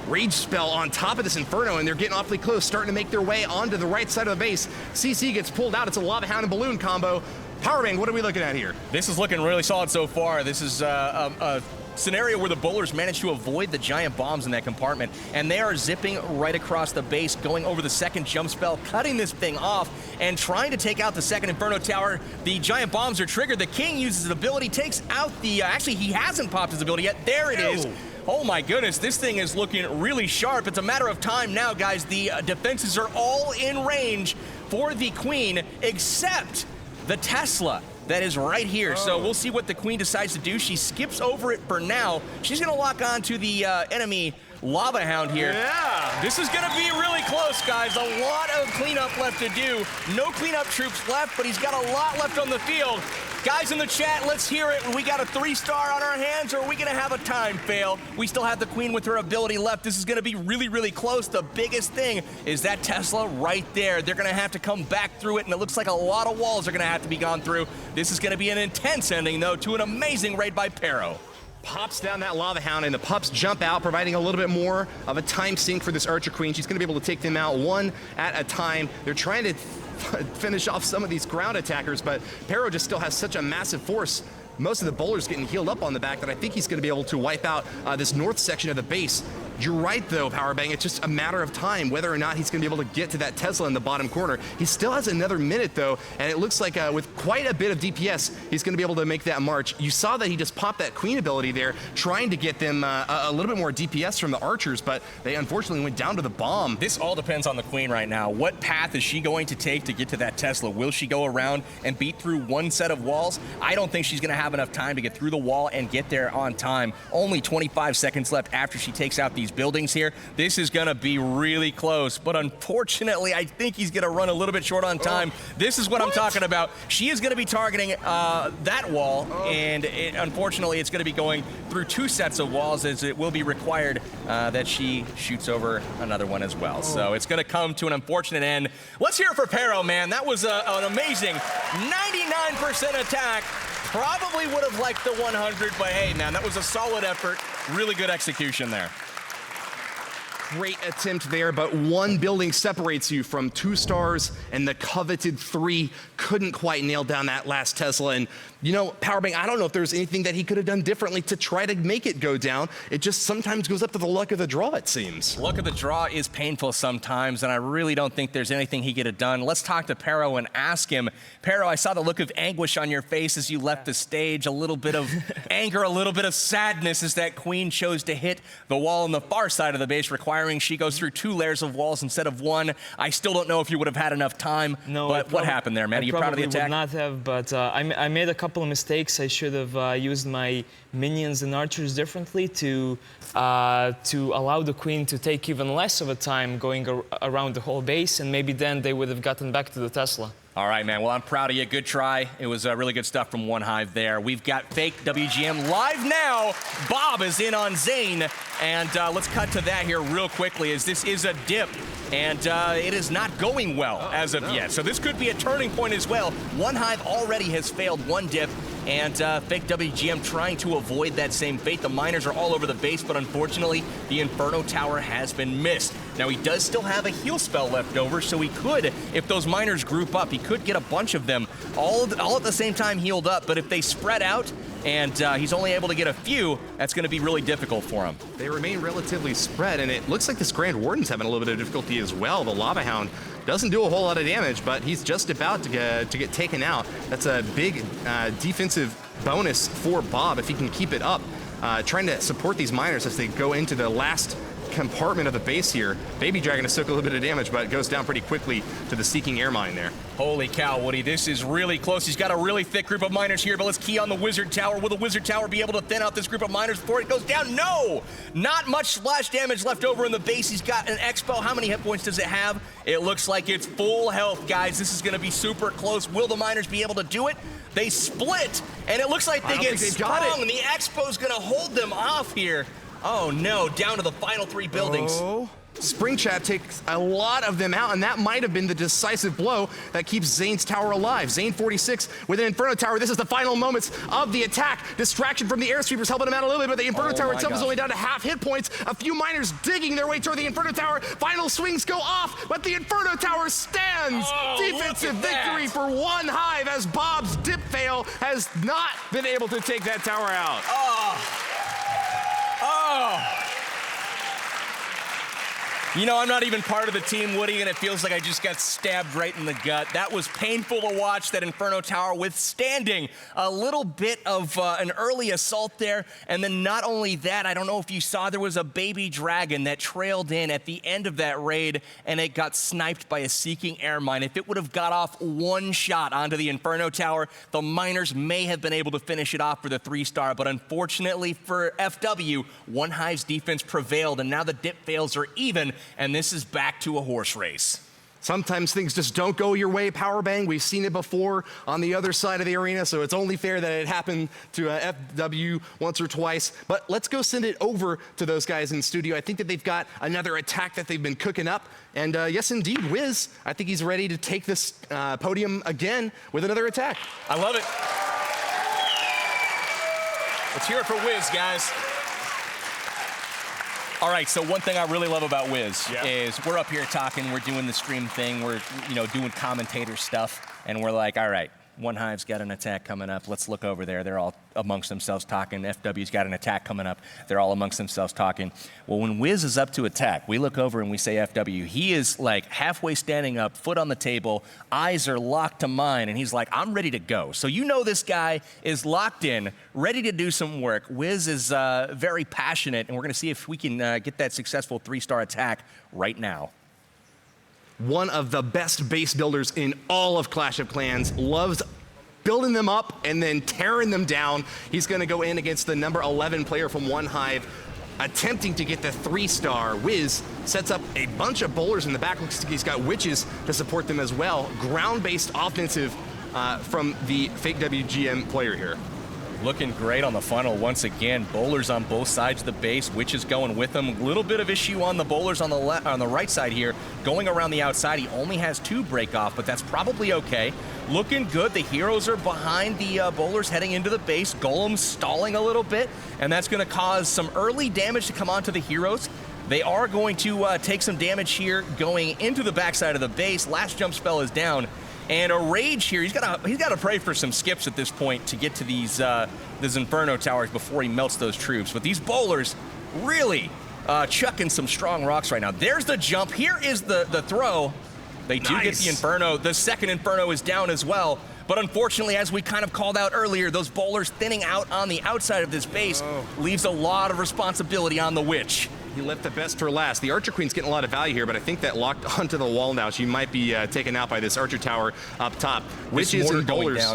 Speaker 2: Rage spell on top of this Inferno, and they're getting awfully close, starting to make their way onto the right side of the base. CC gets pulled out. It's a Lava Hound and Balloon combo. Powerbang, what are we looking at here?
Speaker 3: This is looking really solid so far. This is a scenario where the bowlers managed to avoid the giant bombs in that compartment, and they are zipping right across the base, going over the second jump spell, cutting this thing off, and trying to take out the second Inferno Tower. The giant bombs are triggered. The King uses his ability, takes out the... actually, he hasn't popped his ability yet. There it is. Oh my goodness, this thing is looking really sharp. It's a matter of time now, guys. The defenses are all in range for the Queen, except the Tesla that is right here. So we'll see what the Queen decides to do. She skips over it for now. She's going to lock on to the enemy Lava Hound here.
Speaker 2: Yeah.
Speaker 3: This is going to be really close, guys. A lot of cleanup left to do. No cleanup troops left, but he's got a lot left on the field. Guys in the chat, let's hear it. We got a 3-star on our hands, or are we going to have a time fail? We still have the Queen with her ability left. This is going to be really, really close. The biggest thing is that Tesla right there. They're going to have to come back through it, and it looks like a lot of walls are going to have to be gone through. This is going to be an intense ending, though, to an amazing raid by Pero.
Speaker 2: Pops down that Lava Hound, and the pups jump out, providing a little bit more of a time sink for this Archer Queen. She's going to be able to take them out one at a time. They're trying to finish off some of these ground attackers, but Pero just still has such a massive force. Most of the bowlers getting healed up on the back that I think he's going to be able to wipe out this north section of the base. You're right, though, Powerbang. It's just a matter of time whether or not he's going to be able to get to that Tesla in the bottom corner. He still has another minute, though, and it looks like with quite a bit of DPS, he's going to be able to make that march. You saw that he just popped that Queen ability there, trying to get them a little bit more DPS from the archers, but they unfortunately went down to the bomb.
Speaker 3: This all depends on the Queen right now. What path is she going to take to get to that Tesla? Will she go around and beat through one set of walls? I don't think she's going to have enough time to get through the wall and get there on time. Only 25 seconds left after she takes out the these buildings here. This is going to be really close, but unfortunately, I think he's going to run a little bit short on time. This is what I'm talking about. She is going to be targeting that wall, and unfortunately, it's going to be going through 2 sets of walls, as it will be required that she shoots over another one as well. So it's going to come to an unfortunate end. Let's hear it for Pero, man. That was an amazing 99% attack. Probably would have liked the 100, but hey, man, that was a solid effort. Really good execution there.
Speaker 2: Great attempt there, but 1 building separates you from 2 stars, and the coveted 3 couldn't quite nail down that last Tesla. And you know, Powerbang, I don't know if there's anything that he could have done differently to try to make it go down. It just sometimes goes up to the luck of the draw, it seems.
Speaker 3: Luck of the draw is painful sometimes, and I really don't think there's anything he could have done. Let's talk to Pero and ask him. Pero, I saw the look of anguish on your face as you left the stage, a little bit of anger, a little bit of sadness as that queen chose to hit the wall on the far side of the base, requiring she goes through 2 layers of walls instead of 1. I still don't know if you would have had enough time, but what happened there, man? Are you proud of the attack?
Speaker 8: I probably would not have, but I made a couple of mistakes. I should have used my minions and archers differently to allow the queen to take even less of a time going around the whole base, and maybe then they would have gotten back to the Tesla.
Speaker 3: All right, man. Well, I'm proud of you. Good try. It was really good stuff from One Hive there. We've got Faked WGM live now. Bob is in on Zane. And let's cut to that here real quickly, as this is a dip. And it is not going well as of yet. So this could be a turning point as well. One Hive already has failed 1 dip. And Faked WGM trying to avoid that same fate. The miners are all over the base, but unfortunately, the Inferno Tower has been missed. Now, he does still have a heal spell left over, so he could, if those miners group up, he could get a bunch of them all at the same time healed up. But if they spread out, and he's only able to get a few, that's going to be really difficult for him.
Speaker 2: They remain relatively spread, and it looks like this Grand Warden's having a little bit of difficulty as well. The Lava Hound doesn't do a whole lot of damage, but he's just about to get taken out. That's a big defensive bonus for Bob if he can keep it up. Trying to support these miners as they go into the last compartment of the base here. Baby Dragon has took a little bit of damage, but it goes down pretty quickly to the Seeking Air Mine there.
Speaker 3: Holy cow, Woody, this is really close. He's got a really thick group of miners here, but let's key on the Wizard Tower. Will the Wizard Tower be able to thin out this group of miners before it goes down? No! Not much splash damage left over in the base. He's got an Expo. How many hit points does it have? It looks like it's full health, guys. This is going to be super close. Will the miners be able to do it? They split, and it looks like they get sprung, and the Expo's going to hold them off here. Oh no, down to the final 3 buildings.
Speaker 2: Oh. Spring Chat takes a lot of them out, and that might have been the decisive blow that keeps Zane's tower alive. Zane 46 with an Inferno Tower. This is the final moments of the attack. Distraction from the air sweepers helping him out a little bit, but the Inferno Tower itself is only down to half hit points. A few miners digging their way toward the Inferno Tower. Final swings go off, but the Inferno Tower stands. Defensive victory for One Hive, as Bob's dip fail has not been able to take that tower out.
Speaker 3: You know, I'm not even part of the team, Woody, and it feels like I just got stabbed right in the gut. That was painful to watch, that Inferno Tower withstanding a little bit of an early assault there. And then not only that, I don't know if you saw, there was a baby dragon that trailed in at the end of that raid, and it got sniped by a Seeking Air Mine. If it would have got off 1 shot onto the Inferno Tower, the miners may have been able to finish it off for the 3-star. But unfortunately for FW, One Hive's defense prevailed, and now the dip fails are even. And this is back to a horse race.
Speaker 2: Sometimes things just don't go your way, Powerbang. We've seen it before on the other side of the arena, so it's only fair that it happened to FW once or twice. But let's go send it over to those guys in studio. I think that they've got another attack that they've been cooking up. And yes, indeed, Wiz, I think he's ready to take this podium again with another attack.
Speaker 3: I love it. Let's hear it for Wiz, guys. All right, so one thing I really love about Wiz is we're up here talking, we're doing the stream thing, we're doing commentator stuff, and we're like, all right, One Hive's got an attack coming up. Let's look over there. They're all amongst themselves talking. FW's got an attack coming up. They're all amongst themselves talking. Well, when Wiz is up to attack, we look over and we say FW. He is like halfway standing up, foot on the table, eyes are locked to mine, and he's like, I'm ready to go. So you know this guy is locked in, ready to do some work. Wiz is very passionate, and we're going to see if we can get that successful 3-star attack right now.
Speaker 2: One of the best base builders in all of Clash of Clans, loves building them up and then tearing them down. He's going to go in against the number 11 player from One Hive. attempting to get the 3-star. Wiz sets up a bunch of bowlers in the back. Looks like he's got witches to support them as well. Ground-based offensive from the Faked WGM player here.
Speaker 3: Looking great on the funnel once again. Bowlers on both sides of the base. Witches going with them. A little bit of issue on the bowlers on the right side here. Going around the outside, he only has 2 break off, but that's probably okay. Looking good. The heroes are behind the bowlers heading into the base. Golem's stalling a little bit, and that's going to cause some early damage to come onto the heroes. They are going to take some damage here going into the backside of the base. Last jump spell is down. And a rage here. He's got to pray for some skips at this point to get to these Inferno towers before he melts those troops. But these bowlers really chucking some strong rocks right now. There's the jump. Here is the throw. They do get the Inferno. The second Inferno is down as well. But unfortunately, as we kind of called out earlier, those bowlers thinning out on the outside of this base leaves a lot of responsibility on the Witch.
Speaker 2: He left the best for last. The Archer Queen's getting a lot of value here, but I think that locked onto the wall now. She might be taken out by this Archer Tower up top. Witches and bowlers.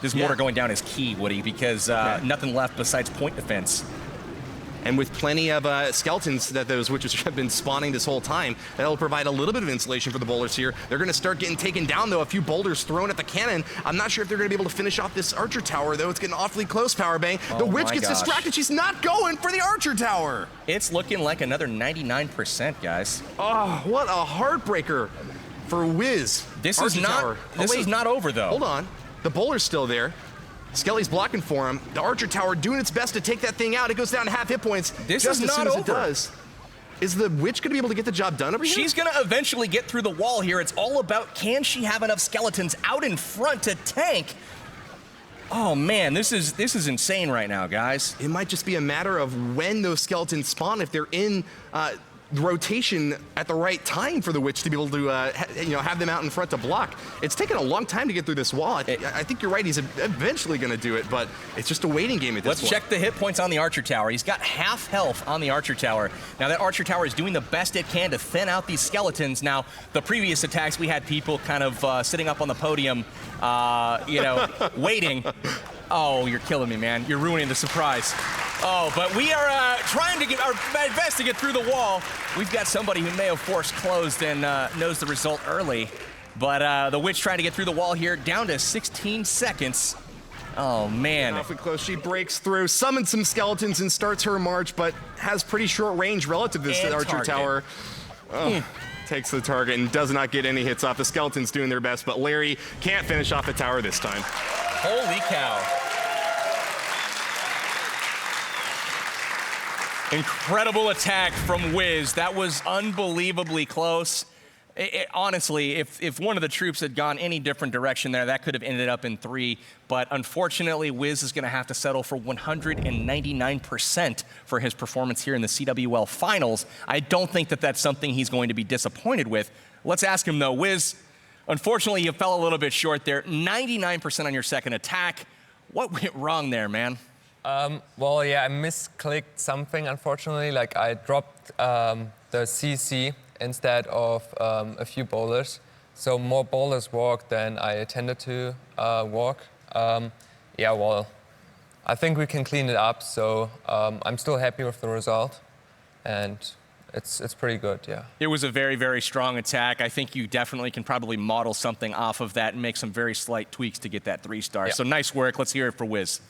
Speaker 3: This mortar going down is key, Woody, because nothing left besides point defense.
Speaker 2: And with plenty of skeletons that those witches have been spawning this whole time, that'll provide a little bit of insulation for the bowlers here. They're going to start getting taken down, though. A few boulders thrown at the cannon. I'm not sure if they're going to be able to finish off this Archer Tower, though. It's getting awfully close, Powerbang. The witch gets distracted. She's not going for the Archer Tower.
Speaker 3: It's looking like another 99%, guys.
Speaker 2: Oh, what a heartbreaker for Wiz.
Speaker 3: This is not over, though.
Speaker 2: Hold on. The bowler's still there. Skelly's blocking for him. The Archer Tower doing its best to take that thing out. It goes down to half hit points.
Speaker 3: This
Speaker 2: just
Speaker 3: is
Speaker 2: as
Speaker 3: not
Speaker 2: soon as
Speaker 3: over.
Speaker 2: It does. Is the witch going to be able to get the job done over here?
Speaker 3: She's going to eventually get through the wall here. It's all about, can she have enough skeletons out in front to tank? Oh man, this is insane right now, guys.
Speaker 2: It might just be a matter of when those skeletons spawn, if they're in rotation at the right time for the witch to be able to have them out in front to block. It's taken a long time to get through this wall. I think you're right, he's eventually going to do it, but it's just a waiting game at this point.
Speaker 3: Let's check the hit points on the Archer Tower. He's got half health on the Archer Tower. Now that Archer Tower is doing the best it can to thin out these skeletons. Now the previous attacks we had people kind of sitting up on the podium waiting. Oh, you're killing me, man. You're ruining the surprise. Oh, but we are trying to get our best to get through the wall. We've got somebody who may have forced closed and knows the result early. But the witch trying to get through the wall here, down to 16 seconds. Oh, man.
Speaker 2: Awfully close. She breaks through, summons some skeletons, and starts her march, but has pretty short range relative to this Archer Tower. Takes the target and does not get any hits off. The skeletons doing their best, but Larry can't finish off the tower this time.
Speaker 3: Holy cow. Incredible attack from Wiz. That was unbelievably close. Honestly, if one of the troops had gone any different direction there, that could have ended up in 3. But unfortunately, Wiz is going to have to settle for 199% for his performance here in the CWL Finals. I don't think that that's something he's going to be disappointed with. Let's ask him, though. Wiz, unfortunately, you fell a little bit short there. 99% on your second attack. What went wrong there, man?
Speaker 11: Well, yeah, I misclicked something, unfortunately. Like, I dropped the CC instead of a few bowlers. So more bowlers walked than I intended to walk. Yeah, well, I think we can clean it up. So I'm still happy with the result. And it's pretty good, yeah.
Speaker 3: It was a very, very strong attack. I think you definitely can probably model something off of that and make some very slight tweaks to get that 3-star.
Speaker 11: Yeah.
Speaker 3: So nice work. Let's hear it for Wiz.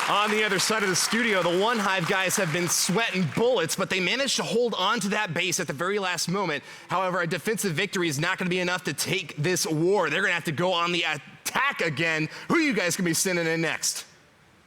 Speaker 2: On the other side of the studio, the One Hive guys have been sweating bullets, but they managed to hold on to that base at the very last moment. However, a defensive victory is not going to be enough to take this war. They're going to have to go on the attack again. Who are you guys going to be sending in next?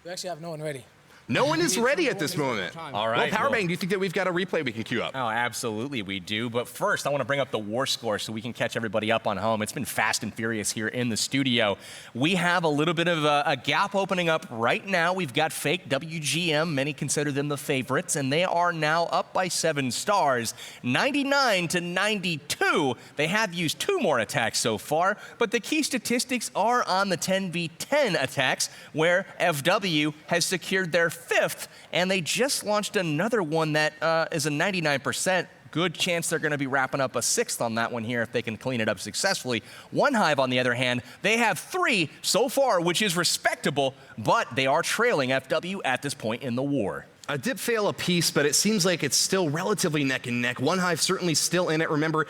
Speaker 4: We actually have no one ready.
Speaker 2: No one is ready at this moment.
Speaker 3: All right.
Speaker 2: Well, Powerbang, do you think that we've got a replay we can queue up?
Speaker 3: Oh, absolutely we do. But first, I want to bring up the war score so we can catch everybody up on home. It's been fast and furious here in the studio. We have a little bit of a gap opening up right now. We've got Faked WGM. Many consider them the favorites, and they are now up by 7 stars, 99 to 92. They have used 2 more attacks so far, but the key statistics are on the 10v10 attacks, where FW has secured their 5th, and they just launched another one that is a 99%. Good chance they're going to be wrapping up a 6th on that one here if they can clean it up successfully. One Hive, on the other hand, they have 3 so far, which is respectable, but they are trailing FW at this point in the war.
Speaker 2: A dip fail apiece, but it seems like it's still relatively neck and neck. One Hive certainly still in it. Remember,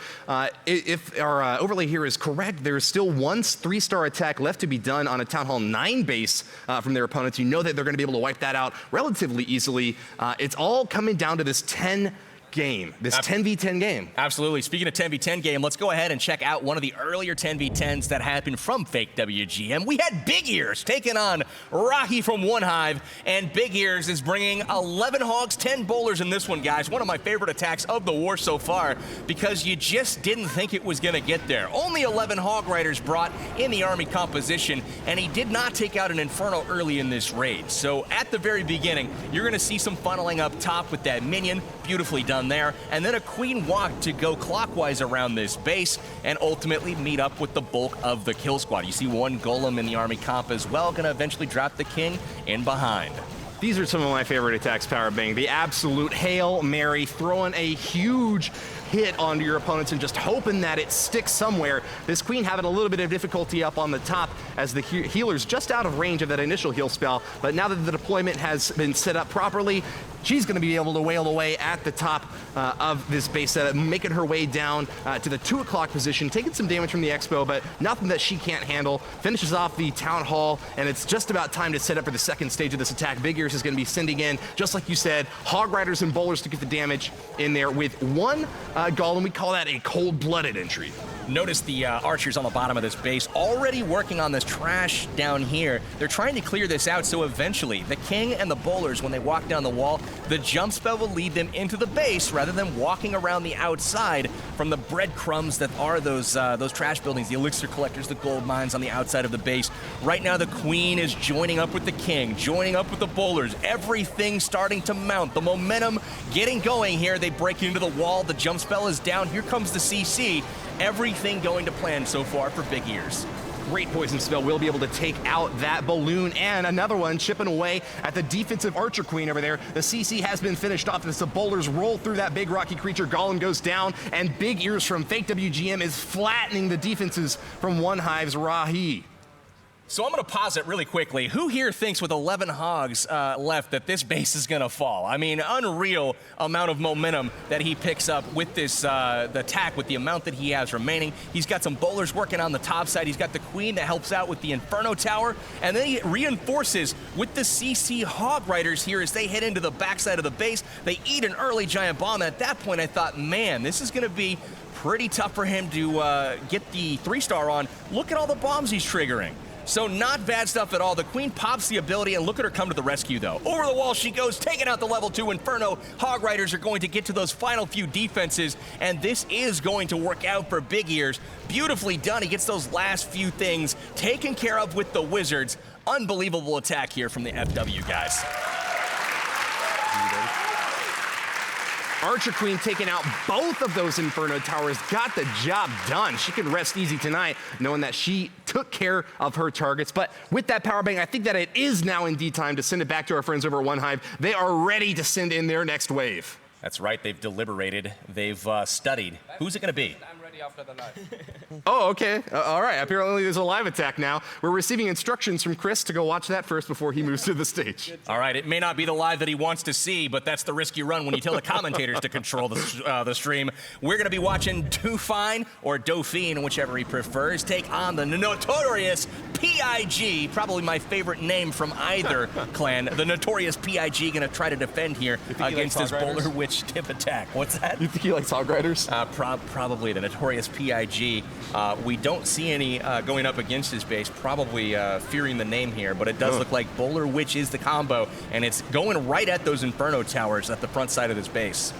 Speaker 2: if our overlay here is correct, there's still one 3-star attack left to be done on a Town Hall 9 base from their opponents. You know that they're going to be able to wipe that out relatively easily. It's all coming down to this 10 game, this 10v10 game.
Speaker 3: Absolutely. Speaking of 10v10 game, let's go ahead and check out one of the earlier 10v10s that happened from Faked WGM. We had Big Ears taking on Rocky from One Hive, and Big Ears is bringing 11 hogs, 10 bowlers in this one, guys. One of my favorite attacks of the war so far, because you just didn't think it was going to get there. Only 11 Hog Riders brought in the army composition, and he did not take out an Inferno early in this raid. So at the very beginning, you're going to see some funneling up top with that minion. Beautifully done there, and then a queen walk to go clockwise around this base and ultimately meet up with the bulk of the kill squad. You see one golem in the army comp as well, gonna eventually drop the king in behind.
Speaker 2: These are some of my favorite attacks, Powerbang. The absolute Hail Mary, throwing a huge hit onto your opponents and just hoping that it sticks somewhere. This queen having a little bit of difficulty up on the top as the healer's just out of range of that initial heal spell, but now that the deployment has been set up properly, she's going to be able to wail away at the top of this base setup, making her way down to the 2 o'clock position, taking some damage from the Expo, but nothing that she can't handle. Finishes off the Town Hall, and it's just about time to set up for the second stage of this attack. Big Ears is going to be sending in, just like you said, Hog Riders and Bowlers to get the damage in there with one Golem. We call that a cold-blooded entry.
Speaker 3: Notice the archers on the bottom of this base already working on this trash down here. They're trying to clear this out, so eventually the king and the bowlers, when they walk down the wall, the jump spell will lead them into the base rather than walking around the outside from the breadcrumbs that are those trash buildings, the elixir collectors, the gold mines on the outside of the base. Right now the queen is joining up with the king, joining up with the bowlers, everything starting to mount, the momentum getting going here. They break into the wall, the jump spell is down, here comes the CC. Everything going to plan so far for Big Ears.
Speaker 2: Great poison spell will be able to take out that balloon, and another one chipping away at the defensive archer queen over there. The CC has been finished off as the bowlers roll through that big rocky creature. Golem goes down, and Big Ears from Faked WGM is flattening the defenses from One Hive's Rahi.
Speaker 3: So I'm going to pause it really quickly. Who here thinks with 11 hogs left that this base is going to fall? I mean, unreal amount of momentum that he picks up with this the attack with the amount that he has remaining. He's got some bowlers working on the top side. He's got the queen that helps out with the Inferno Tower. And then he reinforces with the CC Hog Riders here as they head into the backside of the base. They eat an early giant bomb. And at that point, I thought, man, this is going to be pretty tough for him to get the 3-star on. Look at all the bombs he's triggering. So not bad stuff at all. The queen pops the ability, and look at her come to the rescue, though. Over the wall she goes, taking out the level 2 Inferno. Hog Riders are going to get to those final few defenses, and this is going to work out for Big Ears. Beautifully done. He gets those last few things taken care of with the Wizards. Unbelievable attack here from the FW guys.
Speaker 2: Archer Queen taking out both of those Inferno Towers, got the job done. She can rest easy tonight, knowing that she took care of her targets. But with that Powerbang, I think that it is now indeed time to send it back to our friends over at One Hive. They are ready to send in their next wave.
Speaker 3: That's right, they've deliberated, they've studied. Who's it gonna be?
Speaker 11: I'm ready after the live.
Speaker 2: Oh, okay. All right. Apparently there's a live attack now. We're receiving instructions from Chris to go watch that first before he moves to the stage.
Speaker 3: All right. It may not be the live that he wants to see, but that's the risk you run when you tell the commentators to control the stream. We're going to be watching Dufine or Dauphine, whichever he prefers, take on the notorious PIG, probably my favorite name from either clan. The notorious PIG going to try to defend here against his Bowler Witch tip attack. What's that?
Speaker 2: You think he likes Hog Riders?
Speaker 3: Probably the notorious PIG. We don't see any going up against his base, probably fearing the name here, but it does look like Bowler Witch is the combo, and it's going right at those Inferno Towers at the front side of this base.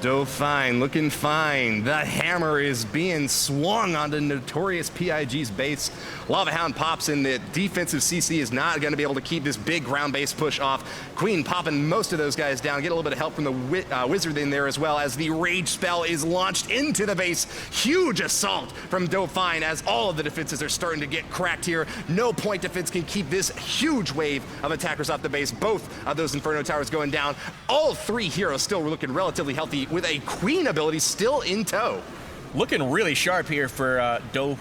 Speaker 2: Dauphine looking fine. The hammer is being swung onto notorious PIG's base. Lava Hound pops in. The defensive CC is not going to be able to keep this big ground base push off. Queen popping most of those guys down. Get a little bit of help from the Wizard in there as well as the Rage spell is launched into the base. Huge assault from Dauphine as all of the defenses are starting to get cracked here. No point defense can keep this huge wave of attackers off the base. Both of those Inferno Towers going down. All three heroes still looking relatively healthy. ability with a queen ability still in tow.
Speaker 3: Looking really sharp here for Do.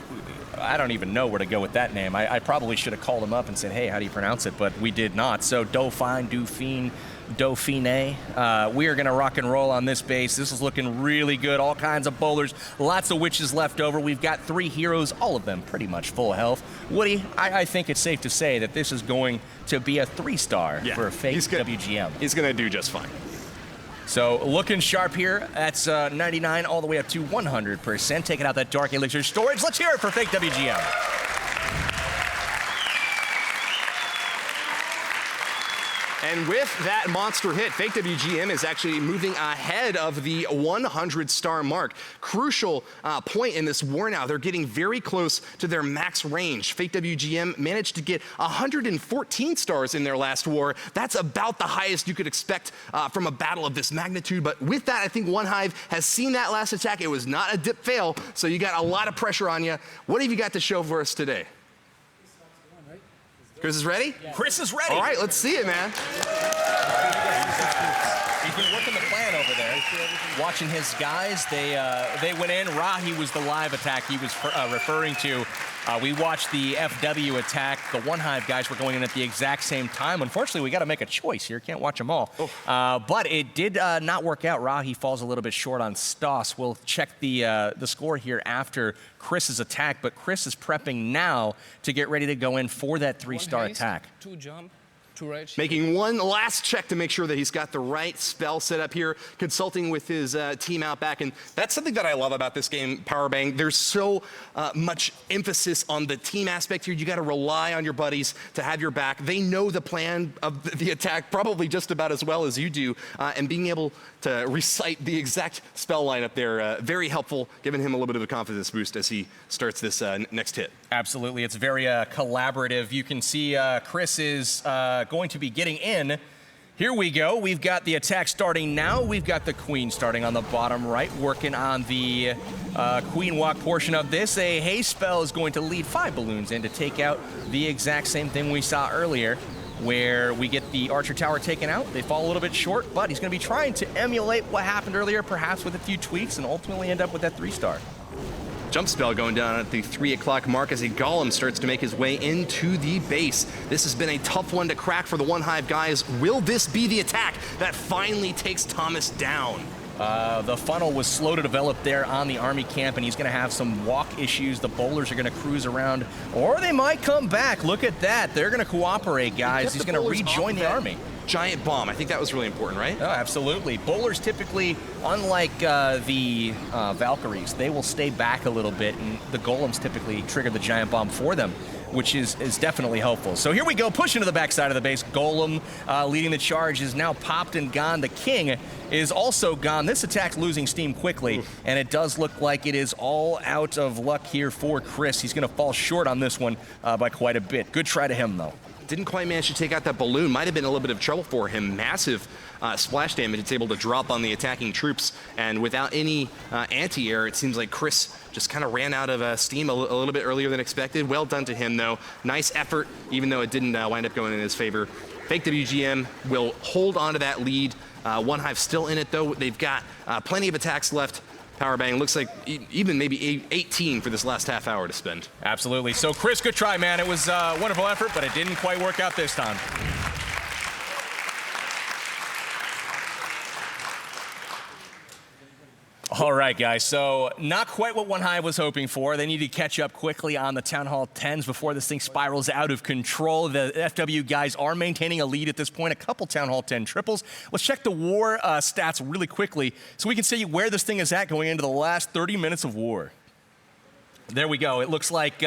Speaker 3: I don't even know where to go with that name. I probably should have called him up and said, hey, how do you pronounce it? But we did not. So Dauphine, Dauphine. We are going to rock and roll on this base. This is looking really good. All kinds of bowlers, lots of witches left over. We've got 3 heroes, all of them pretty much full health. Woody, I think it's safe to say that this is going to be a 3-star for Faked WGM.
Speaker 2: He's going to do just fine.
Speaker 3: So looking sharp here. That's 99 all the way up to 100%. Taking out that Dark Elixir storage. Let's hear it for Faked WGM.
Speaker 2: And with that monster hit, Faked WGM is actually moving ahead of the 100-star mark. Crucial point in this war now. They're getting very close to their max range. Faked WGM managed to get 114 stars in their last war. That's about the highest you could expect from a battle of this magnitude. But with that, I think Hive has seen that last attack. It was not a dip fail, so you got a lot of pressure on you. What have you got to show for us today? Chris is ready?
Speaker 3: Yeah. Chris is ready.
Speaker 2: All right, let's see it, man.
Speaker 3: He's been working the plan over there. Watching his guys, they went in. Rahi was the live attack he was referring to. We watched the FW attack. The Hive guys were going in at the exact same time. Unfortunately, we got to make a choice here. Can't watch them all. But it did not work out. Rahi falls a little bit short on Stoss. We'll check the score here after Chris's attack. But Chris is prepping now to get ready to go in for that 3-star attack.
Speaker 5: 2 jump. Right.
Speaker 2: Making one last check to make sure that he's got the right spell set up here, consulting with his team out back. And that's something that I love about this game, Powerbang. There's so much emphasis on the team aspect here. You got to rely on your buddies to have your back. They know the plan of the attack probably just about as well as you do. And being able to recite the exact spell lineup there, very helpful, giving him a little bit of a confidence boost as he starts this next hit.
Speaker 3: Absolutely. It's very collaborative. You can see Chris is going to be getting in. Here we go. We've got the attack starting now. We've got the queen starting on the bottom right, working on the queen walk portion of this. A haste spell is going to lead 5 balloons in to take out the exact same thing we saw earlier, where we get the archer tower taken out. They fall a little bit short, but he's going to be trying to emulate what happened earlier, perhaps with a few tweaks, and ultimately end up with that 3-star.
Speaker 2: Jump spell going down at the 3 o'clock mark as a golem starts to make his way into the base. This has been a tough one to crack for the Hive guys. Will this be the attack that finally takes Thomas down?
Speaker 3: The funnel was slow to develop there on the army camp, and he's going to have some walk issues. The bowlers are going to cruise around, or they might come back. Look at that. They're going to cooperate, guys. He's going to rejoin the army.
Speaker 2: Giant bomb. I think that was really important, right?
Speaker 3: Oh, absolutely. Bowlers typically, unlike the Valkyries, they will stay back a little bit, and the golems typically trigger the giant bomb for them, which is definitely helpful. So here we go, push into the backside of the base. Golem leading the charge is now popped and gone. The king is also gone. This attack's losing steam quickly, and it does look like it is all out of luck here for Chris. He's going to fall short on this one by quite a bit. Good try to him, though.
Speaker 2: Didn't quite manage to take out that balloon. Might have been a little bit of trouble for him. Massive splash damage. It's able to drop on the attacking troops. And without any anti-air, it seems like Chris just kind of ran out of steam a little bit earlier than expected. Well done to him, though. Nice effort, even though it didn't wind up going in his favor. Faked WGM will hold on to that lead. Hive still in it, though. They've got plenty of attacks left. Powerbang looks like even maybe 18 for this last half hour to spend.
Speaker 3: Absolutely. So, Chris, good try, man. It was a wonderful effort, but it didn't quite work out this time. All right, guys, so not quite what Hive was hoping for. They need to catch up quickly on the Town Hall 10s before this thing spirals out of control. The FW guys are maintaining a lead at this point, a couple Town Hall 10 triples. Let's check the war stats really quickly so we can see where this thing is at going into the last 30 minutes of war. There we go. It looks like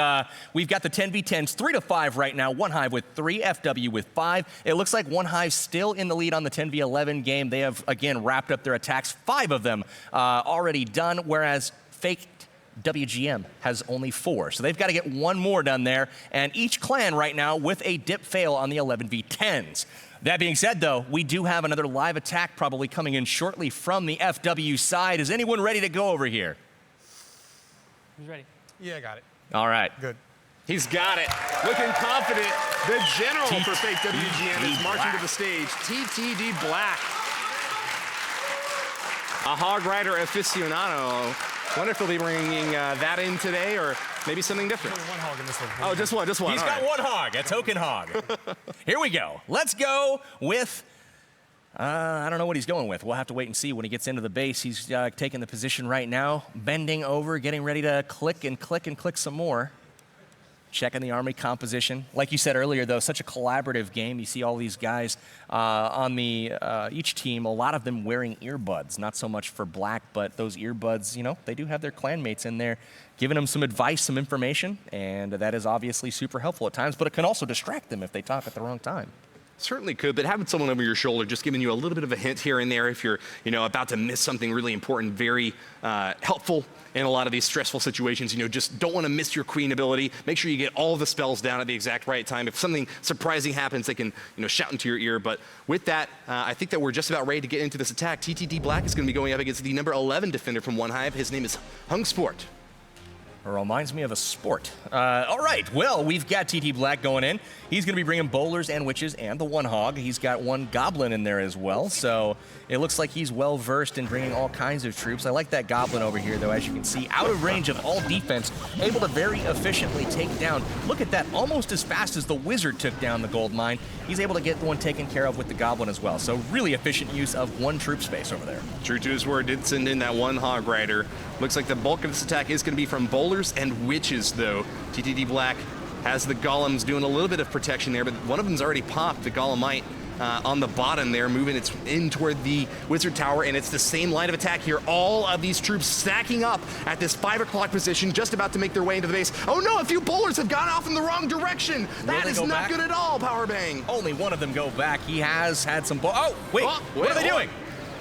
Speaker 3: we've got the 10v10s 3-5 right now. Hive with 3, FW with 5. It looks like Hive still in the lead on the 10v11 game. They have, again, wrapped up their attacks. 5 of them already done, whereas Faked WGM has only 4. So they've got to get 1 more done there. And each clan right now with a dip fail on the 11v10s. That being said, though, we do have another live attack probably coming in shortly from the FW side. Is anyone ready to go over here?
Speaker 9: Who's ready?
Speaker 10: Yeah, I got it.
Speaker 3: All right.
Speaker 10: Good.
Speaker 2: He's got it. Looking confident. The general for Faked WGM is marching to the stage. TTD Black. a Hog Rider aficionado. Wonder if he'll be bringing that in today, or maybe something different.
Speaker 8: One hog in this one.
Speaker 2: Oh, just one.
Speaker 3: He's
Speaker 2: All
Speaker 3: got
Speaker 2: right.
Speaker 3: one hog, a token hog. Here we go. Let's go with, I don't know what he's going with. We'll have to wait and see when he gets into the base. He's taking the position right now, bending over, getting ready to click and click and click some more. Checking the army composition. Like you said earlier, though, such a collaborative game. You see all these guys on each team, a lot of them wearing earbuds. Not so much for black, but those earbuds, you know, they do have their clanmates in there giving them some advice, some information, and that is obviously super helpful at times, but it can also distract them if they talk at the wrong time.
Speaker 2: Certainly could, but having someone over your shoulder, just giving you a little bit of a hint here and there if you're, you know, about to miss something really important, very helpful in a lot of these stressful situations. You know, just don't want to miss your queen ability. Make sure you get all the spells down at the exact right time. If something surprising happens, they can, you know, shout into your ear. But with that, I think that we're just about ready to get into this attack. TTD Black is going to be going up against the number 11 defender from One Hive. His name is Hung Sport.
Speaker 3: Reminds me of a sport. All right, well, we've got TT Black going in. He's going to be bringing bowlers and witches and the one hog. He's got one goblin in there as well, so it looks like he's well-versed in bringing all kinds of troops. I like that goblin over here, though, as you can see, out of range of all defense, able to very efficiently take down. Look at that, almost as fast as the wizard took down the gold mine. He's able to get one taken care of with the goblin as well, so really efficient use of one troop space over there.
Speaker 2: True to his word, did send in that one Hog Rider. Looks like the bulk of this attack is going to be from bowlers and witches, though. TTD Black has the golems doing a little bit of protection there, but one of them's already popped, the golemite, on the bottom there, moving its in toward the wizard tower, and it's the same line of attack here. All of these troops stacking up at this 5 o'clock position, just about to make their way into the base. Oh no, a few bowlers have gone off in the wrong direction. That is not good at all, Powerbang.
Speaker 3: Only one of them go back. He has had some oh, wait, what are they doing?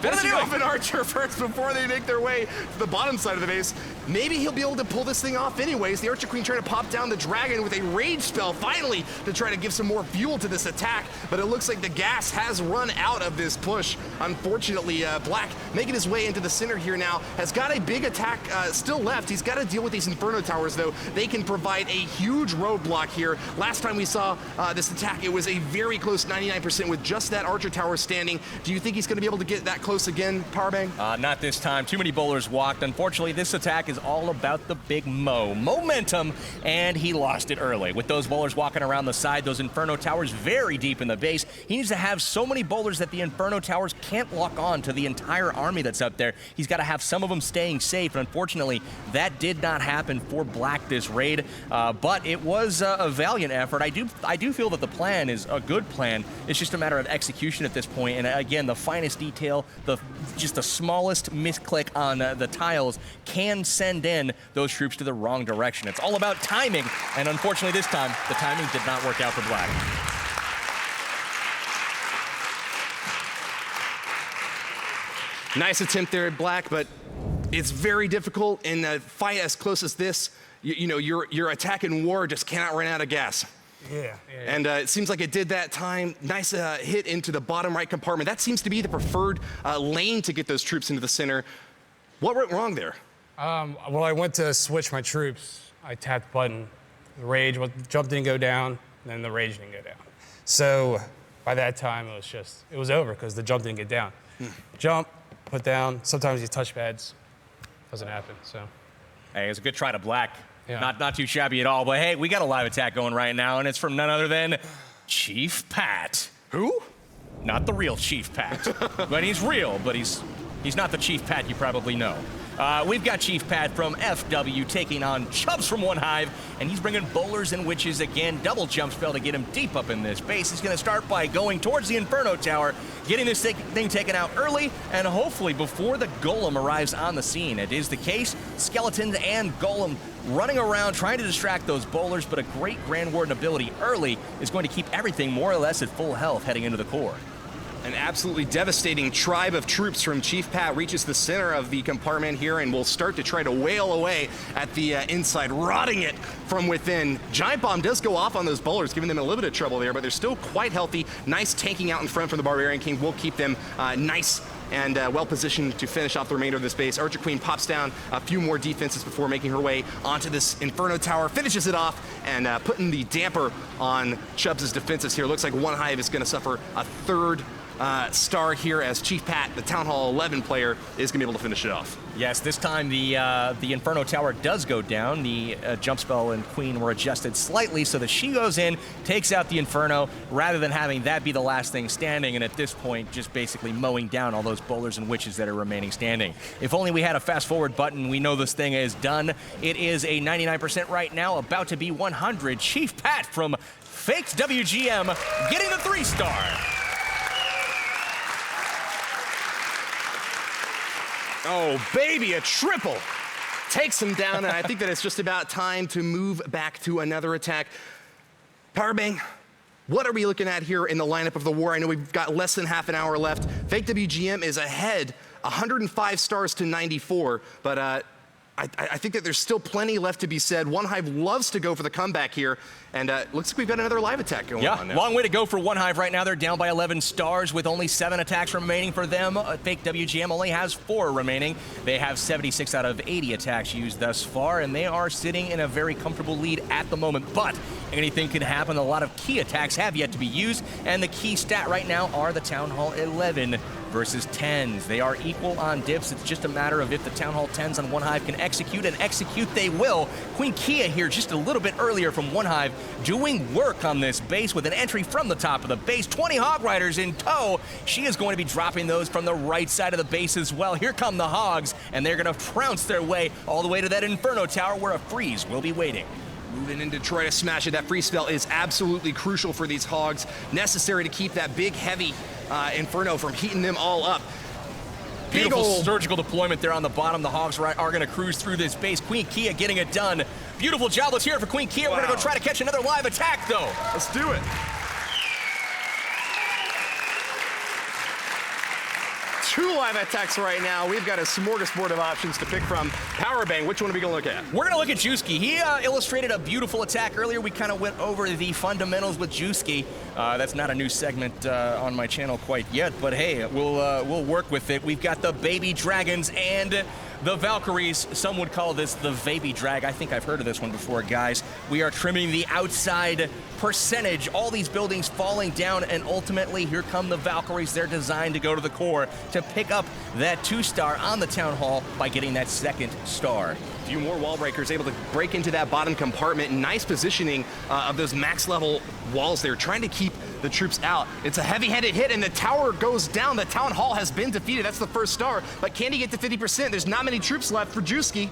Speaker 2: Finishing off an archer first before they make their way to the bottom side of the base. Maybe he'll be able to pull this thing off anyways. The Archer Queen trying to pop down the dragon with a rage spell finally to try to give some more fuel to this attack, but it looks like the gas has run out of this push. Unfortunately, Black making his way into the center here now, has got a big attack still left. He's got to deal with these Inferno Towers, though. They can provide a huge roadblock here. Last time we saw this attack, it was a very close 99% with just that Archer Tower standing. Do you think he's going to be able to get that close again, Powerbang?
Speaker 3: Not this time. Too many bowlers walked. Unfortunately, this attack is all about the big momentum, and he lost it early. With those bowlers walking around the side, those Inferno Towers very deep in the base, he needs to have so many bowlers that the Inferno Towers can't lock on to the entire army that's up there. He's got to have some of them staying safe, and unfortunately, that did not happen for Black this raid, but it was a valiant effort. I do feel that the plan is a good plan. It's just a matter of execution at this point, and again, the finest detail, just the smallest misclick on the tiles can send in those troops to the wrong direction. It's all about timing, and unfortunately this time, the timing did not work out for Black.
Speaker 2: Nice attempt there at Black, but it's very difficult in a fight as close as this. You know, your attack in war just cannot run out of gas.
Speaker 8: Yeah.
Speaker 2: And it seems like it did that time. Nice hit into the bottom right compartment. That seems to be the preferred lane to get those troops into the center. What went wrong there?
Speaker 10: Well, I went to switch my troops. I tapped the button. The rage, jump didn't go down, then the rage didn't go down. So by that time, it was over because the jump didn't get down. Jump, put down. Sometimes these touchpads doesn't happen. So.
Speaker 3: Hey, it was a good try to Black.
Speaker 10: Yeah.
Speaker 3: Not too shabby at all, but hey, we got a live attack going right now, and it's from none other than Chief Pat.
Speaker 2: Who?
Speaker 3: Not the real Chief Pat. But he's real, but he's not the Chief Pat you probably know. We've got Chief Pat from FW taking on Chubbs from One Hive, and he's bringing bowlers and witches again. Double jump spell to get him deep up in this base. He's going to start by going towards the Inferno Tower, getting this thing taken out early, and hopefully before the Golem arrives on the scene. It is the case. Skeletons and Golem running around trying to distract those bowlers, but a great Grand Warden ability early is going to keep everything more or less at full health heading into the core.
Speaker 2: An absolutely devastating tribe of troops from Chief Pat reaches the center of the compartment here and will start to try to wail away at the inside, rotting it from within. Giant Bomb does go off on those bowlers, giving them a little bit of trouble there, but they're still quite healthy. Nice tanking out in front from the Barbarian King will keep them nice and well-positioned to finish off the remainder of this base. Archer Queen pops down a few more defenses before making her way onto this Inferno Tower, finishes it off, and putting the damper on Chubbs' defenses here. Looks like One Hive is going to suffer a third star here as Chief Pat, the Town Hall 11 player, is going to be able to finish it off.
Speaker 1: Yes, this time the Inferno Tower does go down. The jump spell and Queen were adjusted slightly so that she goes in, takes out the Inferno, rather than having that be the last thing standing, and at this point just basically mowing down all those bowlers and witches that are remaining standing. If only we had a fast forward button, we know this thing is done. It is a 99% right now, about to be 100. Chief Pat from Faked WGM getting the 3-star.
Speaker 2: Oh, baby, a triple. Takes him down, and I think that it's just about time to move back to another attack. Powerbang, what are we looking at here in the lineup of the war? I know we've got less than half an hour left. Faked WGM is ahead, 105 stars to 94, but I think that there's still plenty left to be said. Hive loves to go for the comeback here, and looks like we've got another live attack going on now.
Speaker 1: Long way to go for Hive right now. They're down by 11 stars with only 7 attacks remaining for them. Faked WGM only has 4 remaining. They have 76 out of 80 attacks used thus far, and they are sitting in a very comfortable lead at the moment. But anything can happen. A lot of key attacks have yet to be used, and the key stat right now are the Town Hall 11 versus 10s. They are equal on dips. It's just a matter of if the Town Hall 10s on Hive can execute, and execute they will. Queen Kia here just a little bit earlier from Hive, doing work on this base with an entry from the top of the base. 20 Hog Riders in tow. She is going to be dropping those from the right side of the base as well. Here come the Hogs, and they're going to trounce their way all the way to that Inferno Tower where a freeze will be waiting.
Speaker 2: Moving in to try to smash it. That freeze spell is absolutely crucial for these Hogs. Necessary to keep that big, heavy Inferno from heating them all up.
Speaker 1: Beautiful surgical deployment there on the bottom. The Hogs are going to cruise through this base. Queen Kia getting it done. Beautiful job. Let's hear it for Queen Kia. We're going to go try to catch another live attack, though.
Speaker 2: Let's do it. Two live attacks right now. We've got a smorgasbord of options to pick from. Powerbang, which one are we going to look at?
Speaker 1: We're going to look at Juski. He illustrated a beautiful attack earlier. We kind of went over the fundamentals with Juski. That's not a new segment on my channel quite yet, but hey, we'll work with it. We've got the baby dragons and the Valkyries. Some would call this the baby drag. I think I've heard of this one before, guys. We are trimming the outside percentage. All these buildings falling down, and ultimately here come the Valkyries. They're designed to go to the core to pick up that 2-star on the Town Hall by getting that 2nd star.
Speaker 2: A few more wall breakers able to break into that bottom compartment. Nice positioning of those max level walls there, trying to keep the troops out. It's a heavy-handed hit, and the tower goes down. The Town Hall has been defeated. That's the 1st star, but can he get to 50%? There's not many troops left for Juski.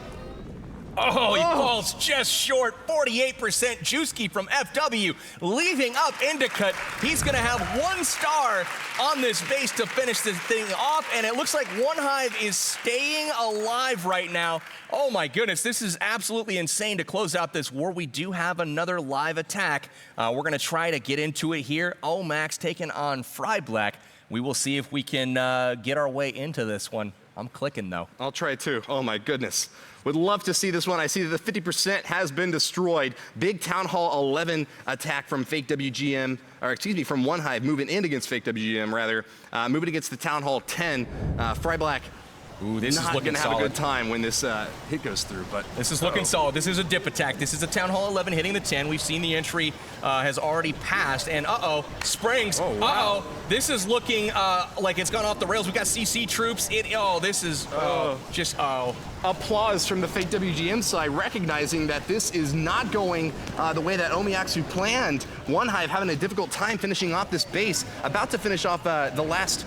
Speaker 1: Oh, he falls just short. 48% Juski from FW, leaving up Indicut. He's going to have 1 star on this base to finish this thing off, and it looks like Hive is staying alive right now. Oh my goodness, this is absolutely insane to close out this war. We do have another live attack. We're going to try to get into it here. Omax taking on Fry Black. We will see if we can get our way into this one. I'm clicking, though.
Speaker 2: I'll try too. Oh my goodness. Would love to see this one. I see that the 50% has been destroyed. Big Town Hall 11 attack from Faked WGM, or excuse me, from Hive, moving in against Faked WGM, rather. Moving against the Town Hall 10. Fry Black.
Speaker 1: Ooh, this is looking
Speaker 2: solid. Not going to have a good time when this hit goes through, but...
Speaker 1: This is looking solid. This is a dip attack. This is a Town Hall 11 hitting the 10. We've seen the entry has already passed, and springs.
Speaker 2: Oh, wow.
Speaker 1: This is looking like it's gone off the rails. We've got CC troops. This is just
Speaker 2: Applause from the Faked WGM side, recognizing that this is not going the way that Omiaksu planned. Hive having a difficult time finishing off this base, about to finish off the last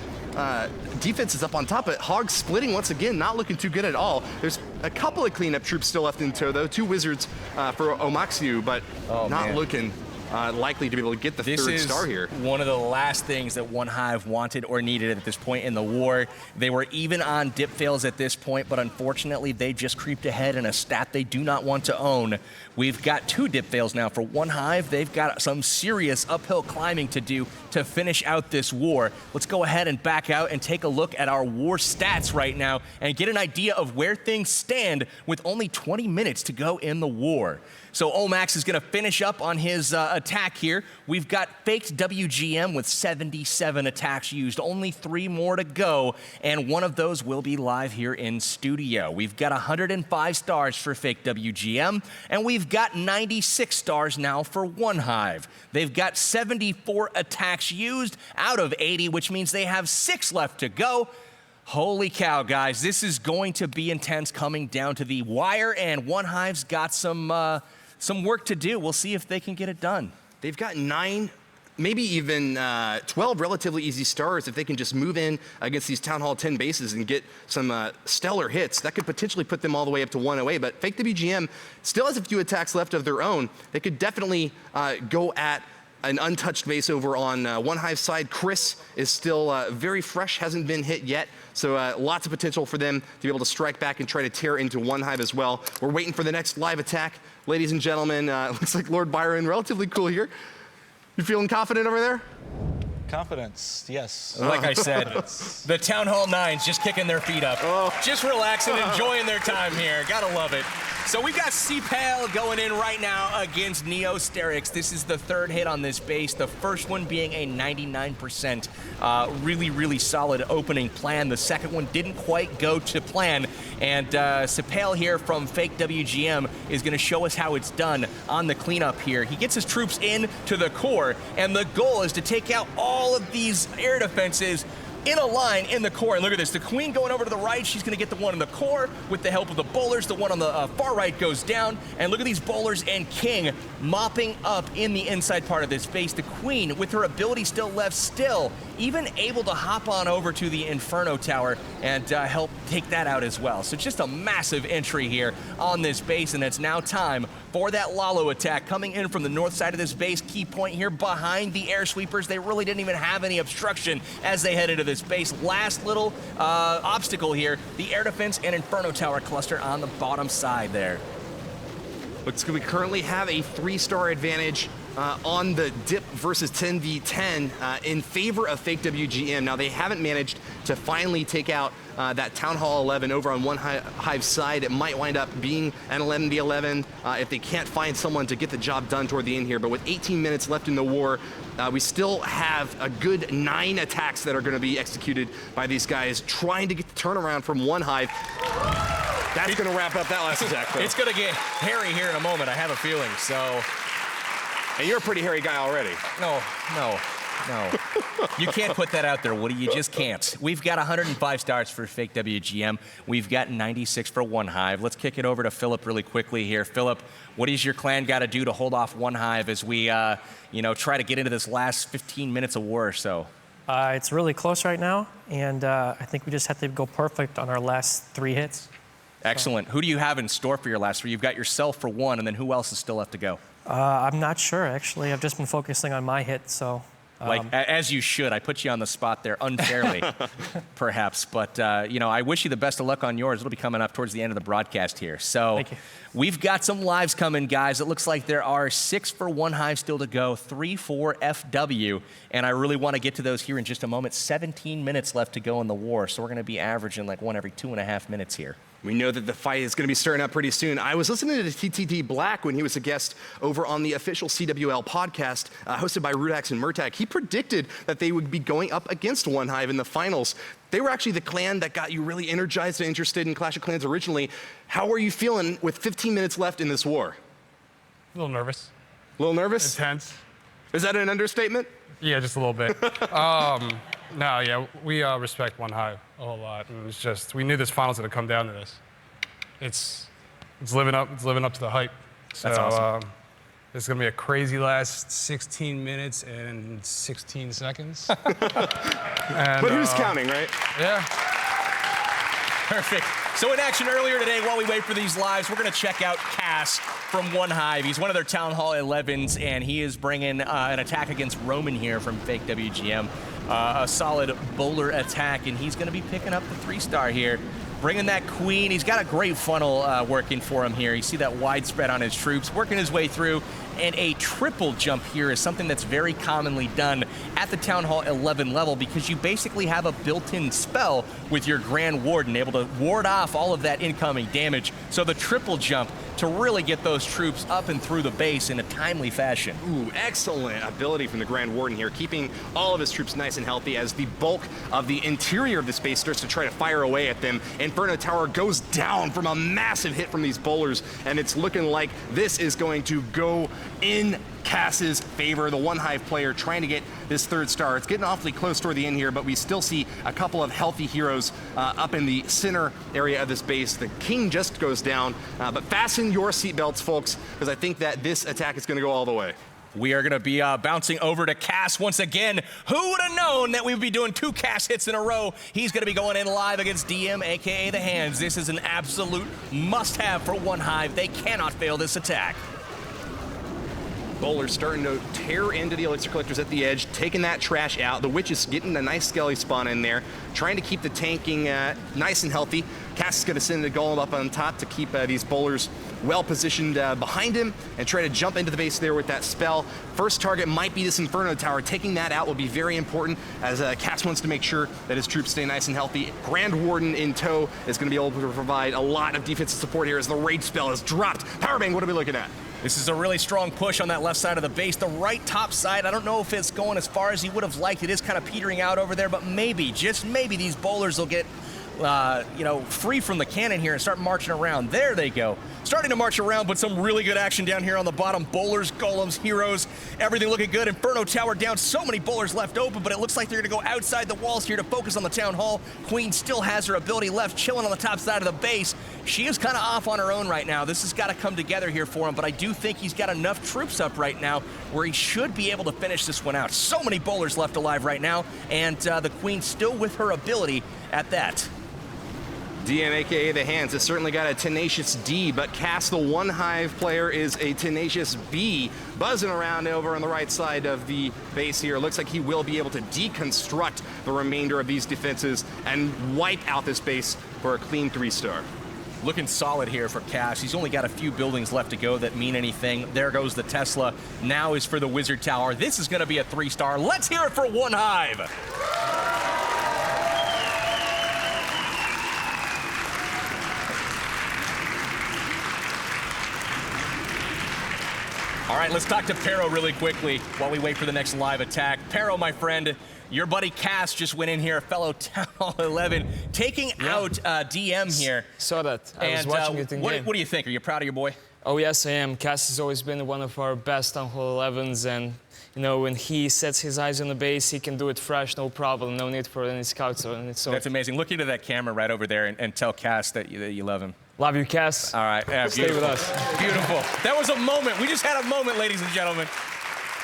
Speaker 2: defense is up on top, but Hog splitting once again, not looking too good at all. There's a couple of cleanup troops still left in tow, though. 2 wizards for Omaksu, but not looking likely to be able to get the 3rd star here.
Speaker 1: This is one of the last things that Hive wanted or needed at this point in the war. They were even on dip fails at this point, but unfortunately they just creeped ahead in a stat they do not want to own. We've got 2 dip fails now for Hive. They've got some serious uphill climbing to do to finish out this war. Let's go ahead and back out and take a look at our war stats right now and get an idea of where things stand with only 20 minutes to go in the war. So Omax is going to finish up on his
Speaker 3: attack here. We've got Faked WGM with 77 attacks used, only 3 more to go, and one of those will be live here in studio. We've got 105 stars for Faked WGM, and we've got 96 stars now for Hive. They've got 74 attacks used out of 80, which means they have 6 left to go. Holy cow, guys, this is going to be intense coming down to the wire, and Hive's got some work to do. We'll see if they can get it done.
Speaker 2: They've got 9, maybe even 12 relatively easy stars if they can just move in against these Town Hall 10 bases and get some stellar hits. That could potentially put them all the way up to 108, but Faked WGM still has a few attacks left of their own. They could definitely go at an untouched base over on Hive's side. Chris is still very fresh, hasn't been hit yet, so lots of potential for them to be able to strike back and try to tear into Hive as well. We're waiting for the next live attack. Ladies and gentlemen, looks like Lord Byron, relatively cool here. You feeling confident over there?
Speaker 7: Confidence, yes.
Speaker 3: Like I said, the Town Hall 9s just kicking their feet up. Just relaxing, enjoying their time here. Gotta love it. So we've got C-Pal going in right now against Neosterix. This is the 3rd hit on this base, the first one being a 99% really solid opening plan. The second one didn't quite go to plan, and C-Pal here from Faked WGM is going to show us how it's done on the cleanup here. He gets his troops in to the core, and the goal is to take out all of these air defenses in a line in the core. And look at this, the queen going over to the right, she's gonna get the one in the core with the help of the bowlers. The one on the far right goes down, and look at these bowlers and king mopping up in the inside part of this base. The queen, with her ability still left, still even able to hop on over to the Inferno Tower and help take that out as well. So just a massive entry here on this base, and it's now time for that Lalo attack coming in from the north side of this base. Key point here behind the air sweepers. They really didn't even have any obstruction as they head into this base. Last little obstacle here, the air defense and Inferno Tower cluster on the bottom side there.
Speaker 2: Looks like we currently have a 3-star advantage on the dip versus 10v10 in favor of Faked WGM. Now, they haven't managed to finally take out that Town Hall 11 over on Hive's side. It might wind up being an 11v11 if they can't find someone to get the job done toward the end here. But with 18 minutes left in the war, we still have a good 9 attacks that are going to be executed by these guys trying to get the turnaround from Hive. That's going to wrap up that last attack, though.
Speaker 3: It's going to get hairy here in a moment, I have a feeling, so.
Speaker 2: And you're a pretty hairy guy already.
Speaker 3: No. You can't put that out there, Woody. You just can't. We've got 105 stars for Faked WGM. We've got 96 for Hive. Let's kick it over to Philip really quickly here. Philip, what does your clan got to do to hold off Hive as we, try to get into this last 15 minutes of war or so?
Speaker 9: It's really close right now, and I think we just have to go perfect on our last 3 hits.
Speaker 3: Excellent. Who do you have in store for your last 3? You've got yourself for 1, and then who else is still left to go?
Speaker 9: I'm not sure, actually. I've just been focusing on my hit, so.
Speaker 3: As you should. I put you on the spot there unfairly, perhaps. But, I wish you the best of luck on yours. It'll be coming up towards the end of the broadcast here. So
Speaker 9: Thank you.
Speaker 3: We've got some lives coming, guys. It looks like there are 6 for Hive still to go, 3 for FW. And I really want to get to those here in just a moment. 17 minutes left to go in the war. So we're going to be averaging like 1 every 2.5 minutes here.
Speaker 2: We know that the fight is going to be starting up pretty soon. I was listening to TTD Black when he was a guest over on the official CWL podcast hosted by Rudax and Murtak. He predicted that they would be going up against Hive in the finals. They were actually the clan that got you really energized and interested in Clash of Clans originally. How are you feeling with 15 minutes left in this war?
Speaker 10: A little nervous.
Speaker 2: A little nervous?
Speaker 10: Intense.
Speaker 2: Is that an understatement?
Speaker 10: Yeah, just a little bit. We respect Hive a whole lot, and it's just we knew this finals would come down to this. It's living up to the hype.
Speaker 3: That's awesome.
Speaker 10: It's gonna be a crazy last 16 minutes and 16 seconds.
Speaker 2: But who's counting, right?
Speaker 10: Yeah.
Speaker 3: Perfect. So in action earlier today, while we wait for these lives, we're going to check out Cass from Hive. He's one of their Town Hall 11s, and he is bringing an attack against Roman here from Faked WGM. A solid bowler attack, and he's going to be picking up the 3-star here. Bringing that queen. He's got a great funnel working for him here. You see that widespread on his troops, working his way through. And a triple jump here is something that's very commonly done at the Town Hall 11 level because you basically have a built-in spell with your Grand Warden able to ward off all of that incoming damage. So the triple jump to really get those troops up and through the base in a timely fashion.
Speaker 2: Ooh, excellent ability from the Grand Warden here, keeping all of his troops nice and healthy as the bulk of the interior of the space starts to try to fire away at them. Inferno Tower goes down from a massive hit from these bowlers, and it's looking like this is going to go in Cass's favor. The one Hive player trying to get this 3rd star. It's getting awfully close toward the end here, but we still see a couple of healthy heroes up in the center area of this base. The king just goes down, but fasten your seatbelts, folks, because I think that this attack is going to go all the way.
Speaker 3: We are going to be bouncing over to Cass once again. Who would have known that we would be doing 2 Cass hits in a row? He's going to be going in live against DM, aka the Hands. This is an absolute must-have for one Hive. They cannot fail this attack.
Speaker 2: Bowlers starting to tear into the elixir collectors at the edge, taking that trash out. The Witch is getting a nice skelly spawn in there, trying to keep the tanking nice and healthy. Cass is going to send the golem up on top to keep these bowlers well positioned behind him and try to jump into the base there with that spell. First target might be this Inferno Tower. Taking that out will be very important as Cass wants to make sure that his troops stay nice and healthy. Grand Warden in tow is going to be able to provide a lot of defensive support here as the Rage spell is dropped. Powerbang, what are we looking at?
Speaker 3: This is a really strong push on that left side of the base. The right top side, I don't know if it's going as far as he would have liked. It is kind of petering out over there, but maybe, just maybe, these bowlers will get free from the cannon here and start marching around. There they go. Starting to march around, but some really good action down here on the bottom. Bowlers, golems, heroes, everything looking good. Inferno Tower down, so many bowlers left open, but it looks like they're gonna go outside the walls here to focus on the town hall. Queen still has her ability left, chilling on the top side of the base. She is kind of off on her own right now. This has got to come together here for him, but I do think he's got enough troops up right now where he should be able to finish this one out. So many bowlers left alive right now, and the Queen still with her ability at that.
Speaker 2: DM, aka the Hands, has certainly got a tenacious D, but Cass, the one Hive player, is a tenacious B, buzzing around over on the right side of the base here. Looks like he will be able to deconstruct the remainder of these defenses and wipe out this base for a clean 3-star.
Speaker 3: Looking solid here for Cass. He's only got a few buildings left to go that mean anything. There goes the Tesla. Now is for the Wizard Tower. This is going to be a 3-star. Let's hear it for one Hive. All right, let's talk to Pero really quickly while we wait for the next live attack. Pero, my friend, your buddy Cass just went in here, fellow Town Hall 11, taking out DM here.
Speaker 8: Saw that. I was watching it in game.
Speaker 3: What do you think? Are you proud of your boy?
Speaker 8: Oh, yes, I am. Cass has always been one of our best Town Hall 11s, and you know, when he sets his eyes on the base, he can do it fresh, no problem, no need for any scouts on it. So
Speaker 3: that's amazing. Look into that camera right over there and tell Cass that you love him.
Speaker 8: Love you, Cass.
Speaker 3: All right. Yeah,
Speaker 8: stay with us.
Speaker 3: Beautiful. That was a moment. We just had a moment, ladies and gentlemen.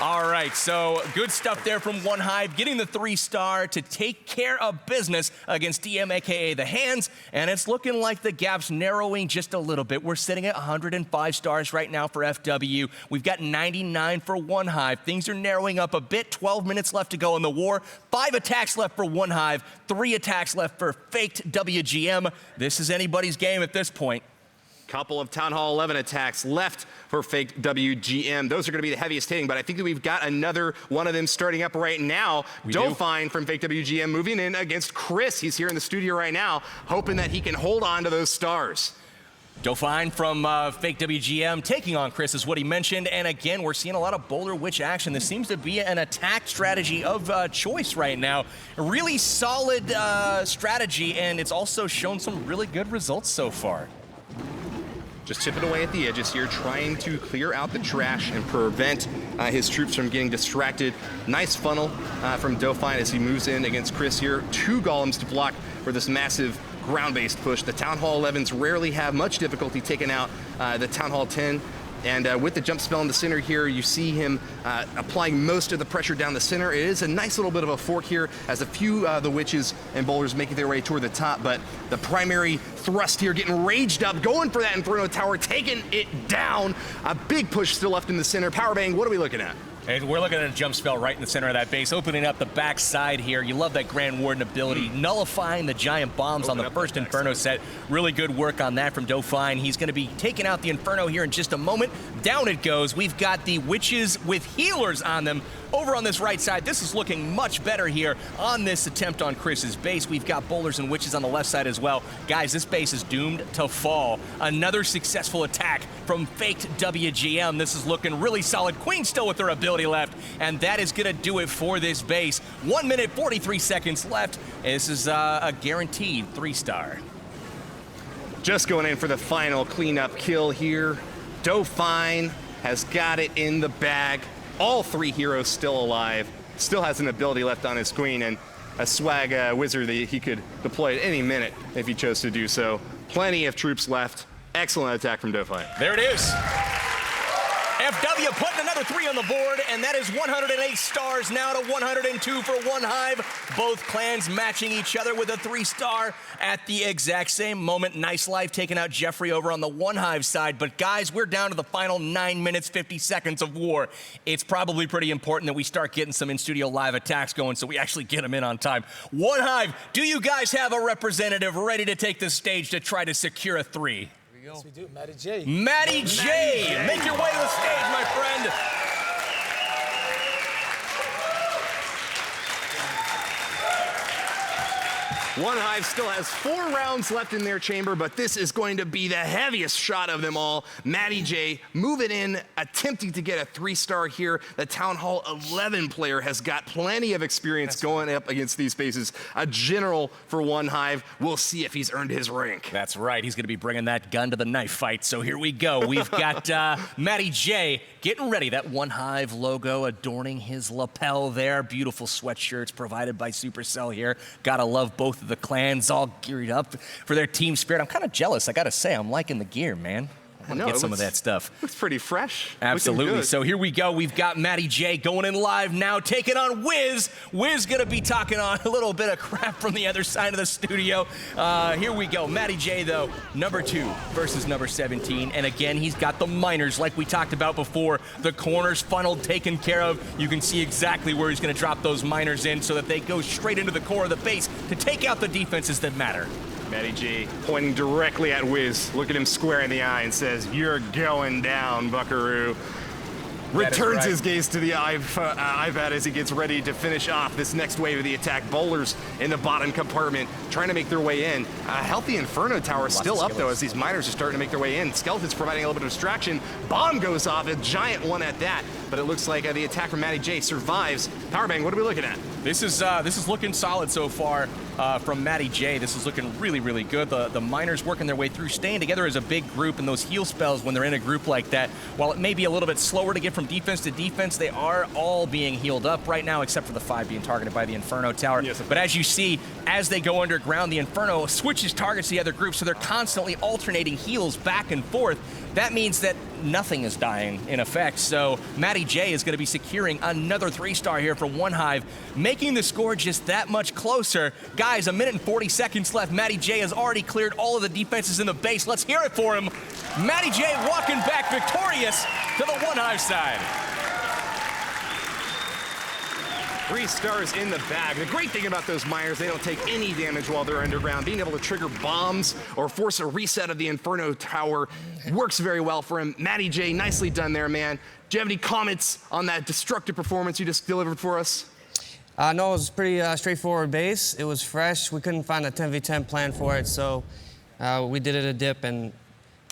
Speaker 3: All right, so good stuff there from one Hive, getting the 3-star to take care of business against DM, aka the Hands, and it's looking like the gap's narrowing just a little bit. We're sitting at 105 stars right now for FW. We've got 99 for one Hive. Things are narrowing up a bit. 12 minutes left to go in the war. 5 attacks left for one Hive. 3 attacks left for Faked WGM. This is anybody's game at this point.
Speaker 2: Couple of Town Hall 11 attacks left for Faked WGM. Those are going to be the heaviest hitting, but I think that we've got another one of them starting up right now. Dauphine from Faked WGM moving in against Chris. He's here in the studio right now, hoping that he can hold on to those stars.
Speaker 3: Dauphine from Faked WGM taking on Chris is what he mentioned. And again, we're seeing a lot of Boulder Witch action. This seems to be an attack strategy of choice right now. A really solid strategy, and it's also shown some really good results so far.
Speaker 2: Just chipping away at the edges here, trying to clear out the trash and prevent his troops from getting distracted. Nice funnel from Dauphine as he moves in against Chris here. 2 golems to block for this massive ground-based push. The Town Hall 11s rarely have much difficulty taking out the Town Hall 10. And with the jump spell in the center here, you see him applying most of the pressure down the center. It is a nice little bit of a fork here as a few of the witches and bowlers making their way toward the top. But the primary thrust here getting raged up, going for that Inferno Tower, taking it down. A big push still left in the center. Powerbang, what are we looking at?
Speaker 3: And we're looking at a jump spell right in the center of that base, opening up the back side here. You love that Grand Warden ability, nullifying the giant bombs on the first Inferno set. Really good work on that from Dauphine. He's going to be taking out the Inferno here in just a moment. Down it goes. We've got the witches with healers on them Over on this right side, this is looking much better here on this attempt on Chris's base. We've got boulders and witches on the left side as well. Guys, this base is doomed to fall. Another successful attack from Faked WGM. This is looking really solid. Queen still with her ability left, and that is gonna do it for this base. 1 minute, 43 seconds left. This is a guaranteed 3-star.
Speaker 2: Just going in for the final cleanup kill here. Dauphin has got it in the bag. All 3 heroes still alive. Still has an ability left on his queen and a swag wizard that he could deploy at any minute if he chose to do so. Plenty of troops left. Excellent attack from Dauphin.
Speaker 3: There it is. FW putting another 3 on the board, and that is 108 stars now to 102 for One Hive. Both clans matching each other with a 3-star at the exact same moment. Nice Life taking out Jeffrey over on the One Hive side. But guys, we're down to the final 9 minutes, 50 seconds of war. It's probably pretty important that we start getting some in-studio live attacks going so we actually get them in on time. One Hive, do you guys have a representative ready to take the stage to try to secure a 3?
Speaker 4: Yes, we do. Matty J.
Speaker 3: Matty J, make your way to the stage, my friend.
Speaker 2: One Hive still has 4 rounds left in their chamber, but this is going to be the heaviest shot of them all. Matty J moving in, attempting to get a 3-star here. The Town Hall 11 player has got plenty of experience going up against these bases. A general for One Hive. We'll see if he's earned his rank.
Speaker 3: That's right. He's going to be bringing that gun to the knife fight. So here we go. We've got Matty J getting ready. That One Hive logo adorning his lapel there. Beautiful sweatshirts provided by Supercell here. Gotta love both of the clans all geared up for their team spirit. I'm kind of jealous, I gotta say. I'm liking the gear, man. I want to get some of that stuff.
Speaker 2: Looks pretty fresh.
Speaker 3: Absolutely. So here we go. We've got Matty J going in live now, taking on Wiz. Wiz gonna be talking on a little bit of crap from the other side of the studio. Here we go. Matty J, though, number 2 versus number 17. And again, he's got the miners like we talked about before. The corners funneled, taken care of. You can see exactly where he's gonna drop those miners in so that they go straight into the core of the base to take out the defenses that matter.
Speaker 2: Matty J pointing directly at Wiz, look at him square in the eye and says, "You're going down, buckaroo." Returns his gaze to the iPad as he gets ready to finish off this next wave of the attack. Bowlers in the bottom compartment trying to make their way in. A healthy Inferno Tower still up, though, as these miners are starting to make their way in. Skeletons providing a little bit of distraction. Bomb goes off, a giant one at that. But it looks like the attack from Matty J survives. Powerbang, what are we looking at?
Speaker 3: This is looking solid so far from Matty J. This is looking really, really good. The miners working their way through, staying together as a big group, and those heal spells when they're in a group like that, while it may be a little bit slower to get from defense to defense, they are all being healed up right now, except for the 5 being targeted by the Inferno Tower.
Speaker 2: Yes,
Speaker 3: but as you see, as they go underground, the Inferno switches targets to the other group, so they're constantly alternating heals back and forth. That means that nothing is dying in effect. So Matty J is going to be securing another 3-star here for One Hive, making the score just that much closer. Guys, 1 minute and 40 seconds left. Matty J has already cleared all of the defenses in the base. Let's hear it for him. Matty J walking back victorious to the One Hive side.
Speaker 2: 3 stars in the bag. The great thing about those miners, they don't take any damage while they're underground. Being able to trigger bombs or force a reset of the Inferno Tower works very well for him. Matty J, nicely done there, man. Do you have any comments on that destructive performance you just delivered for us?
Speaker 5: No, it was pretty straightforward base. It was fresh. We couldn't find a 10v10 plan for it, so we did it a dip, and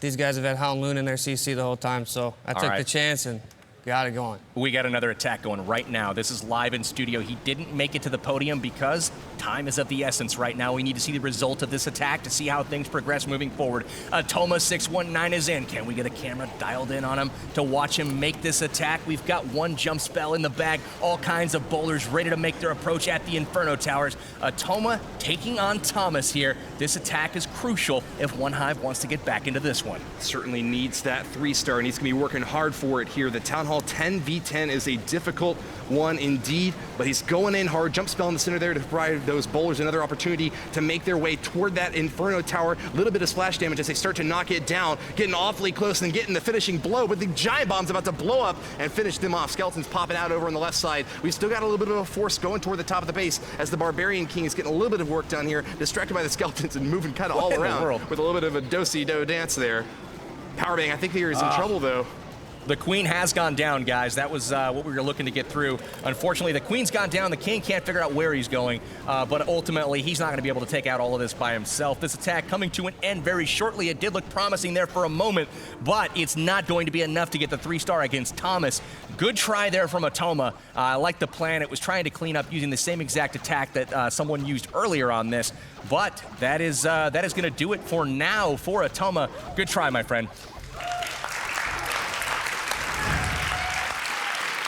Speaker 5: these guys have had Hound Loon in their CC the whole time, so I took the chance and got it going.
Speaker 3: We got another attack going right now. This is live in studio. He didn't make it to the podium because time is of the essence right now. We need to see the result of this attack to see how things progress moving forward. Atoma 619 is in. Can we get a camera dialed in on him to watch him make this attack? We've got 1 jump spell in the bag. All kinds of bowlers ready to make their approach at the Inferno Towers. Atoma taking on Thomas here. This attack is crucial if One Hive wants to get back into this one.
Speaker 2: Certainly needs that 3-star, and he's going to be working hard for it here. The Town Hall 10v10 is a difficult one indeed, but he's going in hard. Jump spell in the center there to provide those bowlers another opportunity to make their way toward that Inferno Tower. A little bit of splash damage as they start to knock it down, getting awfully close and getting the finishing blow, but the giant bomb's about to blow up and finish them off. Skeletons popping out over on the left side. We've still got a little bit of a force going toward the top of the base as the Barbarian King is getting a little bit of work done here, distracted by the skeletons and moving kind of all around with a little bit of a do-si-do dance there. Powerbang, I think he's in trouble though.
Speaker 3: The queen has gone down, guys. That was what we were looking to get through. Unfortunately, the queen's gone down. The king can't figure out where he's going, but ultimately, he's not going to be able to take out all of this by himself. This attack coming to an end very shortly. It did look promising there for a moment, but it's not going to be enough to get the 3-star against Thomas. Good try there from Atoma. I like the plan. It was trying to clean up using the same exact attack that someone used earlier on this, but that is going to do it for now for Atoma. Good try, my friend.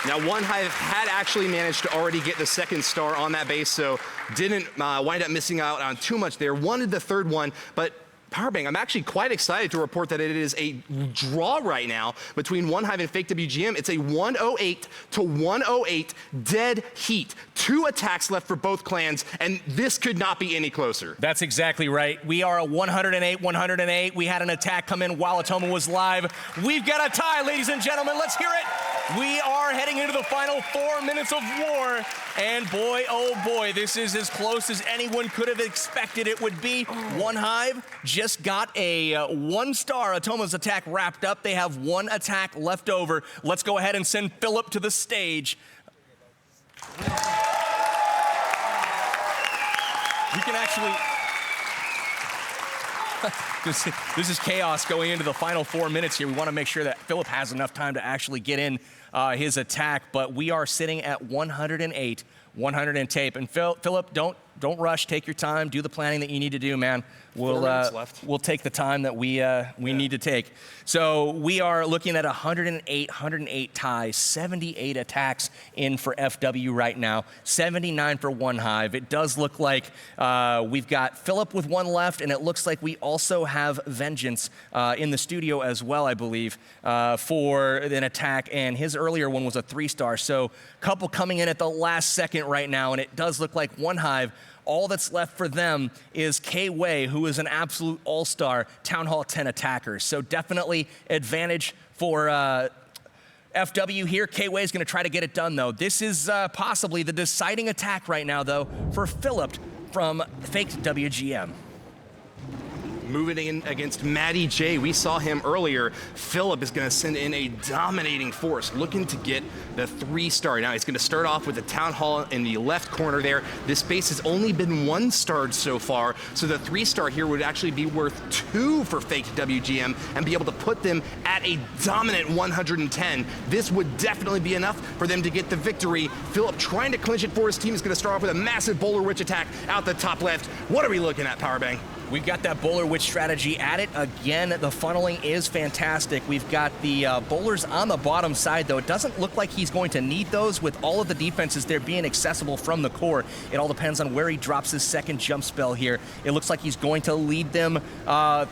Speaker 2: Now, Hive had actually managed to already get the 2nd star on that base, so didn't wind up missing out on too much there. Wanted the 3rd one, but Powerbang, I'm actually quite excited to report that it is a draw right now between Hive and Faked WGM. It's a 108 to 108 dead heat. 2 attacks left for both clans, and this could not be any closer.
Speaker 3: That's exactly right. We are a 108. We had an attack come in while Atoma was live. We've got a tie, ladies and gentlemen. Let's hear it. We are heading into the final 4 minutes of war, and boy, oh boy, this is as close as anyone could have expected it would be. Hive just got a 1-star Atoma's attack wrapped up. They have 1 attack left over. Let's go ahead and send Philip to the stage. We can actually... This is chaos going into the final 4 minutes here. We want to make sure that Philip has enough time to actually get in his attack, but we are sitting at 108, 100 in tape. And Philip, don't rush. Take your time. Do the planning that you need to do, man. We'll take the time that we need to take. So we are looking at 108 ties, 78 attacks in for FW right now, 79 for Hive. It does look like we've got Philip with 1 left, and it looks like we also have Vengeance in the studio as well, I believe, for an attack, and his earlier one was a 3-star. So couple coming in at the last second right now, and it does look like Hive, all that's left for them is K-Way, who is an absolute all-star Town Hall 10 attacker. So definitely advantage for FW here. K-Way is going to try to get it done, though. This is possibly the deciding attack right now, though, for Philip from Faked WGM.
Speaker 2: Moving in against Matty J. We saw him earlier. Philip is going to send in a dominating force, looking to get the 3-star. Now he's going to start off with the Town Hall in the left corner there. This base has only been 1-starred so far, so the 3-star here would actually be worth 2 for Faked WGM and be able to put them at a dominant 110. This would definitely be enough for them to get the victory. Philip trying to clinch it for his team is going to start off with a massive Bowler Witch attack out the top left. What are we looking at, Powerbang?
Speaker 3: We've got that Bowler Witch strategy at it. Again, the funneling is fantastic. We've got the bowlers on the bottom side, though. It doesn't look like he's going to need those with all of the defenses there being accessible from the core. It all depends on where he drops his 2nd jump spell here. It looks like he's going to lead them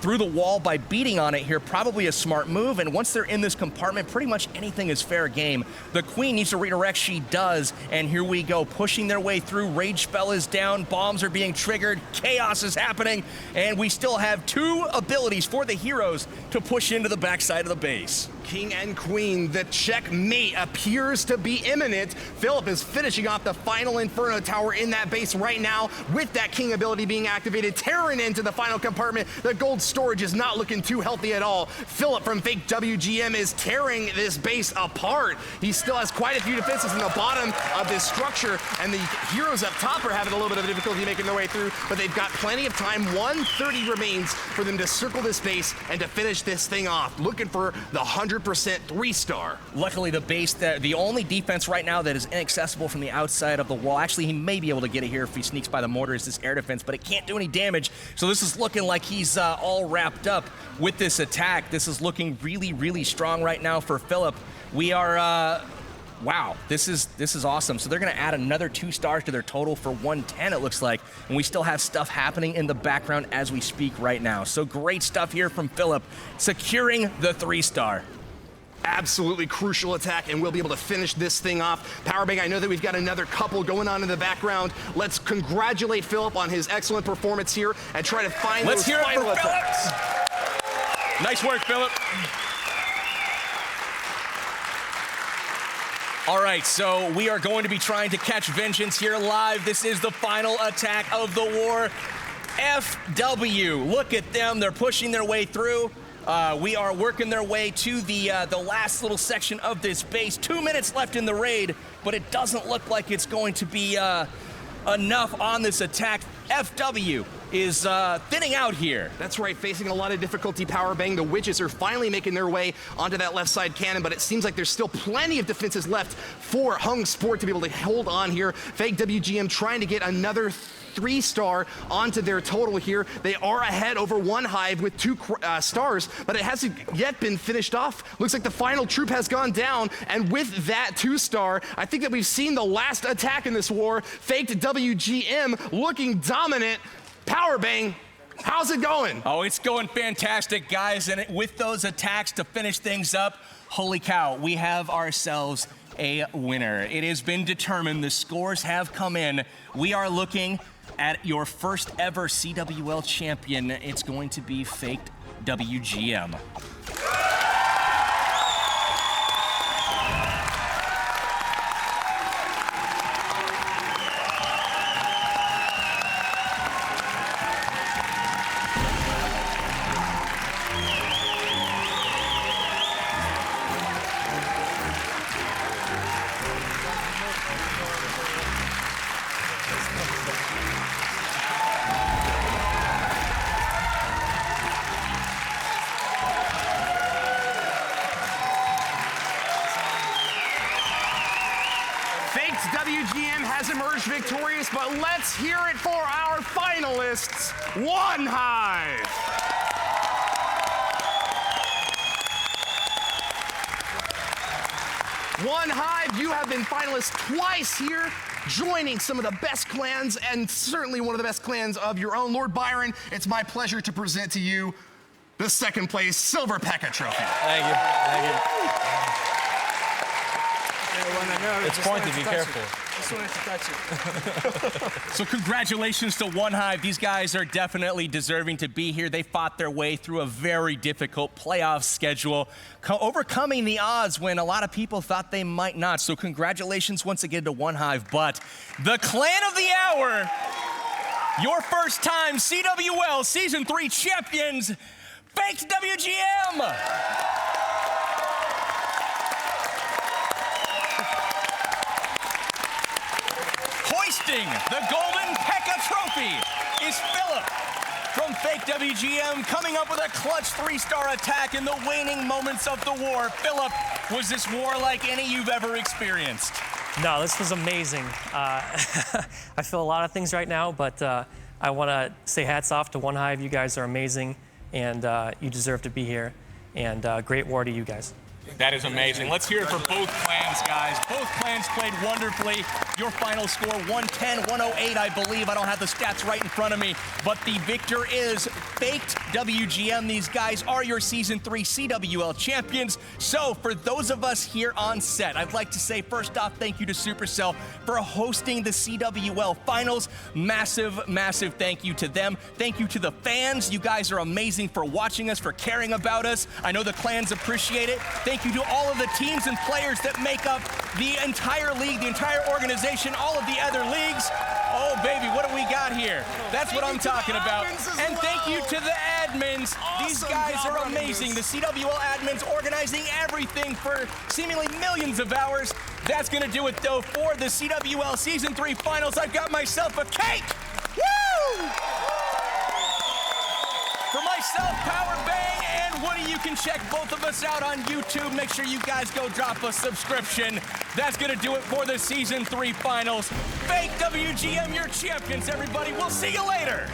Speaker 3: through the wall by beating on it here. Probably a smart move, and once they're in this compartment, pretty much anything is fair game. The queen needs to redirect. She does, and here we go, pushing their way through. Rage spell is down. Bombs are being triggered. Chaos is happening. And we still have 2 abilities for the heroes to push into the backside of the base.
Speaker 2: King and Queen, the checkmate appears to be imminent. Philip is finishing off the final Inferno Tower in that base right now with that King ability being activated, tearing into the final compartment. The gold storage is not looking too healthy at all. Philip from Faked WGM is tearing this base apart. He still has quite a few defenses in the bottom of this structure, and the heroes up top are having a little bit of difficulty making their way through, but they've got plenty of time. 130 remains for them to circle this base and to finish this thing off. Looking for the 100% 3-star.
Speaker 3: Luckily, the base, the only defense right now that is inaccessible from the outside of the wall, actually he may be able to get it here if he sneaks by the mortar, is this air defense, but it can't do any damage. So this is looking like he's all wrapped up with this attack. This is looking really, really strong right now for Philip. We are, wow, this is awesome. So they're going to add another 2 stars to their total for 110, it looks like. And we still have stuff happening in the background as we speak right now. So great stuff here from Philip, securing the 3-star.
Speaker 2: Absolutely crucial attack, and we'll be able to finish this thing off. Powerbang, I know that we've got another couple going on in the background. Let's congratulate Philip on his excellent performance here and try to find those final attacks.
Speaker 3: Nice work, Philip. All right, so we are going to be trying to catch Vengeance here live. This is the final attack of the war. FW, look at them. They're pushing their way through. We are working their way to the last little section of this base. 2 minutes left in the raid, but it doesn't look like it's going to be enough on this attack. FW is thinning out here.
Speaker 2: That's right, facing a lot of difficulty. Powerbang, the witches are finally making their way onto that left side cannon, but it seems like there's still plenty of defenses left for Hung Sport to be able to hold on here. Faked WGM trying to get another 3-star onto their total here. They are ahead over one Hive with 2 stars, but it hasn't yet been finished off. Looks like the final troop has gone down, and with that 2-star, I think that we've seen the last attack in this war. Faked WGM looking dominant. Powerbang, how's it going?
Speaker 3: Oh, it's going fantastic, guys, and with those attacks to finish things up, holy cow, we have ourselves a winner. It has been determined. The scores have come in. We are looking at your first ever CWL champion. It's going to be Faked WGM.
Speaker 2: WGM has emerged victorious, but let's hear it for our finalists, One Hive. One Hive, you have been finalists twice here, joining some of the best clans and certainly one of the best clans of your own. Lord Byron, it's my pleasure to present to you the second place Silver Pekka Trophy.
Speaker 7: Thank you. Thank you. It's pointy, be careful.
Speaker 8: Just wanted to touch it.
Speaker 3: So congratulations to One Hive. These guys are definitely deserving to be here. They fought their way through a very difficult playoff schedule, overcoming the odds when a lot of people thought they might not. So congratulations once again to One Hive. But the clan of the hour, your first time CWL Season 3 champions, Faked WGM. Hoisting the golden Pekka trophy is Philip from Faked WGM, coming up with a clutch 3-star attack in the waning moments of the war. Philip, was this war like any you've ever experienced?
Speaker 9: No, this was amazing. I feel a lot of things right now, but I want to say hats off to One Hive. You guys are amazing, and you deserve to be here. And great war to you guys.
Speaker 3: That is amazing. Let's hear it for both clans, guys. Both clans played wonderfully. Your final score, 110-108, I believe. I don't have the stats right in front of me, but the victor is Faked WGM. These guys are your Season 3 CWL champions. So for those of us here on set, I'd like to say first off, thank you to Supercell for hosting the CWL finals. Massive, massive thank you to them. Thank you to the fans. You guys are amazing for watching us, for caring about us. I know the clans appreciate it. Thank you to all of the teams and players that make up the entire league, the entire organization, all of the other leagues. Oh, baby, what do we got here? That's what I'm talking about. And thank you to the admins. These guys are amazing. The CWL admins organizing everything for seemingly millions of hours. That's going to do it, though, for the CWL Season 3 finals. I've got myself a cake. Woo! For myself, Powerbang and Woody, you can check both of us out on YouTube. Make sure you guys go drop a subscription. That's going to do it for the Season 3 finals. Faked WGM, your champions, everybody. We'll see you later.